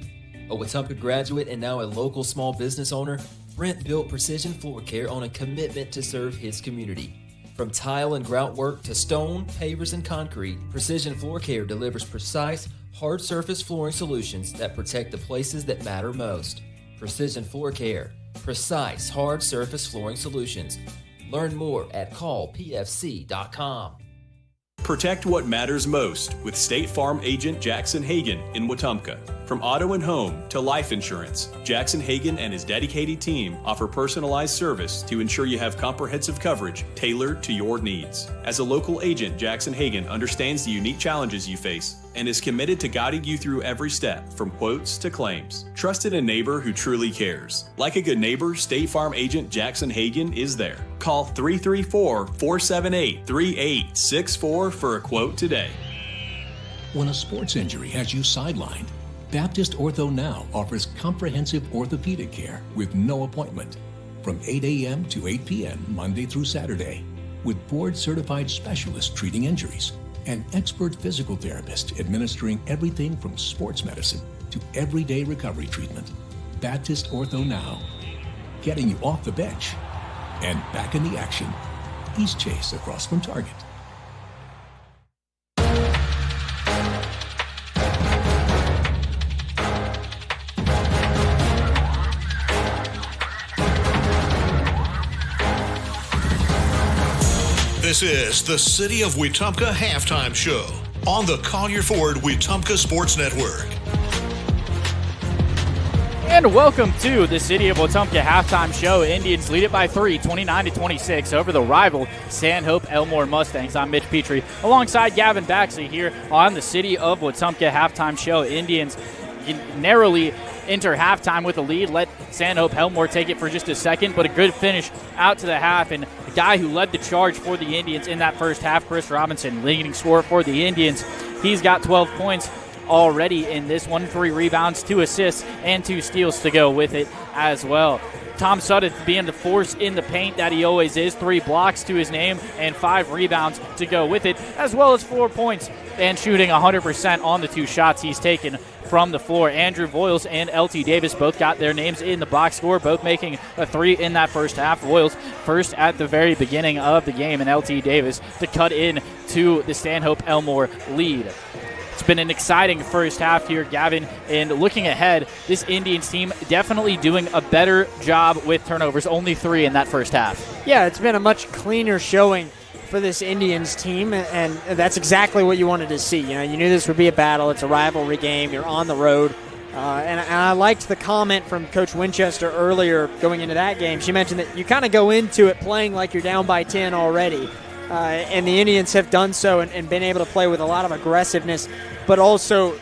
A Wetumpka graduate and now a local small business owner, Brent built Precision Floor Care on a commitment to serve his community. From tile and grout work to stone, pavers, and concrete, Precision Floor Care delivers precise, hard surface flooring solutions that protect the places that matter most. Precision Floor Care. Precise, hard surface flooring solutions. Learn more at callpfc.com. Protect what matters most with State Farm agent Jackson Hagan in Wetumpka. From auto and home to life insurance, Jackson Hagan and his dedicated team offer personalized service to ensure you have comprehensive coverage tailored to your needs. As a local agent, Jackson Hagan understands the unique challenges you face and is committed to guiding you through every step, from quotes to claims. Trusted a neighbor who truly cares. Like a good neighbor, State Farm agent Jackson Hagan is there. Call 334-478-3864 for a quote today. When a sports injury has you sidelined, Baptist Ortho Now offers comprehensive orthopedic care with no appointment from 8 a.m. to 8 p.m. Monday through Saturday, with board-certified specialists treating injuries and expert physical therapists administering everything from sports medicine to everyday recovery treatment. Baptist Ortho Now, getting you off the bench and back in the action. East Chase across from Target. This is the City of Wetumpka Halftime Show on the Collier Ford Wetumpka Sports Network. And welcome to the City of Wetumpka Halftime Show. Indians lead it by 3, 29-26 over the rival Stanhope Elmore Mustangs. I'm Mitch Petrie alongside Gavin Baxley here on the City of Wetumpka Halftime Show. Indians narrowly enter halftime with a lead. Let Stanhope Elmore take it for just a second, but a good finish out to the half. And the guy who led the charge for the Indians in that first half, Chris Robinson, leading scorer for the Indians. He's got 12 points already in this one, 3 rebounds, 2 assists, and 2 steals to go with it as well. Tom Sutton being the force in the paint that he always is, 3 blocks to his name and 5 rebounds to go with it, as well as 4 points and shooting 100% on the 2 shots he's taken from the floor. Andrew Voiles and LT Davis both got their names in the box score, both making a 3 in that first half. Voiles first at the very beginning of the game, and LT Davis to cut in to the Stanhope Elmore lead. It's been an exciting first half here, Gavin, and looking ahead, this Indians team definitely doing a better job with turnovers, only 3 in that first half. Yeah, it's been a much cleaner showing for this Indians team, and that's exactly what you wanted to see. You know, you knew this would be a battle. It's a rivalry game. You're on the road. And I liked the comment from Coach Winchester earlier going into that game. She mentioned that you kind of go into it playing like you're down by 10 already. And the Indians have done so and been able to play with a lot of aggressiveness, but also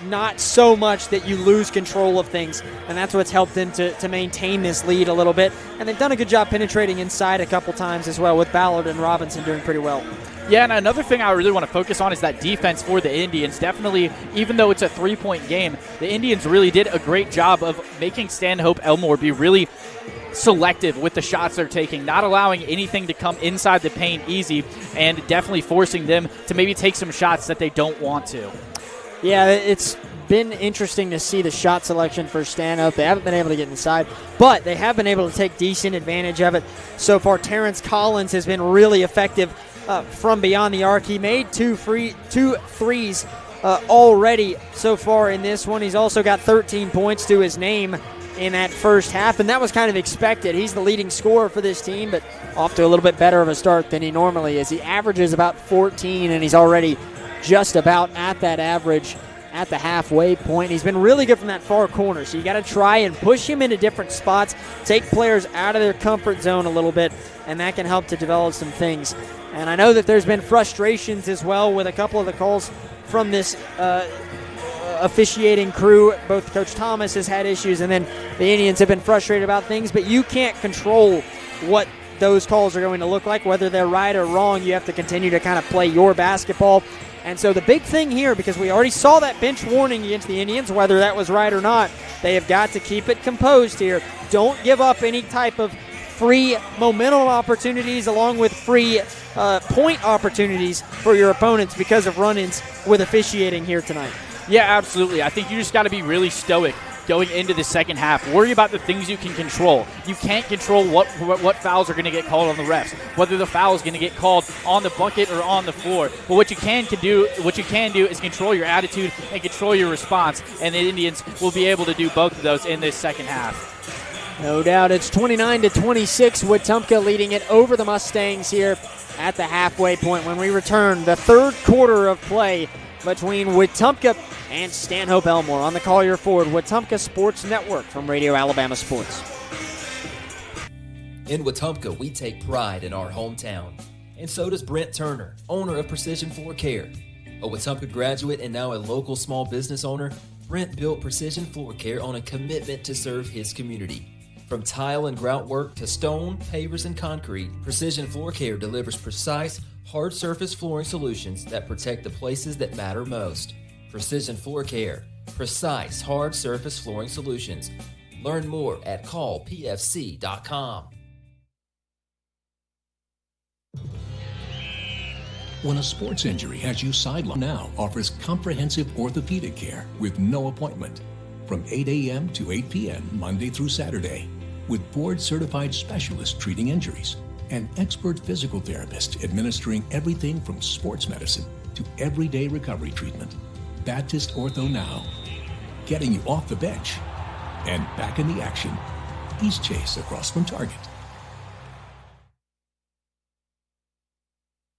not so much that you lose control of things, and that's what's helped them to maintain this lead a little bit. And they've done a good job penetrating inside a couple times as well, with Ballard and Robinson doing pretty well. Yeah, and another thing I really want to focus on is that defense for the Indians. Definitely, even though it's a 3-point game, the Indians really did a great job of making Stanhope Elmore be really selective with the shots they're taking, not allowing anything to come inside the paint easy, and definitely forcing them to maybe take some shots that they don't want to. Yeah, it's been interesting to see the shot selection for Stanhope. They haven't been able to get inside, but they have been able to take decent advantage of it so far. Terrence Collins has been really effective from beyond the arc. He made 2 threes already so far in this one. He's also got 13 points to his name in that first half, and that was kind of expected. He's the leading scorer for this team, but off to a little bit better of a start than he normally is. He averages about 14, and he's already just about at that average at the halfway point. He's been really good from that far corner, so you got to try and push him into different spots, take players out of their comfort zone a little bit, and that can help to develop some things. And I know that there's been frustrations as well with a couple of the calls from this officiating crew. Both Coach Thomas has had issues, and then the Indians have been frustrated about things, but you can't control what those calls are going to look like, whether they're right or wrong. You have to continue to kind of play your basketball. And so the big thing here, because we already saw that bench warning against the Indians, whether that was right or not, they have got to keep it composed here. Don't give up any type of free momentum opportunities along with free point opportunities for your opponents because of run-ins with officiating here tonight. Yeah, absolutely. I think you just got to be really stoic going into the second half. Worry about the things you can control. You can't control what fouls are going to get called on the refs, whether the foul is going to get called on the bucket or on the floor. But what you can do is control your attitude and control your response, and the Indians will be able to do both of those in this second half. No doubt. It's 29-26. Wetumpka leading it over the Mustangs here at the halfway point when we return the third quarter of play between Wetumpka and Stanhope Elmore on the Collier Ford Wetumpka Sports Network from Radio Alabama Sports. In Wetumpka, we take pride in our hometown. And so does Brent Turner, owner of Precision Floor Care. A Wetumpka graduate and now a local small business owner, Brent built Precision Floor Care on a commitment to serve his community. From tile and grout work to stone, pavers, and concrete, Precision Floor Care delivers precise, hard surface flooring solutions that protect the places that matter most. Precision Floor Care. Precise, hard surface flooring solutions. Learn more at callpfc.com. When a sports injury has you sidelined, now offers comprehensive orthopedic care with no appointment from 8 a.m. to 8 p.m. Monday through Saturday, with board-certified specialists treating injuries and expert physical therapists administering everything from sports medicine to everyday recovery treatment. Baptist Ortho Now, getting you off the bench and back in the action. East Chase across from Target.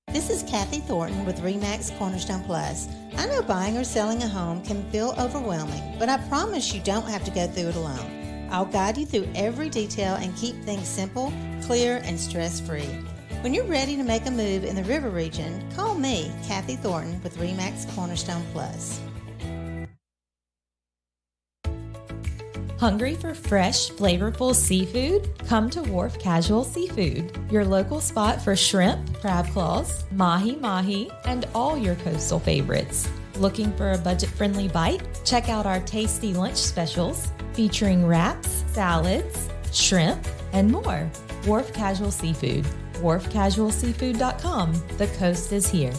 This is Kathy Thornton with RE/MAX Cornerstone Plus. I know buying or selling a home can feel overwhelming, but I promise you don't have to go through it alone. I'll guide you through every detail and keep things simple, clear, and stress-free. When you're ready to make a move in the River region, call me, Kathy Thornton, with RE/MAX Cornerstone Plus. Hungry for fresh, flavorful seafood? Come to Wharf Casual Seafood, your local spot for shrimp, crab claws, mahi-mahi, and all your coastal favorites. Looking for a budget-friendly bite? Check out our tasty lunch specials featuring wraps, salads, shrimp, and more. Wharf Casual Seafood, wharfcasualseafood.com. The coast is here.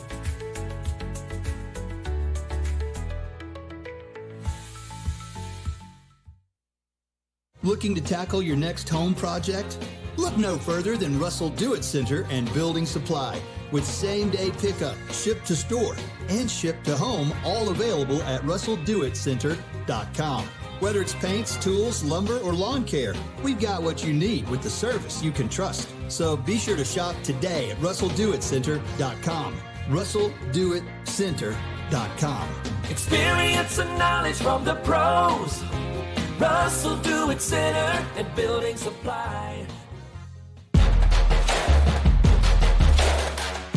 Looking to tackle your next home project? Look no further than Russell Do-It Center and Building Supply with same-day pickup, ship to store, and ship to home, all available at russelldoitcenter.com. Whether it's paints, tools, lumber, or lawn care, we've got what you need with the service you can trust. So be sure to shop today at russelldoitcenter.com. russelldoitcenter.com. Experience and knowledge from the pros. Russell Do-It Center and Building Supply.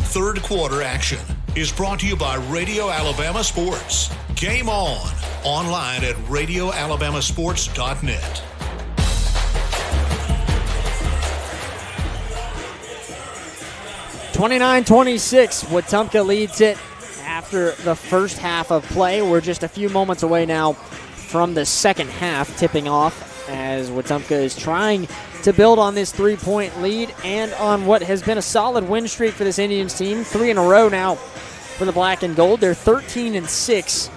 Third quarter action is brought to you by Radio Alabama Sports. Game on. Online at radioalabamasports.net. (29-26). Wetumpka leads it after the first half of play. We're just a few moments away now from the second half tipping off as Wetumpka is trying to build on this three-point lead and on what has been a solid win streak for this Indians team. 3 in a row now for the black and gold. They're 13-6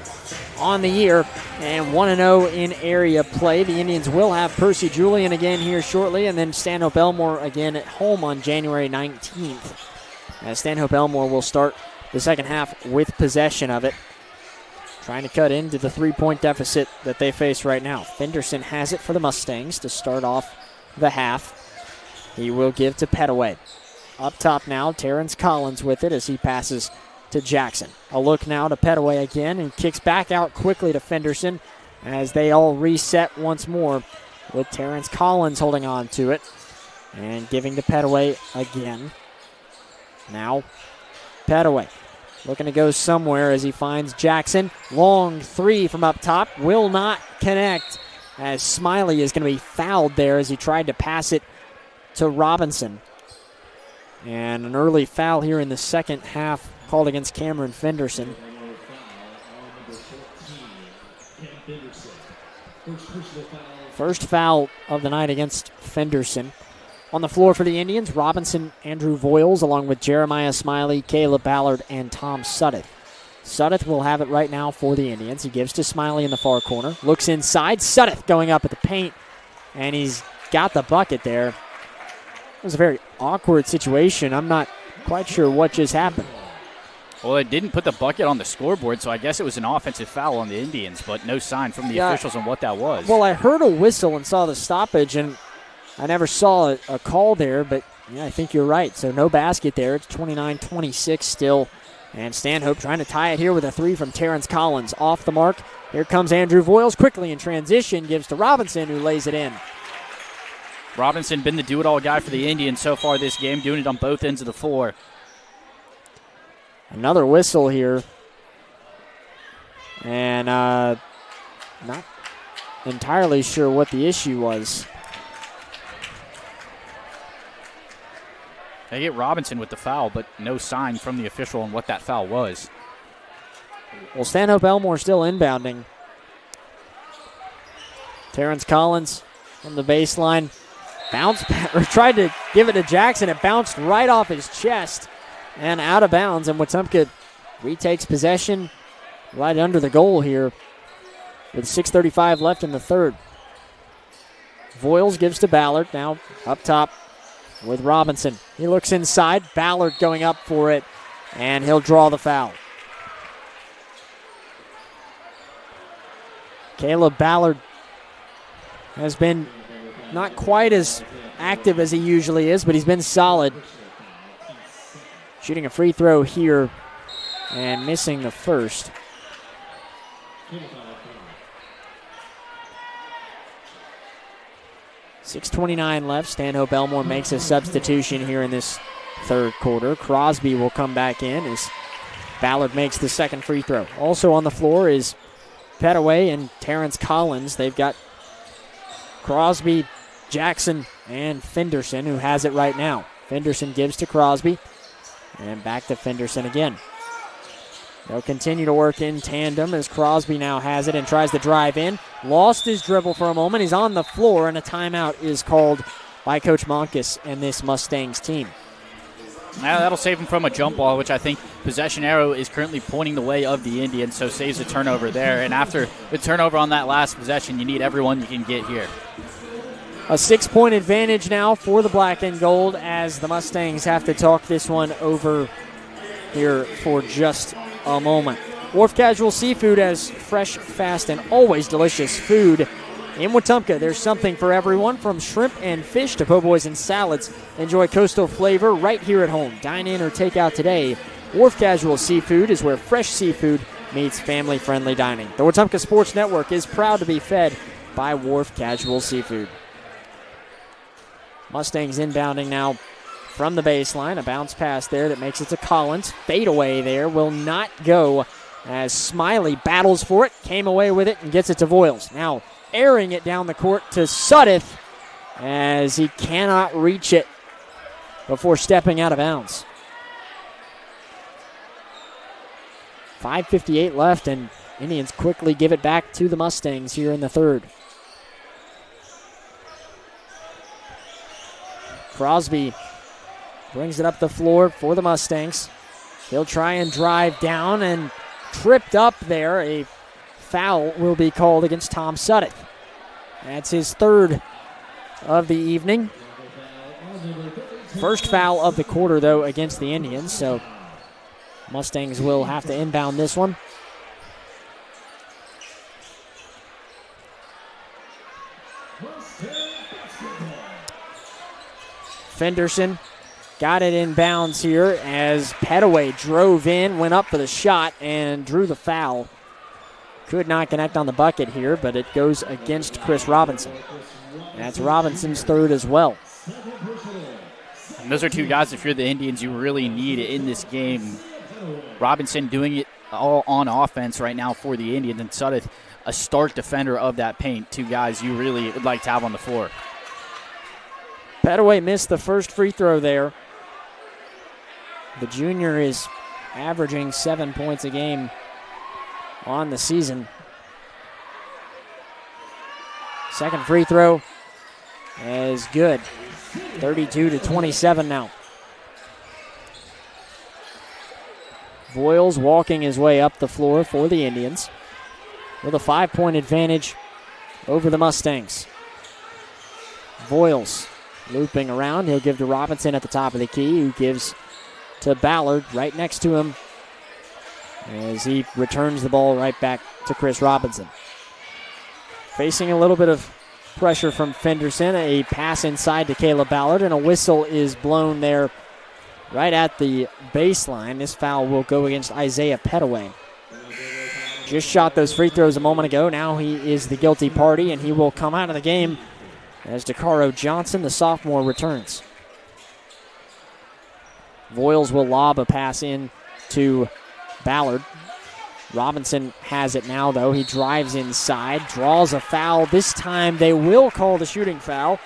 on the year and 1-0 in area play. The Indians will have Percy Julian again here shortly, and then Stanhope Elmore again at home on January 19th. As Stanhope Elmore will start the second half with possession of it, trying to cut into the three-point deficit that they face right now. Fenderson has it for the Mustangs to start off the half. He will give to Petaway. Up top now, Terrence Collins with it as he passes to Jackson. A look now to Petaway again and kicks back out quickly to Fenderson as they all reset once more with Terrence Collins holding on to it and giving to Petaway again. Now, Petaway looking to go somewhere as he finds Jackson. Long three from up top. Will not connect as Smiley is going to be fouled there as he tried to pass it to Robinson. And an early foul here in the second half called against Cameron Fenderson. First foul of the night against Fenderson. On the floor for the Indians, Robinson, Andrew Voiles, along with Jeremiah Smiley, Caleb Ballard, and Tom Suddeth. Suddeth will have it right now for the Indians. He gives to Smiley in the far corner. Looks inside. Suddeth going up at the paint, and he's got the bucket there. It was a very awkward situation. I'm not quite sure what just happened. Well, it didn't put the bucket on the scoreboard, so I guess it was an offensive foul on the Indians, but no sign from the officials on what that was. Well, I heard a whistle and saw the stoppage, and I never saw a call there, but yeah, I think you're right. So no basket there. It's 29-26 still. And Stanhope trying to tie it here with a three from Terrence Collins. Off the mark. Here comes Andrew Voiles quickly in transition. Gives to Robinson, who lays it in. Robinson been the do-it-all guy for the Indians so far this game, doing it on both ends of the floor. Another whistle here. And not entirely sure what the issue was. They get Robinson with the foul, but no sign from the official on what that foul was. Well, Stanhope Elmore still inbounding. Terrence Collins from the baseline. Tried to give it to Jackson. It bounced right off his chest and out of bounds. And Wetumpka retakes possession right under the goal here with 6:35 left in the third. Voiles gives to Ballard. Now up top with Robinson. He looks inside. Ballard going up for it, and he'll draw the foul. Caleb Ballard has been not quite as active as he usually is, but he's been solid. Shooting a free throw here and missing the first. .6:29 left. Stanhope Elmore makes a substitution here in this third quarter. Crosby will come back in as Ballard makes the second free throw. Also on the floor is Petaway and Terrence Collins. They've got Crosby, Jackson, and Fenderson, who has it right now. Fenderson gives to Crosby, and back to Fenderson again. They'll continue to work in tandem as Crosby now has it and tries to drive in. Lost his dribble for a moment. He's on the floor, and a timeout is called by Coach Monkus and this Mustangs team. Now that'll save him from a jump ball, which I think possession arrow is currently pointing the way of the Indians, so saves a turnover there. And after the turnover on that last possession, you need everyone you can get here. A 6-point advantage now for the black and gold as the Mustangs have to talk this one over here for just a moment. Wharf Casual Seafood has fresh, fast, and always delicious food. In Wetumpka, there's something for everyone, from shrimp and fish to po' boys and salads. Enjoy coastal flavor right here at home. Dine in or take out today. Wharf Casual Seafood is where fresh seafood meets family-friendly dining. The Wetumpka Sports Network is proud to be fed by Wharf Casual Seafood. Mustangs inbounding now from the baseline. A bounce pass there that makes it to Collins. Fade away there will not go as Smiley battles for it. Came away with it and gets it to Voiles. Now airing it down the court to Suddeth as he cannot reach it before stepping out of bounds. 5:58 left, and Indians quickly give it back to the Mustangs here in the third. Crosby brings it up the floor for the Mustangs. He'll try and drive down and tripped up there. A foul will be called against Tom Suddeth. That's his third of the evening. First foul of the quarter, though, against the Indians, so Mustangs will have to inbound this one. Fenderson got it in bounds here as Petaway drove in, went up for the shot, and drew the foul. Could not connect on the bucket here, but it goes against Chris Robinson. That's Robinson's third as well. And those are two guys, if you're the Indians, you really need in this game. Robinson doing it all on offense right now for the Indians, and Suddeth, a stark defender of that paint. Two guys you really would like to have on the floor. Petaway missed the first free throw there. The junior is averaging 7 points a game on the season. Second free throw is good. 32-27 now. Voiles walking his way up the floor for the Indians with a 5-point advantage over the Mustangs. Voiles looping around. He'll give to Robinson at the top of the key, who gives to Ballard right next to him as he returns the ball right back to Chris Robinson. Facing a little bit of pressure from Fenderson. A pass inside to Caleb Ballard, and a whistle is blown there right at the baseline. This foul will go against Isaiah Petaway. Just shot those free throws a moment ago. Now he is the guilty party, and he will come out of the game as DeCaro Johnson, the sophomore, returns. Voiles will lob a pass in to Ballard. Robinson has it now, though. He drives inside, draws a foul. This time they will call the shooting foul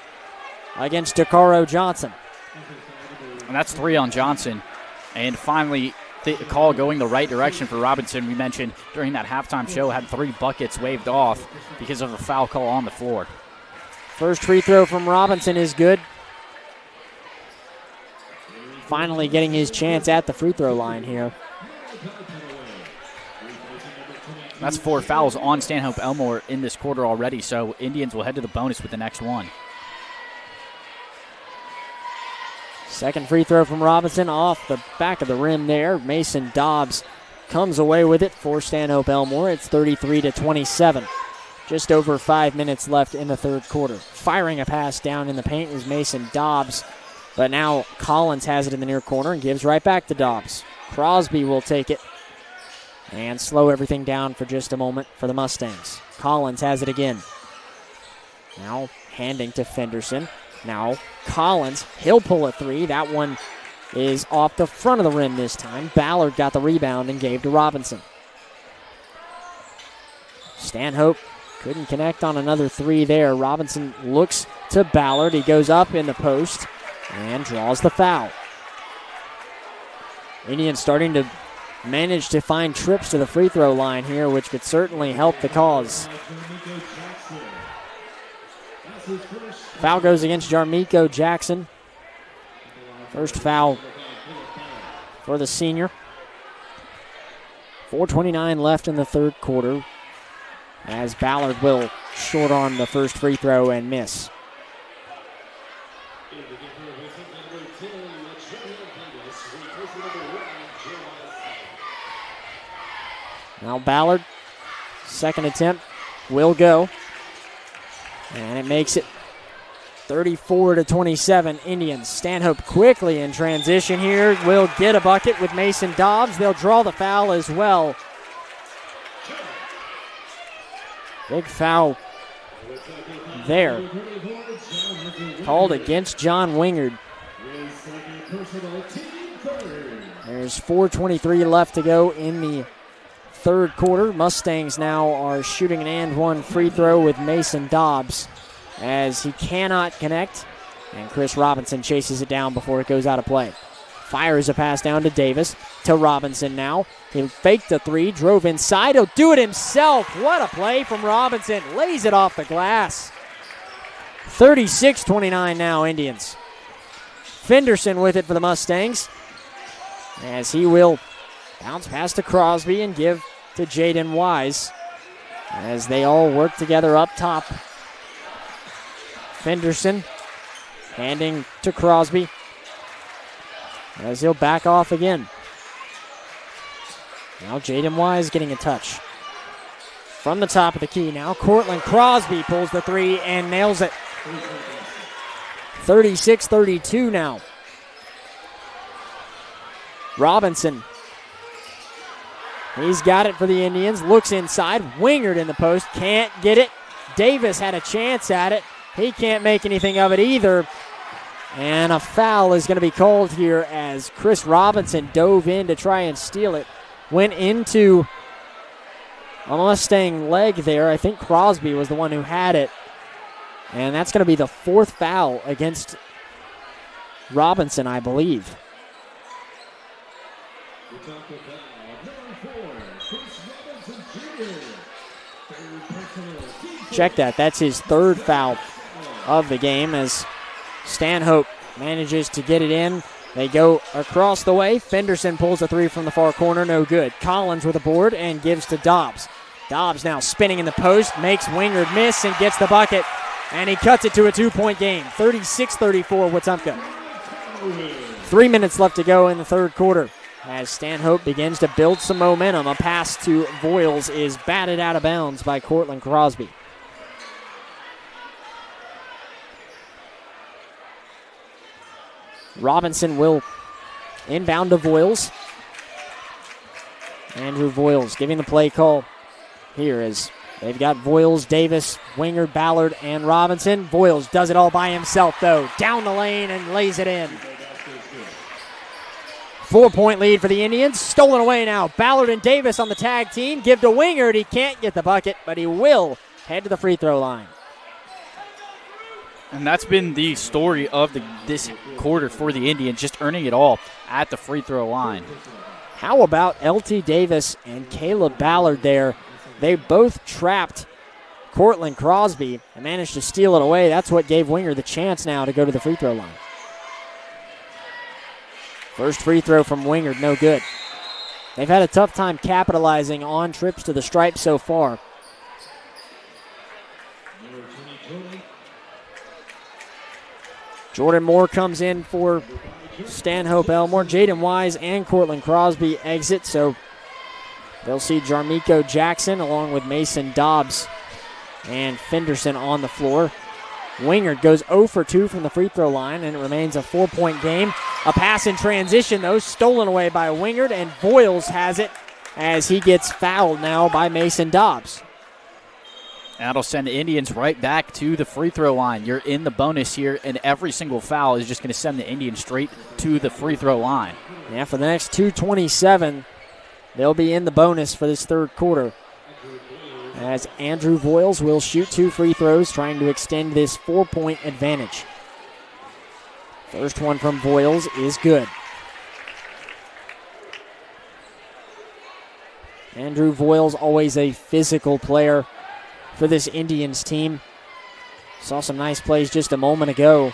against DeCaro Johnson. And that's 3 on Johnson. And finally, the call going the right direction for Robinson. We mentioned during that halftime show had 3 buckets waved off because of a foul call on the floor. First free throw from Robinson is good. Finally getting his chance at the free throw line here. That's 4 fouls on Stanhope Elmore in this quarter already, so Indians will head to the bonus with the next one. Second free throw from Robinson off the back of the rim there. Mason Dobbs comes away with it for Stanhope Elmore. It's 33-27. Just over 5 minutes left in the third quarter. Firing a pass down in the paint is Mason Dobbs, but now Collins has it in the near corner and gives right back to Dobbs. Crosby will take it and slow everything down for just a moment for the Mustangs. Collins has it again. Now handing to Fenderson. Now Collins, he'll pull a 3. That one is off the front of the rim this time. Ballard got the rebound and gave to Robinson. Stanhope couldn't connect on another 3 there. Robinson looks to Ballard. He goes up in the post and draws the foul. Indians starting to manage to find trips to the free throw line here, which could certainly help the cause. Foul goes against Jarmiko Jackson. First foul for the senior. 4:29 left in the third quarter as Ballard will short on the first free throw and miss. Now Ballard, second attempt, will go. And it makes it 34-27 Indians. Stanhope quickly in transition here. Will get a bucket with Mason Dobbs. They'll draw the foul as well. Big foul there. Called against John Wingard. There's 4:23 left to go in the third quarter. Mustangs now are shooting an and one free throw with Mason Dobbs as he cannot connect, and Chris Robinson chases it down before it goes out of play. Fires a pass down to Davis, to Robinson now. He faked the 3, drove inside. He'll do it himself. What a play from Robinson. Lays it off the glass. 36-29 now, Indians. Fenderson with it for the Mustangs as he will bounce past to Crosby and give to Jaden Wise as they all work together up top. Fenderson handing to Crosby as he'll back off again. Now Jaden Wise getting a touch. From the top of the key now, Cortland Crosby pulls the 3 and nails it. 36-32 now. Robinson, he's got it for the Indians. Looks inside. Wingard in the post. Can't get it. Davis had a chance at it. He can't make anything of it either. And a foul is going to be called here as Chris Robinson dove in to try and steal it. Went into a Mustang leg there. I think Crosby was the one who had it. And that's going to be the 4th foul against Robinson, I believe. Check that. That's his 3rd foul of the game as Stanhope manages to get it in. They go across the way. Fenderson pulls a 3 from the far corner. No good. Collins with a board and gives to Dobbs. Dobbs now spinning in the post. Makes Wingard miss and gets the bucket. And he cuts it to a 2-point game. 36-34 Wetumpka. 3 minutes left to go in the third quarter as Stanhope begins to build some momentum. A pass to Voiles is batted out of bounds by Cortland Crosby. Robinson will inbound to Voiles. Andrew Voiles giving the play call here as they've got Voiles, Davis, Wingard, Ballard, and Robinson. Voiles does it all by himself, though. Down the lane and lays it in. 4-point lead for the Indians. Stolen away now. Ballard and Davis on the tag team. Give to Wingard. He can't get the bucket, but he will head to the free throw line. And that's been the story of this quarter for the Indians, just earning it all at the free throw line. How about LT Davis and Caleb Ballard there? They both trapped Cortland Crosby and managed to steal it away. That's what gave Wingard the chance now to go to the free throw line. First free throw from Wingard, no good. They've had a tough time capitalizing on trips to the stripe so far. Jordan Moore comes in for Stanhope Elmore. Jaden Wise and Cortland Crosby exit, so they'll see Jarmico Jackson along with Mason Dobbs and Fenderson on the floor. Wingard goes 0 for 2 from the free throw line, and it remains a 4-point game. A pass in transition, though, stolen away by Wingard, and Voiles has it as he gets fouled now by Mason Dobbs. That'll send the Indians right back to the free throw line. You're in the bonus here, and every single foul is just going to send the Indians straight to the free throw line. Yeah, for the next 2:27, they'll be in the bonus for this third quarter. As Andrew Voiles will shoot 2 free throws, trying to extend this 4-point advantage. First one from Voiles is good. Andrew Voiles, always a physical player for this Indians team. Saw some nice plays just a moment ago.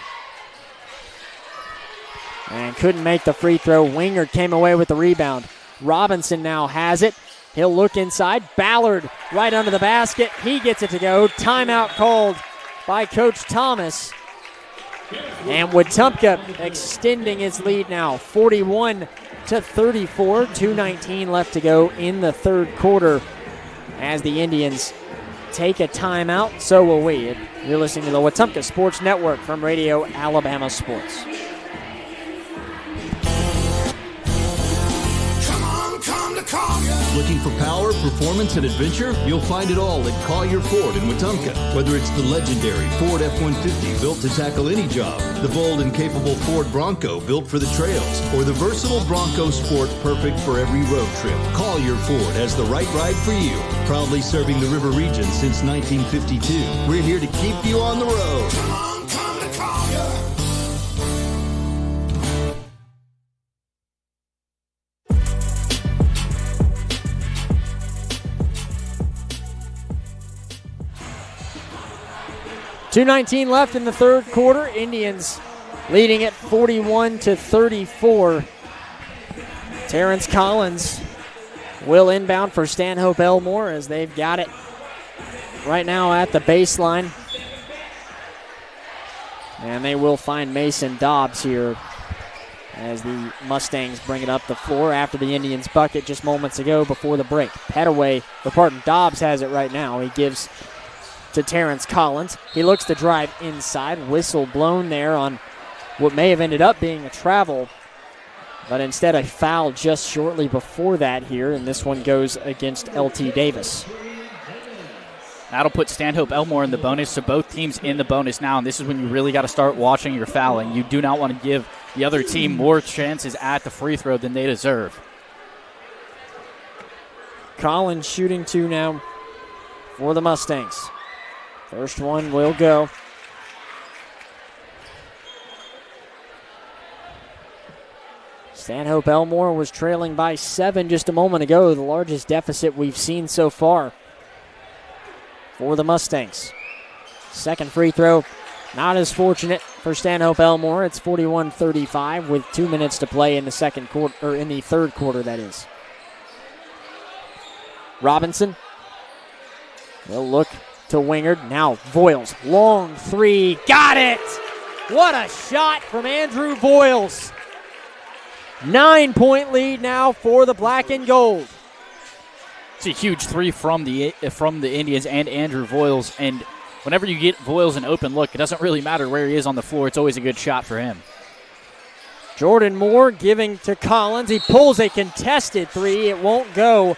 And couldn't make the free throw. Wingard came away with the rebound. Robinson now has it. He'll look inside. Ballard right under the basket. He gets it to go. Timeout called by Coach Thomas. And Wetumpka extending its lead now, 41-34. 2:19 left to go in the third quarter as the Indians take a timeout. So will we. You're listening to the Wetumpka Sports Network from Radio Alabama Sports. Looking for power, performance, and adventure? You'll find it all at Collier Ford in Wetumpka. Whether it's the legendary Ford F-150 built to tackle any job, the bold and capable Ford Bronco built for the trails, or the versatile Bronco Sport perfect for every road trip, Collier Ford has the right ride for you. Proudly serving the River region since 1952. We're here to keep you on the road. Come to Collier. .219 left in the third quarter. Indians leading it 41-34. Terrence Collins will inbound for Stanhope Elmore as they've got it right now at the baseline. And they will find Mason Dobbs here as the Mustangs bring it up the floor after the Indians' bucket just moments ago before the break. Dobbs has it right now. He gives to Terrence Collins. He looks to drive inside. Whistle blown there on what may have ended up being a travel, but instead a foul just shortly before that here, and this one goes against LT Davis. That'll put Stanhope Elmore in the bonus, so both teams in the bonus now, and this is when you really got to start watching your fouling. You do not want to give the other team more chances at the free throw than they deserve. Collins shooting 2 now for the Mustangs. First one will go. Stanhope Elmore was trailing by 7 just a moment ago, the largest deficit we've seen so far for the Mustangs. Second free throw, not as fortunate for Stanhope Elmore. It's 41-35 with 2 minutes to play in the second quarter, or in the third quarter, that is. Robinson will look to Wingard. Now Voiles, long 3, got it! What a shot from Andrew Voiles. 9-point lead now for the black and gold. It's a huge 3 from the Indians and Andrew Voiles, and whenever you get Voiles an open look, it doesn't really matter where he is on the floor. It's always a good shot for him. Jordan Moore giving to Collins. He pulls a contested three. It won't go,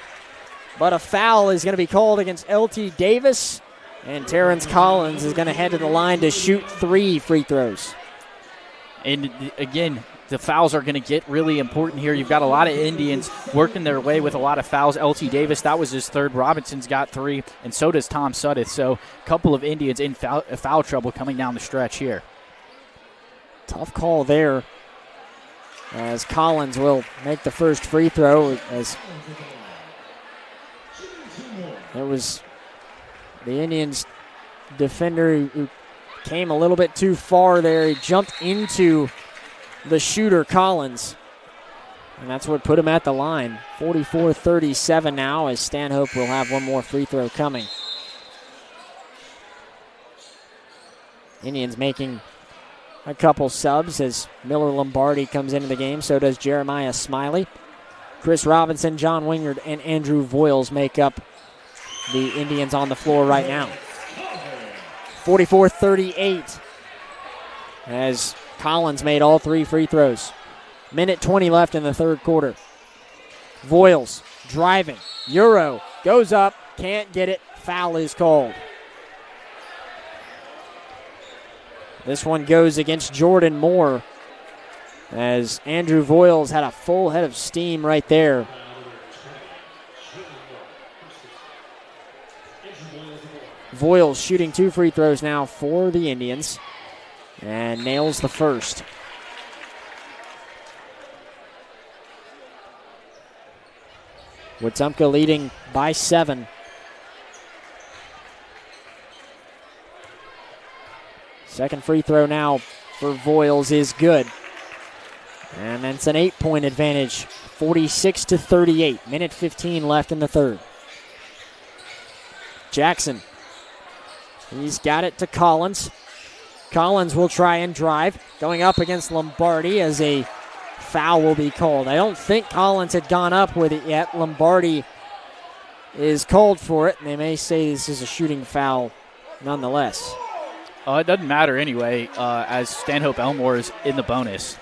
but a foul is going to be called against L.T. Davis, and Terrence Collins is going to head to the line to shoot 3 free throws. And again, the fouls are going to get really important here. You've got a lot of Indians working their way with a lot of fouls. L.T. Davis, that was his 3rd. Robinson's got 3, and so does Tom Suddeth. So a couple of Indians in foul trouble coming down the stretch here. Tough call there, as Collins will make the first free throw, as it was the Indians defender who came a little bit too far there. He jumped into the shooter, Collins, and that's what put him at the line. 44-37 now, as Stanhope will have one more free throw coming. Indians making a couple subs as Miller Lombardi comes into the game. So does Jeremiah Smiley. Chris Robinson, John Wingard, and Andrew Voiles make up the Indians on the floor right now. 44-38 as Collins made all 3 free throws. Minute 20 left in the 3rd quarter. Voiles driving. Euro goes up, can't get it. Foul is called. This one goes against Jordan Moore, as Andrew Voiles had a full head of steam right there. Voiles shooting 2 free throws now for the Indians, and nails the first. Wetumpka leading by 7. Second free throw now for Voiles is good. And it's an 8-point advantage, 46-38. Minute 15 left in the 3rd. Jackson, he's got it to Collins. Collins will try and drive, going up against Lombardi as a foul will be called. I don't think Collins had gone up with it yet. Lombardi is called for it, and they may say this is a shooting foul nonetheless. It doesn't matter anyway, as Stanhope Elmore is in the bonus.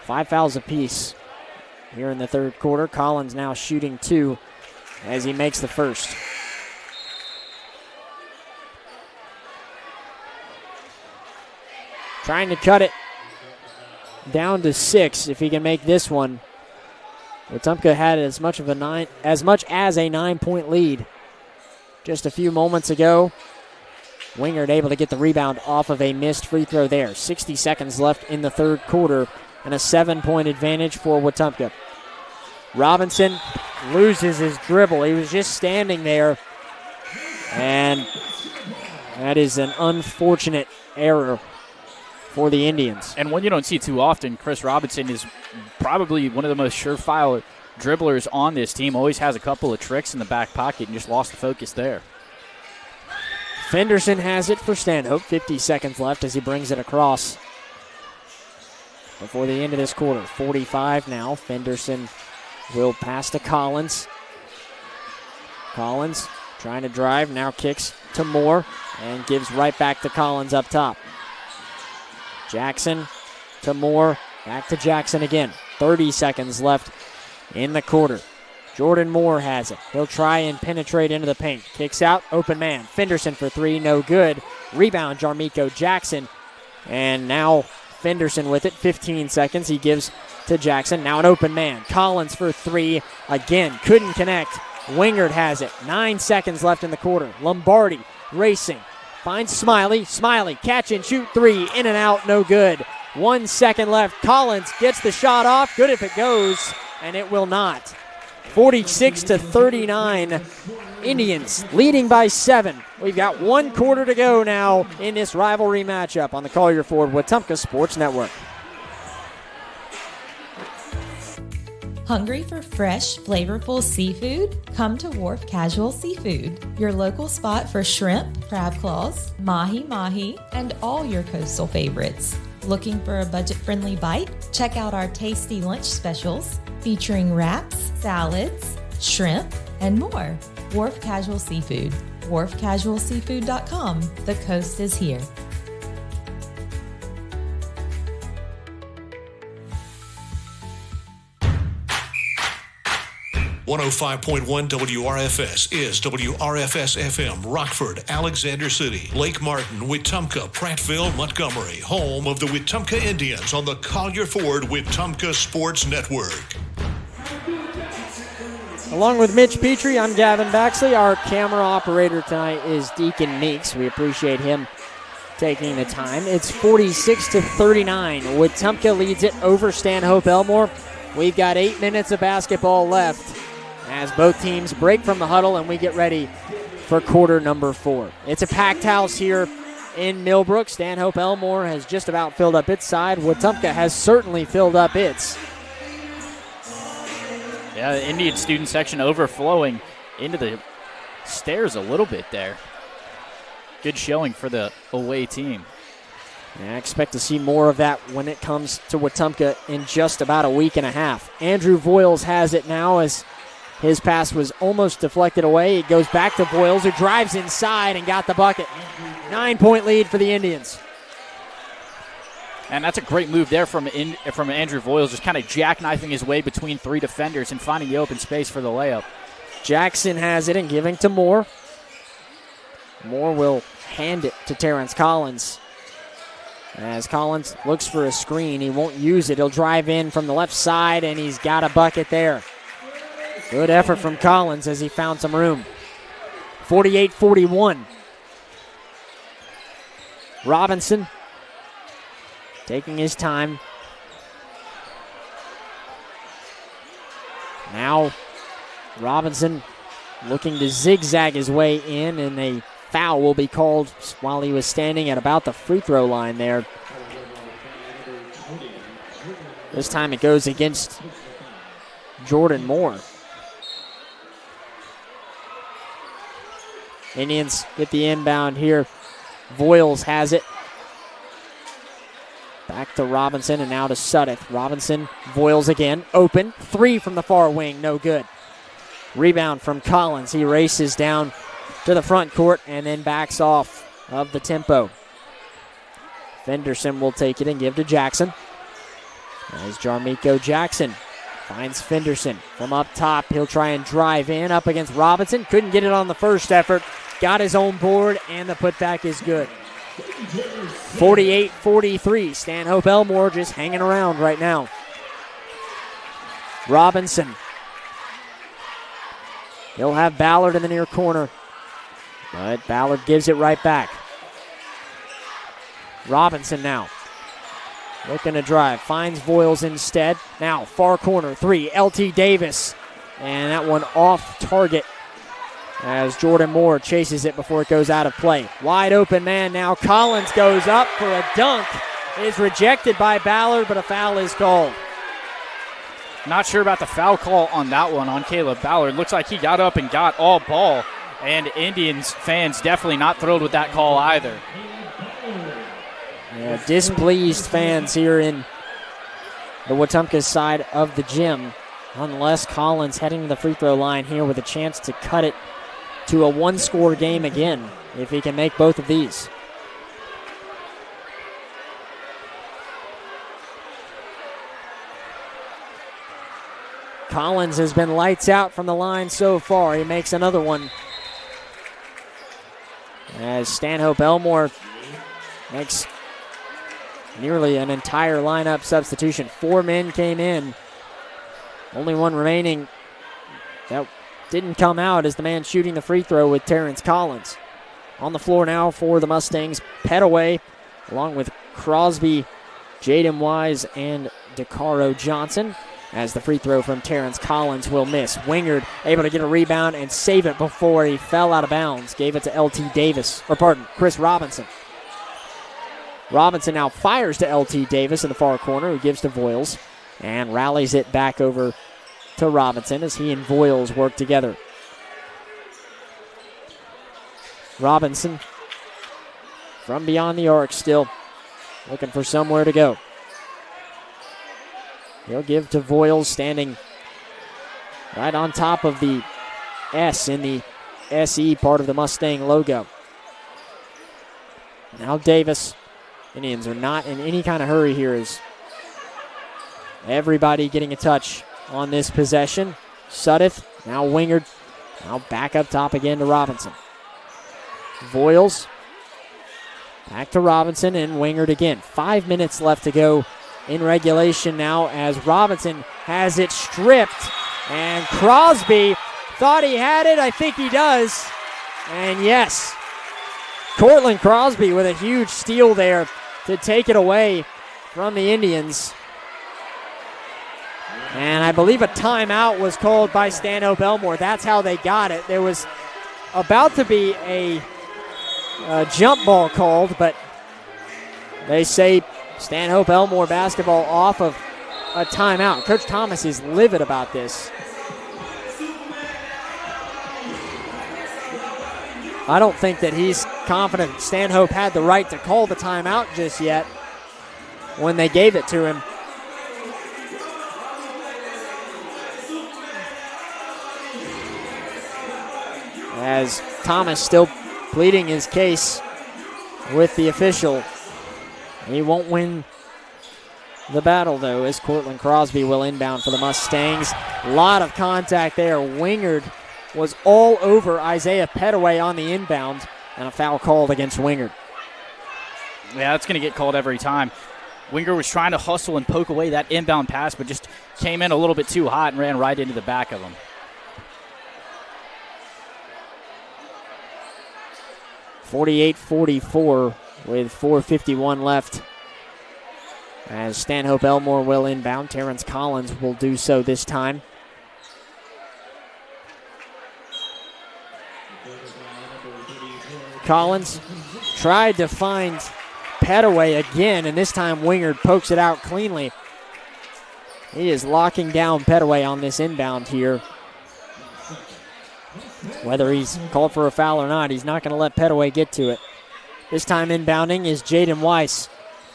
5 fouls apiece here in the 3rd quarter. Collins now shooting 2 as he makes the first. Trying to cut it down to 6 if he can make this one. Wetumpka had as much as a 9-point lead just a few moments ago. Wingard able to get the rebound off of a missed free throw there. 60 seconds left in the 3rd quarter, and a 7-point advantage for Wetumpka. Robinson loses his dribble. He was just standing there, and that is an unfortunate error for the Indians. And one you don't see too often, Chris Robinson is probably one of the most surefire dribblers on this team. Always has a couple of tricks in the back pocket and just lost the focus there. Fenderson has it for Stanhope. 50 seconds left as he brings it across before the end of this quarter. 45 now. Fenderson will pass to Collins. Collins trying to drive, now kicks to Moore and gives right back to Collins up top. Jackson to Moore, back to Jackson again. 30 seconds left in the quarter. Jordan Moore has it. He'll try and penetrate into the paint. Kicks out, open man. Fenderson for 3, no good. Rebound, Jarmico Jackson. And now Fenderson with it, 15 seconds. He gives to Jackson. Now an open man. Collins for 3, again, couldn't connect. Wingard has it. 9 seconds left in the quarter. Lombardi racing. Finds Smiley. Smiley, catch and shoot 3, in and out, no good. 1 second left. Collins gets the shot off. Good if it goes, and it will not. 46-39, Indians leading by 7. We've got 1 quarter to go now in this rivalry matchup on the Collier Ford Wetumpka Sports Network. Hungry for fresh, flavorful seafood? Come to Wharf Casual Seafood, your local spot for shrimp, crab claws, mahi-mahi, and all your coastal favorites. Looking for a budget-friendly bite? Check out our tasty lunch specials featuring wraps, salads, shrimp, and more. Wharf Casual Seafood. WharfCasualSeafood.com. The coast is here. 105.1 WRFS is WRFS-FM, Rockford, Alexander City, Lake Martin, Wetumpka, Prattville, Montgomery, home of the Wetumpka Indians on the Collier Ford Wetumpka Sports Network. Along with Mitch Petrie, I'm Gavin Baxley. Our camera operator tonight is Deacon Meeks. We appreciate him taking the time. It's 46-39. Wetumpka leads it over Stanhope Elmore. We've got 8 minutes of basketball left as both teams break from the huddle and we get ready for quarter number 4. It's a packed house here in Millbrook. Stanhope Elmore has just about filled up its side. Wetumpka has certainly filled up its. Yeah, the Indian student section overflowing into the stairs a little bit there. Good showing for the away team. I expect to see more of that when it comes to Wetumpka in just about a week and a half. Andrew Voiles has it now as his pass was almost deflected away. It goes back to Voiles, who drives inside and got the bucket. 9-point lead for the Indians. And that's a great move there from Andrew Voiles, just kind of jackknifing his way between 3 defenders and finding the open space for the layup. Jackson has it and giving to Moore. Moore will hand it to Terrence Collins. As Collins looks for a screen, he won't use it. He'll drive in from the left side, and he's got a bucket there. Good effort from Collins as he found some room. 48-41. Robinson taking his time. Now Robinson looking to zigzag his way in, and a foul will be called while he was standing at about the free throw line there. This time it goes against Jordan Moore. Indians get the inbound here. Voiles has it. Back to Robinson and now to Suddeth. Robinson, Voiles again, open. 3 from the far wing, no good. Rebound from Collins. He races down to the front court and then backs off of the tempo. Fenderson will take it and give to Jackson. As Jarmico Jackson finds Fenderson from up top. He'll try and drive in up against Robinson. Couldn't get it on the first effort. Got his own board, and the putback is good. 48-43. Stanhope Elmore just hanging around right now. Robinson. He'll have Ballard in the near corner, but Ballard gives it right back. Robinson now looking to drive. Finds Voiles instead. Now far corner 3. LT Davis. And that one off target as Jordan Moore chases it before it goes out of play. Wide open man now. Collins goes up for a dunk. Is rejected by Ballard, but a foul is called. Not sure about the foul call on that one on Caleb Ballard. Looks like he got up and got all ball. And Indians fans definitely not thrilled with that call either. Yeah, displeased fans here in the Wetumpka side of the gym. Unless Collins heading to the free throw line here with a chance to cut it to a one-score game again if he can make both of these. Collins has been lights out from the line so far. He makes another one. As Stanhope Elmore makes nearly an entire lineup substitution. 4 men came in. Only one remaining that didn't come out is the man shooting the free throw with Terrence Collins. On the floor now for the Mustangs, Petaway, along with Crosby, Jaden Wise, and DeCaro Johnson, as the free throw from Terrence Collins will miss. Wingard able to get a rebound and save it before he fell out of bounds. Gave it to Chris Robinson. Robinson now fires to LT Davis in the far corner, who gives to Voiles and rallies it back over to Robinson as he and Voiles work together. Robinson from beyond the arc still looking for somewhere to go. He'll give to Voiles, standing right on top of the S in the SE part of the Mustang logo. Now Davis. Indians are not in any kind of hurry here as everybody getting a touch on this possession. Sudeth, now Wingard. Now back up top again to Robinson. Voiles. Back to Robinson and Wingard again. 5 minutes left to go in regulation now as Robinson has it stripped. And Crosby thought he had it. I think he does. And yes, Cortland Crosby with a huge steal there to take it away from the Indians. And I believe a timeout was called by Stanhope Elmore. That's how they got it. There was about to be a jump ball called, but they say Stanhope Elmore basketball off of a timeout. Coach Thomas is livid about this. I don't think that he's confident Stanhope had the right to call the timeout just yet when they gave it to him. As Thomas still pleading his case with the official. He won't win the battle, though, as Cortland Crosby will inbound for the Mustangs. A lot of contact there. Wingard was all over Isaiah Petaway on the inbound, and a foul called against Wingard. Yeah, that's going to get called every time. Wingard was trying to hustle and poke away that inbound pass, but just came in a little bit too hot and ran right into the back of him. .44 with 4:51 left. As Stanhope Elmore will inbound, Terrence Collins will do so this time. Collins tried to find Petaway again, and this time Wingard pokes it out cleanly. He is locking down Petaway on this inbound here. Whether he's called for a foul or not, he's not going to let Petaway get to it. This time inbounding is Jaden Weiss.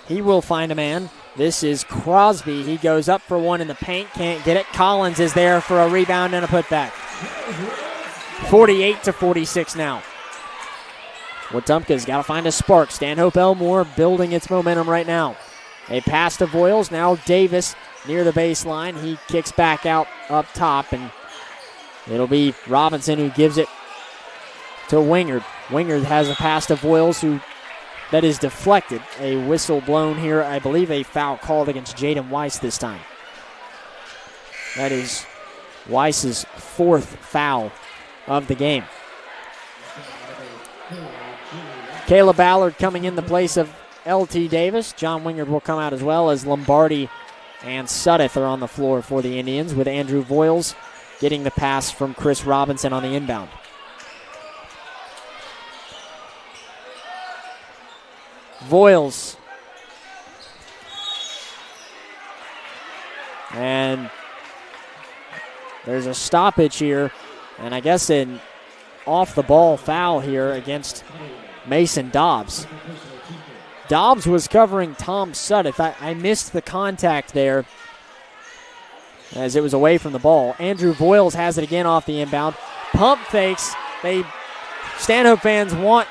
He will find a man. This is Crosby. He goes up for one in the paint, can't get it. Collins is there for a rebound and a putback. 48-46 now. Wetumpka's got to find a spark. Stanhope Elmore building its momentum right now. A pass to Voiles. Now Davis near the baseline. He kicks back out up top, and it'll be Robinson who gives it to Wingard. Wingard has a pass to Voiles that is deflected. A whistle blown here. I believe a foul called against Jaden Weiss this time. That is Weiss's fourth foul of the game. Caleb Ballard coming in the place of L.T. Davis. John Wingard will come out as well, as Lombardi and Sudeth are on the floor for the Indians, with Andrew Voiles getting the pass from Chris Robinson on the inbound. Voiles. And there's a stoppage here, and I guess an off-the-ball foul here against Mason Dobbs. Dobbs was covering Tom Sudeth. I missed the contact there as it was away from the ball. Andrew Voiles has it again off the inbound. Pump fakes. Stanhope fans want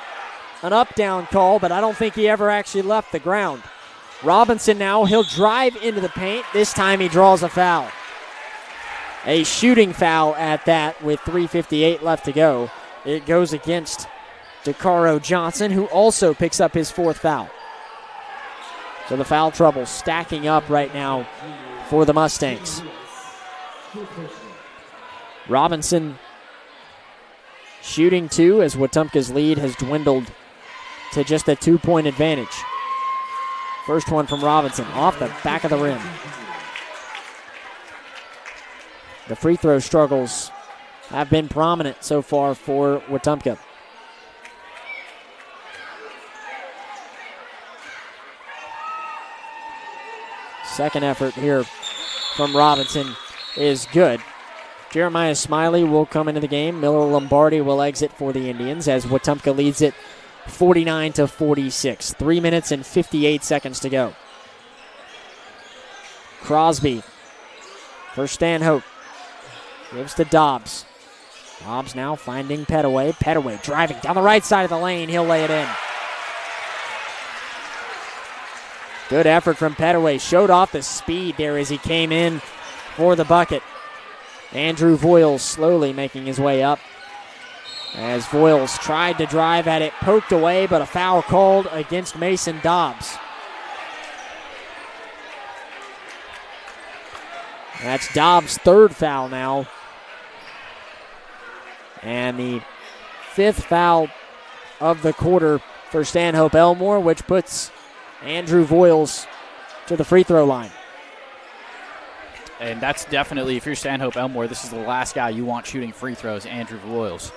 an up-down call, but I don't think he ever actually left the ground. Robinson now, he'll drive into the paint. This time he draws a foul. A shooting foul at that with 3:58 left to go. It goes against DeCaro Johnson, who also picks up his fourth foul. So the foul trouble stacking up right now for the Mustangs. Robinson shooting two as Wetumpka's lead has dwindled to just a 2-point advantage. First one from Robinson off the back of the rim. The free throw struggles have been prominent so far for Wetumpka. Second effort here from Robinson is good. Jeremiah Smiley will come into the game. Miller Lombardi will exit for the Indians as Wetumpka leads it 49-46. 3 minutes and 58 seconds to go. Crosby for Stanhope. Gives to Dobbs. Dobbs now finding Petaway. Petaway driving down the right side of the lane. He'll lay it in. Good effort from Petaway. Showed off the speed there as he came in for the bucket. Andrew Voiles slowly making his way up. As Voiles tried to drive at it, poked away, but a foul called against Mason Dobbs. That's Dobbs' third foul now. And the fifth foul of the quarter for Stanhope Elmore, which puts Andrew Voiles to the free throw line. And that's definitely, if you're Stanhope Elmore, this is the last guy you want shooting free throws, Andrew Voiles.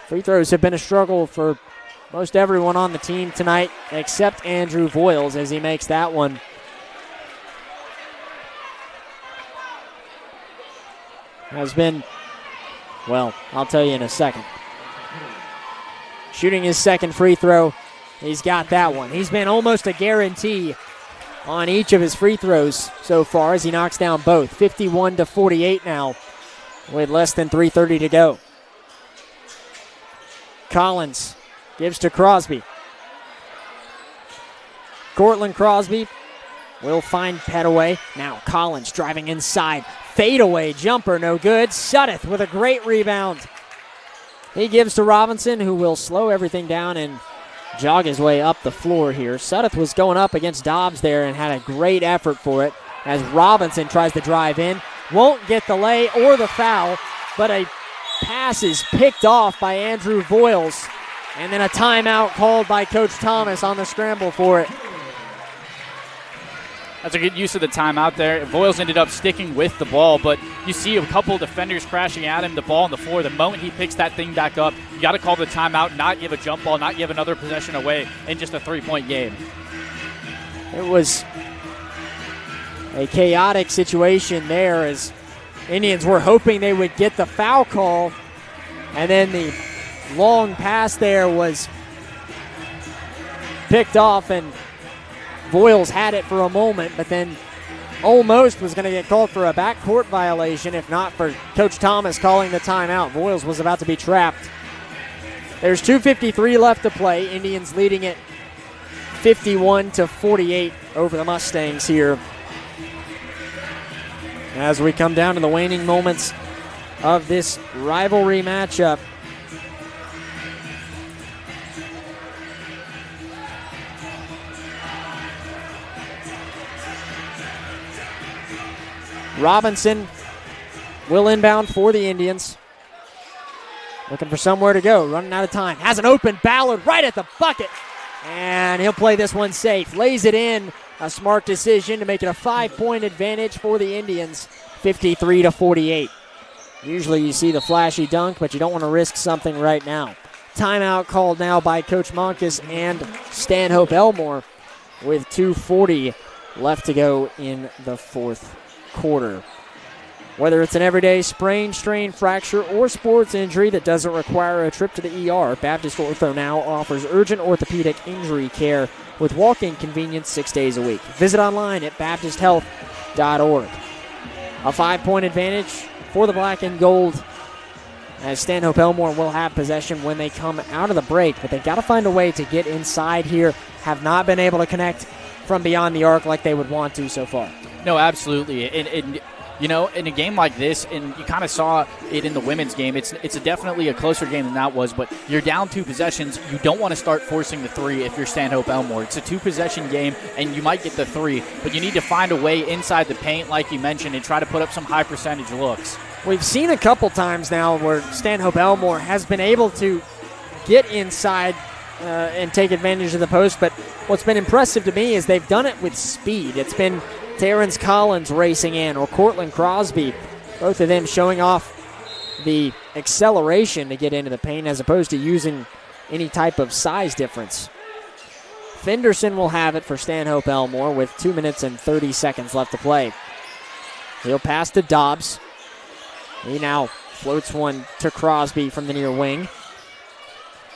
Free throws have been a struggle for most everyone on the team tonight, except Andrew Voiles as he makes that one. Has been, well, I'll tell you in a second. Shooting his second free throw, he's got that one. He's been almost a guarantee on each of his free throws so far as he knocks down both. 51-48 now with less than 3:30 to go. Collins gives to Crosby. Cortland Crosby will find Petaway. Now Collins driving inside. Fadeaway jumper, no good. Sudeth with a great rebound. He gives to Robinson, who will slow everything down and jog his way up the floor here. Sudeth was going up against Dobbs there and had a great effort for it as Robinson tries to drive in. Won't get the lay or the foul, but a pass is picked off by Andrew Voiles. And then a timeout called by Coach Thomas on the scramble for it. That's a good use of the timeout there. Voiles ended up sticking with the ball, but you see a couple of defenders crashing at him, the ball on the floor. The moment he picks that thing back up, you got to call the timeout, not give a jump ball, not give another possession away in just a three-point game. It was a chaotic situation there as Indians were hoping they would get the foul call, and then the long pass there was picked off, and Voiles had it for a moment, but then almost was going to get called for a backcourt violation if not for Coach Thomas calling the timeout. Voiles was about to be trapped. There's 2:53 left to play. Indians leading it 51-48 over the Mustangs here. As we come down to the waning moments of this rivalry matchup. Robinson will inbound for the Indians. Looking for somewhere to go, running out of time. Has an open Ballard right at the bucket. And he'll play this one safe. Lays it in. A smart decision to make it a 5-point advantage for the Indians. 53-48. Usually you see the flashy dunk, but you don't want to risk something right now. Timeout called now by Coach Monkus and Stanhope Elmore with 2:40 left to go in the fourth quarter. Whether it's an everyday sprain, strain, fracture, or sports injury that doesn't require a trip to the ER, Baptist Ortho now offers urgent orthopedic injury care with walk-in convenience 6 days a week. Visit online at baptisthealth.org. A 5-point advantage for the black and gold as Stanhope Elmore will have possession when they come out of the break, but they've got to find a way to get inside here. Have not been able to connect from beyond the arc like they would want to so far. No, absolutely. And you know, in a game like this, and you kind of saw it in the women's game, it's definitely a closer game than that was, but you're down 2 possessions. You don't want to start forcing the 3 if you're Stanhope Elmore. It's a 2-possession game, and you might get the 3, but you need to find a way inside the paint, like you mentioned, and try to put up some high-percentage looks. We've seen a couple times now where Stanhope Elmore has been able to get inside and take advantage of the post, but what's been impressive to me is they've done it with speed. It's been Terrence Collins racing in, or Cortland Crosby, both of them showing off the acceleration to get into the paint as opposed to using any type of size difference. Fenderson will have it for Stanhope Elmore with 2 minutes and 30 seconds left to play. He'll pass to Dobbs. He now floats one to Crosby from the near wing.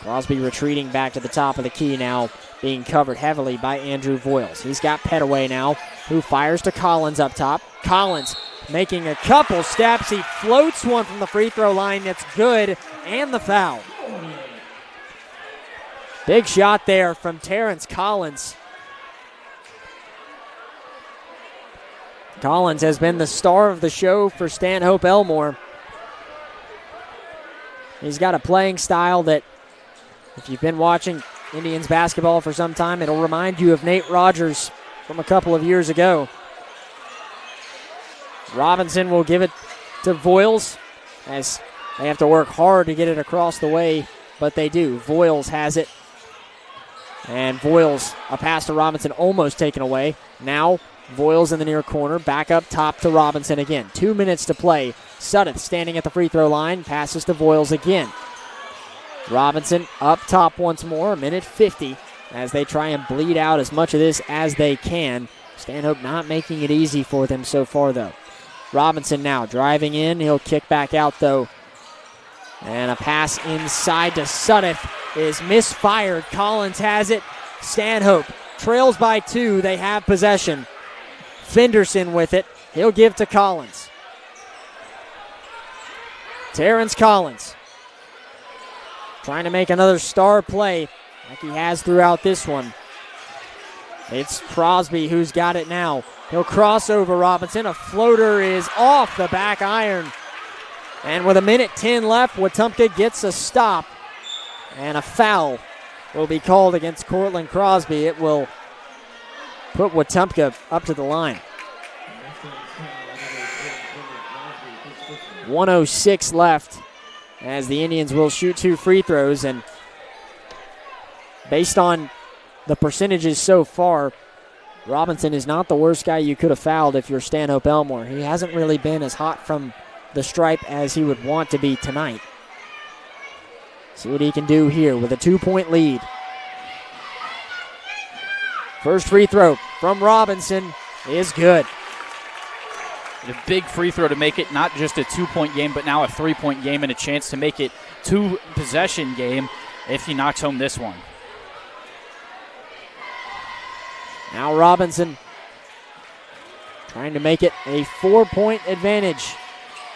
Crosby retreating back to the top of the key now, being covered heavily by Andrew Voiles. He's got Petaway now, who fires to Collins up top. Collins making a couple steps. He floats one from the free throw line that's good, and the foul. Big shot there from Terrence Collins. Collins has been the star of the show for Stanhope Elmore. He's got a playing style that, if you've been watching Indians basketball for some time, it'll remind you of Nate Rogers from a couple of years ago. Robinson will give it to Voiles as they have to work hard to get it across the way, but they do. Voiles has it. And Voiles, a pass to Robinson, almost taken away. Now Voiles in the near corner, back up top to Robinson again. 2 minutes to play. Sudduth standing at the free throw line, passes to Voiles again. Robinson up top once more, 1:50, as they try and bleed out as much of this as they can. Stanhope not making it easy for them so far, though. Robinson now driving in. He'll kick back out, though. And a pass inside to Sudduth is misfired. Collins has it. Stanhope trails by 2. They have possession. Fenderson with it. He'll give to Collins. Terrence Collins trying to make another star play like he has throughout this one. It's Crosby who's got it now. He'll cross over Robinson. A floater is off the back iron. And with 1:10 left, Wetumpka gets a stop. And a foul will be called against Cortland Crosby. It will put Wetumpka up to the line. 1:06 left as the Indians will shoot 2 free throws. And based on the percentages so far, Robinson is not the worst guy you could have fouled if you're Stanhope Elmore. He hasn't really been as hot from the stripe as he would want to be tonight. See what he can do here with a 2-point lead. First free throw from Robinson is good. A big free throw to make it not just a 2-point game, but now a 3-point game and a chance to make it 2-possession game if he knocks home this one. Now Robinson trying to make it a 4-point advantage.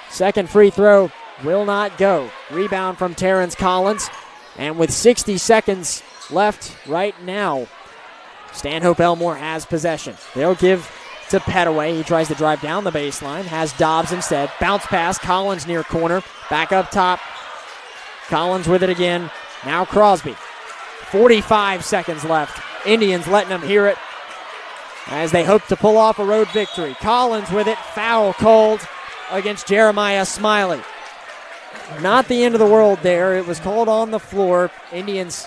Second free throw will not go. Rebound from Terrence Collins. And with 60 seconds left right now, Stanhope Elmore has possession. They'll give to Petaway. He tries to drive down the baseline. Has Dobbs instead. Bounce pass. Collins near corner. Back up top. Collins with it again. Now Crosby. 45 seconds left. Indians letting them hear it as they hope to pull off a road victory. Collins with it. Foul called against Jeremiah Smiley. Not the end of the world there. It was called on the floor. Indians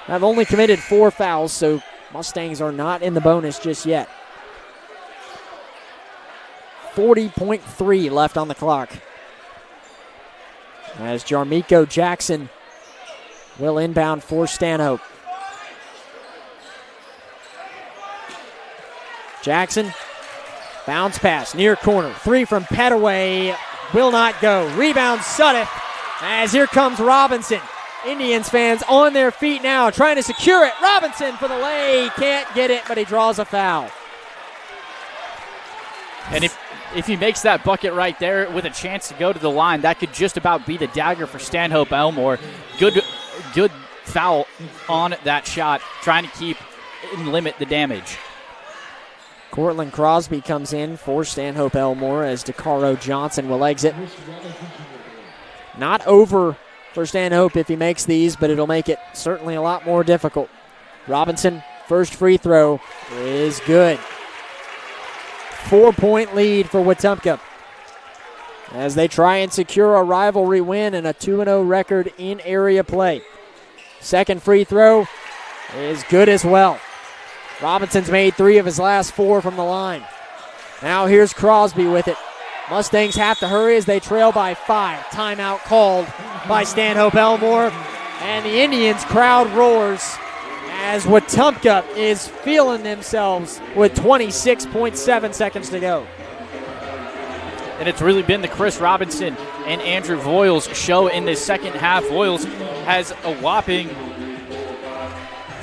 have only committed 4 fouls, so Mustangs are not in the bonus just yet. 40.3 left on the clock as Jarmiko Jackson will inbound for Stanhope. Jackson, bounce pass, near corner. 3 from Petaway, will not go. Rebound Sudduth as here comes Robinson. Indians fans on their feet now, trying to secure it. Robinson for the lay, can't get it, but he draws a foul. And if he makes that bucket right there with a chance to go to the line, that could just about be the dagger for Stanhope Elmore. Good foul on that shot, trying to keep and limit the damage. Cortland Crosby comes in for Stanhope Elmore as DeCaro Johnson will exit. Not over for Stanhope if he makes these, but it'll make it certainly a lot more difficult. Robinson, first free throw is good. 4-point lead for Wetumpka as they try and secure a rivalry win and a 2-0 record in area play. Second free throw is good as well. Robinson's made 3 of his last 4 from the line. Now here's Crosby with it. Mustangs have to hurry as they trail by 5. Timeout called by Stanhope Elmore. And the Indians crowd roars as Wetumpka is feeling themselves with 26.7 seconds to go. And it's really been the Chris Robinson and Andrew Voiles show in this second half. Voiles has a whopping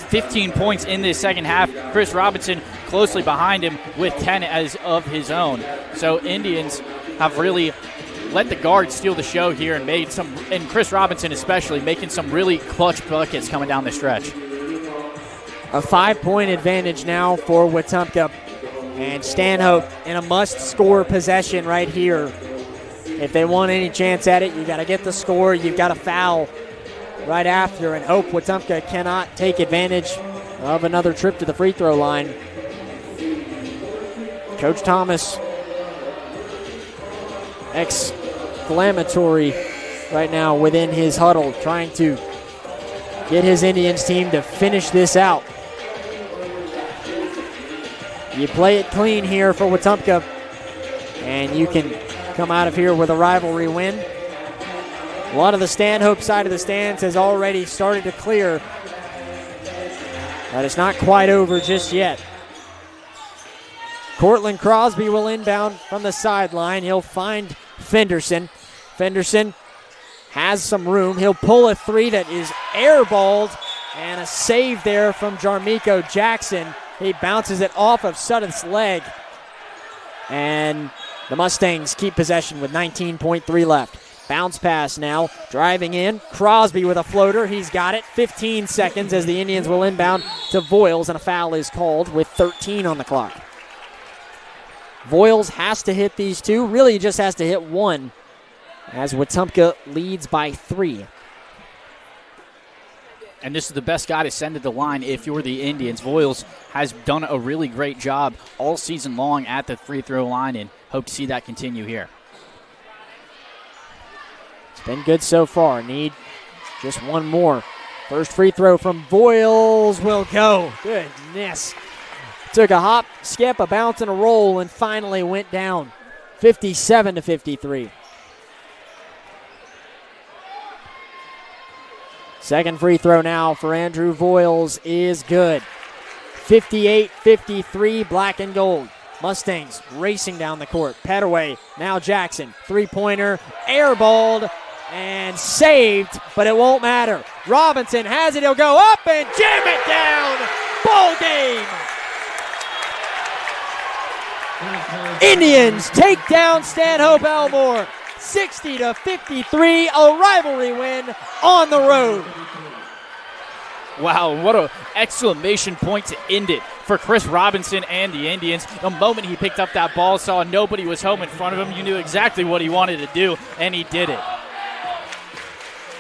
15 points in this second half. Chris Robinson closely behind him with 10 as of his own. So Indians have really let the guards steal the show here and made some, and Chris Robinson especially, making some really clutch buckets coming down the stretch. A 5-point advantage now for Wetumpka And Stanhope in a must-score possession right here. If they want any chance at it, you got to get the score. You've got to foul right after and hope Wetumpka cannot take advantage of another trip to the free throw line. Coach Thomas, exclamatory right now within his huddle, trying to get his Indians team to finish this out. You play it clean here for Wetumpka, and you can come out of here with a rivalry win. A lot of the Stanhope side of the stands has already started to clear, but it's not quite over just yet. Cortland Crosby will inbound from the sideline. He'll find Fenderson. Fenderson has some room. He'll pull a three that is airballed, and a save there from Jarmiko Jackson. He bounces it off of Sutton's leg, and the Mustangs keep possession with 19.3 left. Bounce pass now, driving in. Crosby with a floater. He's got it. 15 seconds as the Indians will inbound to Voiles, and a foul is called with 13 on the clock. Voiles has to hit these two. Really just has to hit one as Wetumpka leads by 3. And this is the best guy to send to the line if you're the Indians. Voiles has done a really great job all season long at the free throw line, and hope to see that continue here. It's been good so far. Need just one more. First free throw from Voiles will go. Goodness. Took a hop, skip, a bounce, and a roll, and finally went down 57-53. Second free throw now for Andrew Voiles is good. 58-53, black and gold. Mustangs racing down the court. Petaway, now Jackson. Three-pointer, airballed, and saved, but it won't matter. Robinson has it. He'll go up and jam it down. Ball game. Indians take down Stanhope Elmore 60-53, a rivalry win on the road. Wow, what an exclamation point to end it for Chris Robinson and the Indians. The moment he picked up that ball, saw nobody was home in front of him, you knew exactly what he wanted to do, and he did it.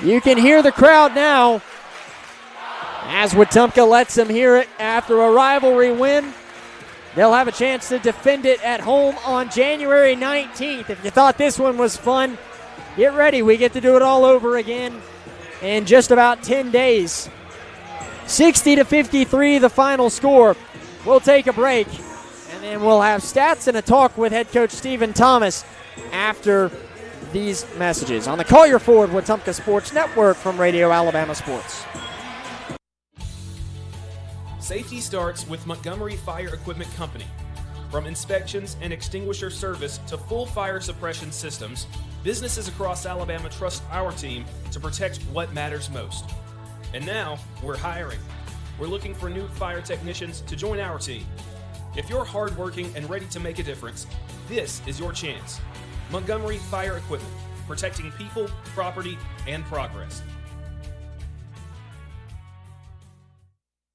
You can hear the crowd now as Wetumpka lets them hear it after a rivalry win. They'll have a chance to defend it at home on January 19th. If you thought this one was fun, get ready. We get to do it all over again in just about 10 days. 60-53, the final score. We'll take a break, and then we'll have stats and a talk with head coach Stephen Thomas after these messages on the Call Your Ford Wetumpka Sports Network from Radio Alabama Sports. Safety starts with Montgomery Fire Equipment Company. From inspections and extinguisher service to full fire suppression systems, businesses across Alabama trust our team to protect what matters most. And now, we're hiring. We're looking for new fire technicians to join our team. If you're hardworking and ready to make a difference, this is your chance. Montgomery Fire Equipment, protecting people, property, and progress.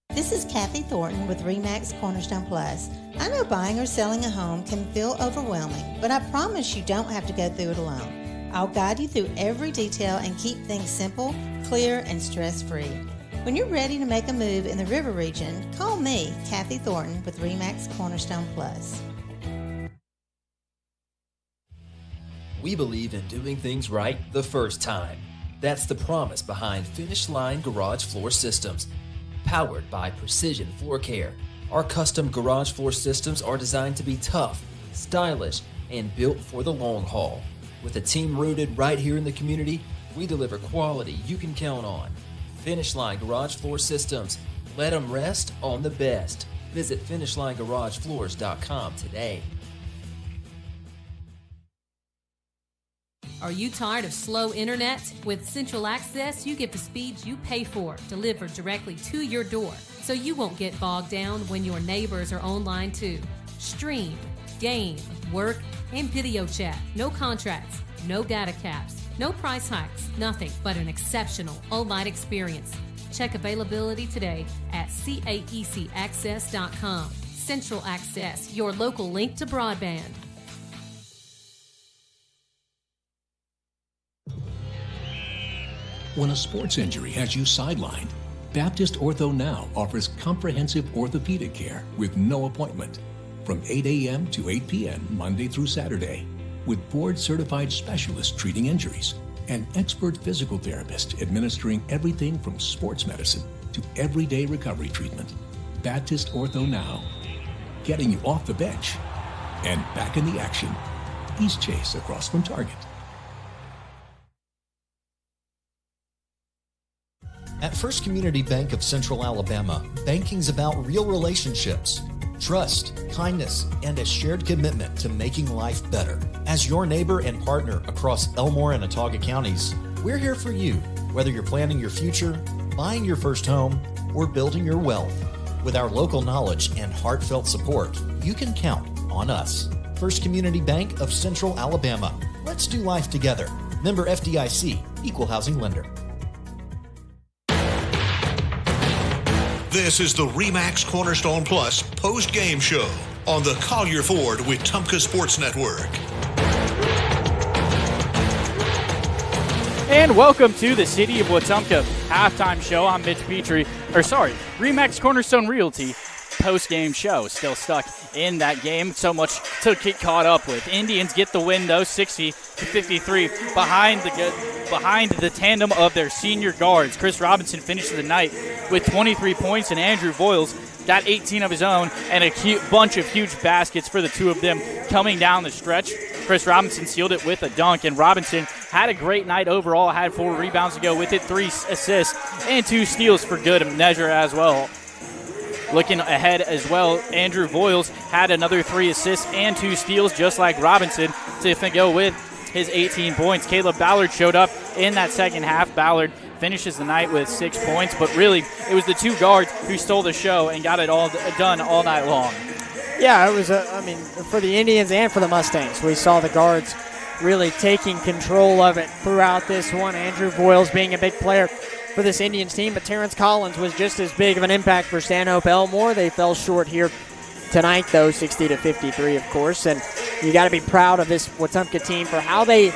This is Kathy Thornton with RE/MAX Cornerstone Plus. I know buying or selling a home can feel overwhelming, but I promise you don't have to go through it alone. I'll guide you through every detail and keep things simple, clear, and stress-free. When you're ready to make a move in the River region, call me, Kathy Thornton, with RE/MAX Cornerstone Plus. We believe in doing things right the first time. That's the promise behind Finish Line Garage Floor Systems. Powered by Precision Floor Care, our custom garage floor systems are designed to be tough, stylish, and built for the long haul. With a team rooted right here in the community, we deliver quality you can count on. Finish Line Garage Floor Systems. Let them rest on the best. Visit FinishLineGarageFloors.com today. Are you tired of slow internet? With Central Access, you get the speeds you pay for delivered directly to your door, so you won't get bogged down when your neighbors are online too. Stream, game, work, and video chat. No contracts, no data caps, no price hikes, nothing but an exceptional online experience. Check availability today at caecaccess.com. Central Access, your local link to broadband. When a sports injury has you sidelined, Baptist Ortho Now offers comprehensive orthopedic care with no appointment from 8 a.m. to 8 p.m. Monday through Saturday, with board-certified specialists treating injuries and expert physical therapists administering everything from sports medicine to everyday recovery treatment. Baptist Ortho Now, getting you off the bench and back in the action. East Chase across from Target. At First Community Bank of Central Alabama, banking's about real relationships, trust, kindness, and a shared commitment to making life better. As your neighbor and partner across Elmore and Autauga counties, we're here for you, whether you're planning your future, buying your first home, or building your wealth. With our local knowledge and heartfelt support, you can count on us. First Community Bank of Central Alabama. Let's do life together. Member FDIC, Equal Housing Lender. This is the RE/MAX Cornerstone Plus post-game show on the Collier Ford Wetumpka Sports Network. And welcome to the City of Wetumpka halftime show. I'm Mitch Petrie. RE/MAX Cornerstone Realty post-game show. Still stuck in that game. So much to get caught up with. Indians get the win, though, 60-53 behind the tandem of their senior guards. Chris Robinson finishes the night with 23 points, and Andrew Voiles got 18 of his own and a bunch of huge baskets for the two of them coming down the stretch. Chris Robinson sealed it with a dunk, and Robinson had a great night overall, had 4 rebounds to go with it, 3 assists, and 2 steals for good measure as well. Looking ahead as well, Andrew Voiles had another 3 assists and 2 steals, just like Robinson, to go with his 18 points. Caleb Ballard showed up in that second half. Ballard finishes the night with 6 points, but really it was the 2 guards who stole the show and got it all done all night long. Yeah, it was, for the Indians and for the Mustangs, we saw the guards really taking control of it throughout this one. Andrew Voiles being a big player for this Indians team, but Terrence Collins was just as big of an impact for Stanhope Elmore. They fell short here tonight, though, 60-53, of course, and you got to be proud of this Wetumpka team for how they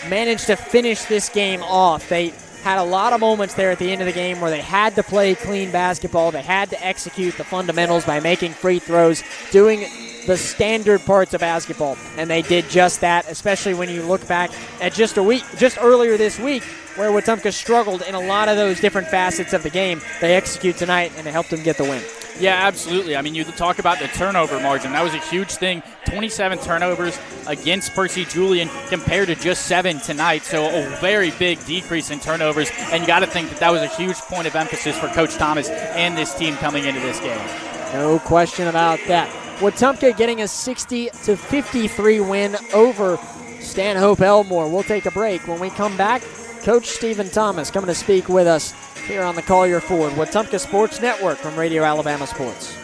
managed to finish this game off. They had a lot of moments there at the end of the game where they had to play clean basketball. They had to execute the fundamentals by making free throws, doing the standard parts of basketball, and they did just that, especially when you look back at just earlier this week, where Wetumpka struggled in a lot of those different facets of the game. They execute tonight, and it helped them get the win. Yeah, absolutely. I mean, you talk about the turnover margin. That was a huge thing. 27 turnovers against Percy Julian compared to just 7 tonight. So a very big decrease in turnovers. And you got to think that was a huge point of emphasis for Coach Thomas and this team coming into this game. No question about that. Wetumpka getting a 60-53 win over Stanhope Elmore. We'll take a break. When we come back, Coach Stephen Thomas coming to speak with us here on the Collier Ford Wetumpka Sports Network from Radio Alabama Sports.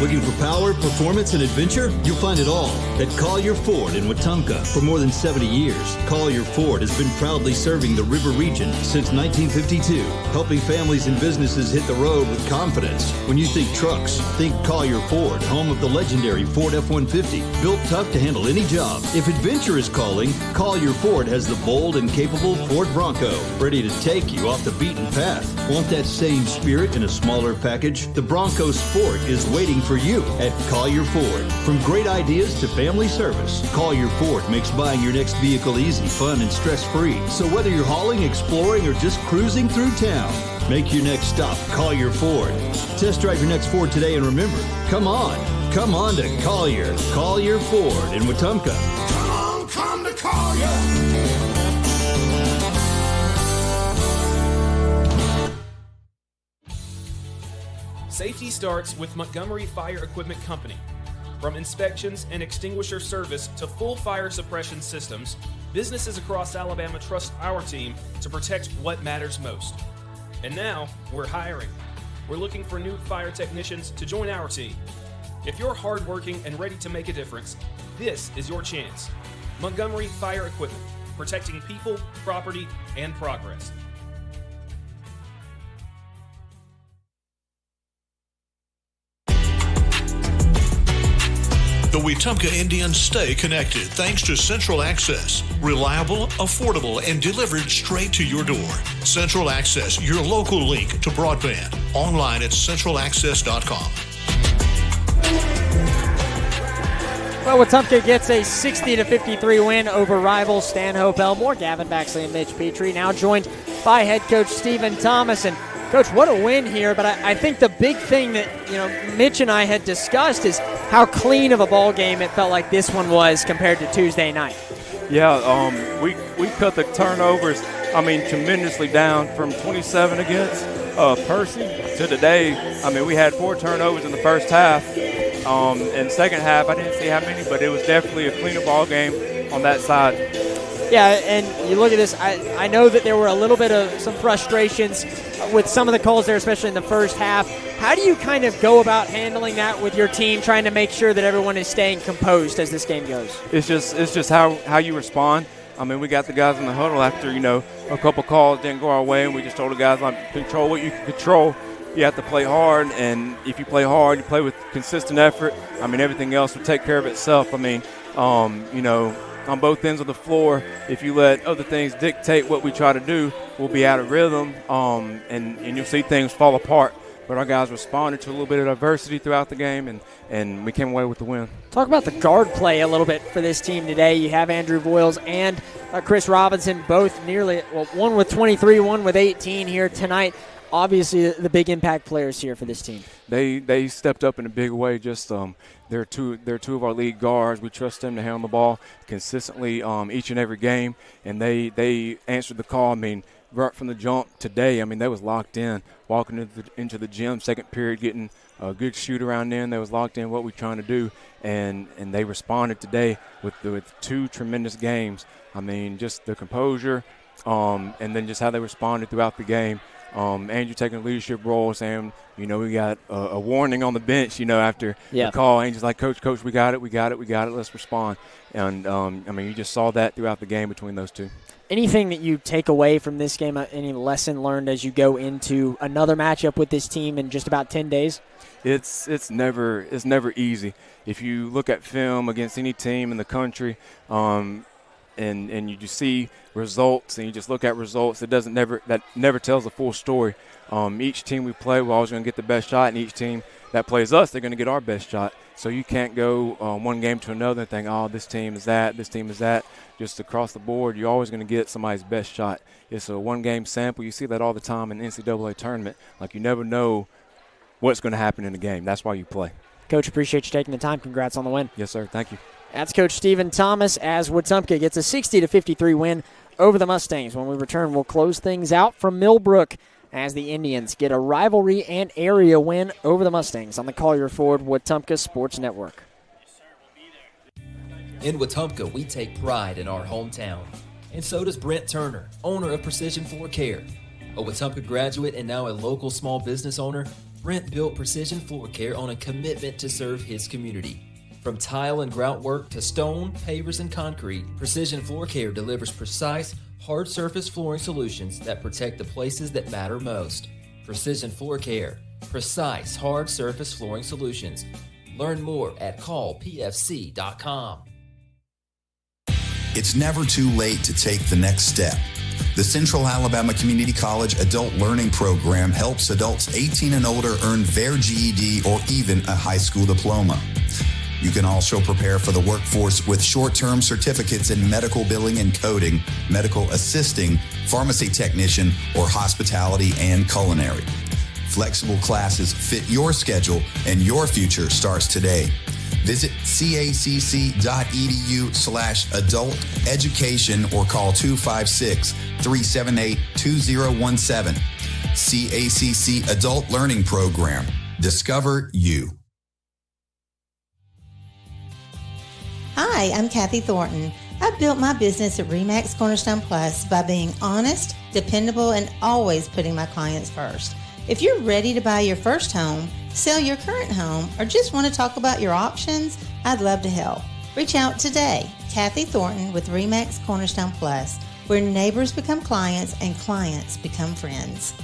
Looking for power, performance, and adventure? You'll find it all at Collier Ford in Wetumpka. For more than 70 years, Collier Ford has been proudly serving the River region since 1952, helping families and businesses hit the road with confidence. When you think trucks, think Collier Ford, home of the legendary Ford F-150, built tough to handle any job. If adventure is calling, Collier Ford has the bold and capable Ford Bronco, ready to take you off the beaten path. Want that same spirit in a smaller package? The Bronco Sport is waiting for you at Collier Ford. From great ideas to family service, Collier Ford makes buying your next vehicle easy, fun, and stress-free. So whether you're hauling, exploring, or just cruising through town, make your next stop Collier Ford. Test drive your next Ford today, and remember, come on to Collier. Collier Ford in Wetumpka. Come to Collier. Safety starts with Montgomery Fire Equipment Company. From inspections and extinguisher service to full fire suppression systems, businesses across Alabama trust our team to protect what matters most. And now, we're hiring. We're looking for new fire technicians to join our team. If you're hardworking and ready to make a difference, this is your chance. Montgomery Fire Equipment, protecting people, property, and progress. Wetumpka Indians stay connected thanks to Central Access. Reliable, affordable, and delivered straight to your door. Central Access, your local link to broadband. Online at centralaccess.com. Well, Wetumpka gets a 60-53 win over rival Stanhope Elmore. Gavin Baxley and Mitch Petrie now joined by head coach Stephen Thomas. And Coach, what a win here, but I think the big thing that, Mitch and I had discussed is how clean of a ball game it felt like this one was compared to Tuesday night. Yeah, we cut the turnovers, tremendously down from 27 against Percy to today. We had 4 turnovers in the first half. In the second half, I didn't see how many, but it was definitely a cleaner ball game on that side. Yeah, and you look at this, I know that there were a little bit of some frustrations with some of the calls there, especially in the first half. How do you kind of go about handling that with your team, trying to make sure that everyone is staying composed as this game goes? It's just how you respond. We got the guys in the huddle after, a couple calls didn't go our way, and we just told the guys, control what you can control. You have to play hard, and if you play hard, you play with consistent effort. Everything else will take care of itself. On both ends of the floor, if you let other things dictate what we try to do, we'll be out of rhythm, and you'll see things fall apart. But our guys responded to a little bit of adversity throughout the game, and we came away with the win. Talk about the guard play a little bit for this team today. You have Andrew Voiles and Chris Robinson, both one with 23, one with 18 here tonight. Obviously, the big impact players here for this team. They stepped up in a big way. They're two of our lead guards. We trust them to handle the ball consistently each and every game, and they answered the call. Right from the jump today, they was locked in. Walking into the gym, second period, getting a good shoot around there, and they was locked in what we're trying to do, and they responded today with 2 tremendous games. Just the composure, and then just how they responded throughout the game. Andrew taking a leadership role, saying, we got a warning on the bench, after the call. Andrew's like, Coach, we got it, let's respond. And, you just saw that throughout the game between those two. Anything that you take away from this game, any lesson learned as you go into another matchup with this team in just about 10 days? It's never easy. If you look at film against any team in the country, and you just see results and you just look at results, that never tells the full story. Each team we play, we're always going to get the best shot, and each team that plays us, they're going to get our best shot. So you can't go one game to another and think, this team is that, this team is that. Just across the board, you're always going to get somebody's best shot. It's a one-game sample. You see that all the time in the NCAA tournament. You never know what's going to happen in the game. That's why you play. Coach, appreciate you taking the time. Congrats on the win. Yes, sir. Thank you. That's Coach Stephen Thomas as Wetumpka gets a 60-53 win over the Mustangs. When we return, we'll close things out from Millbrook as the Indians get a rivalry and area win over the Mustangs on the Collier Ford Wetumpka Sports Network. In Wetumpka, we take pride in our hometown. And so does Brent Turner, owner of Precision Floor Care. A Wetumpka graduate and now a local small business owner, Brent built Precision Floor Care on a commitment to serve his community. From tile and grout work to stone, pavers, and concrete, Precision Floor Care delivers precise, hard surface flooring solutions that protect the places that matter most. Precision Floor Care. Precise, hard surface flooring solutions. Learn more at callpfc.com. It's never too late to take the next step. The Central Alabama Community College Adult Learning Program helps adults 18 and older earn their GED or even a high school diploma. You can also prepare for the workforce with short-term certificates in medical billing and coding, medical assisting, pharmacy technician, or hospitality and culinary. Flexible classes fit your schedule, and your future starts today. Visit cacc.edu/adult education or call 256-378-2017. CACC Adult Learning Program. Discover you. Hi, I'm Kathy Thornton. I've built my business at RE/MAX Cornerstone Plus by being honest, dependable, and always putting my clients first. If you're ready to buy your first home, sell your current home, or just want to talk about your options, I'd love to help. Reach out today. Kathy Thornton with RE/MAX Cornerstone Plus, where neighbors become clients and clients become friends.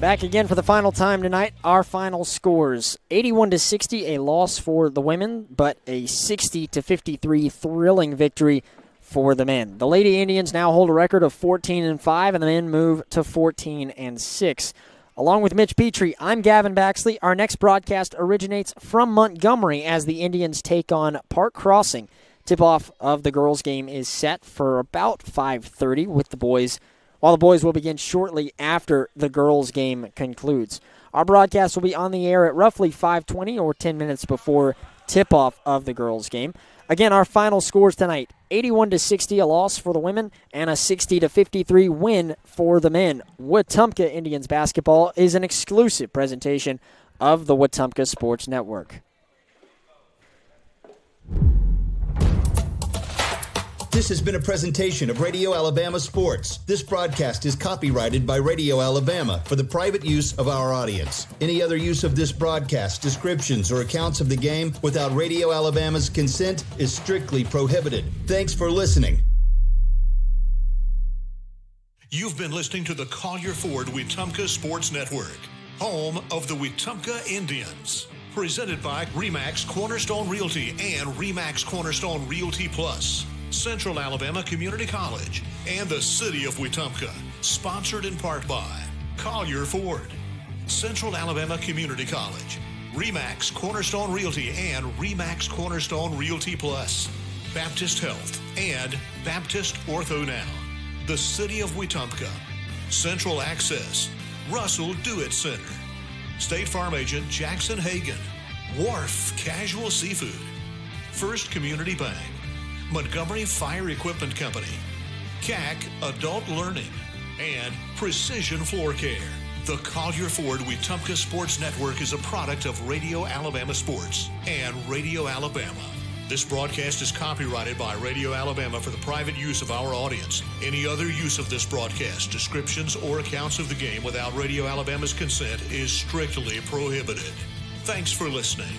Back again for the final time tonight. Our final scores: 81-60, a loss for the women, but a 60-53 thrilling victory for the men. The Lady Indians now hold a record of 14-5, and the men move to 14-6. Along with Mitch Petrie, I'm Gavin Baxley. Our next broadcast originates from Montgomery as the Indians take on Park Crossing. Tip-off of the girls' game is set for about 5:30 with the boys, while the boys will begin shortly after the girls' game concludes. Our broadcast will be on the air at roughly 5:20 or 10 minutes before tip-off of the girls' game. Again, our final scores tonight: 81-60, a loss for the women, and a 60-53 win for the men. Wetumpka Indians basketball is an exclusive presentation of the Wetumpka Sports Network. This has been a presentation of Radio Alabama Sports. This broadcast is copyrighted by Radio Alabama for the private use of our audience. Any other use of this broadcast, descriptions, or accounts of the game without Radio Alabama's consent is strictly prohibited. Thanks for listening. You've been listening to the Collier Ford Wetumpka Sports Network, home of the Wetumpka Indians. Presented by RE/MAX Cornerstone Realty and RE/MAX Cornerstone Realty Plus. Central Alabama Community College, and the City of Wetumpka. Sponsored in part by Collier Ford, Central Alabama Community College, RE/MAX Cornerstone Realty and RE/MAX Cornerstone Realty Plus, Baptist Health, and Baptist Ortho Now. The City of Wetumpka, Central Access, Russell Do-It Center, State Farm Agent Jackson Hagan, Wharf Casual Seafood, First Community Bank, Montgomery Fire Equipment Company, CAC Adult Learning, and Precision Floor Care. The Collier Ford Wetumpka Sports Network is a product of Radio Alabama Sports and Radio Alabama. This broadcast is copyrighted by Radio Alabama for the private use of our audience. Any other use of this broadcast, descriptions, or accounts of the game without Radio Alabama's consent is strictly prohibited. Thanks for listening.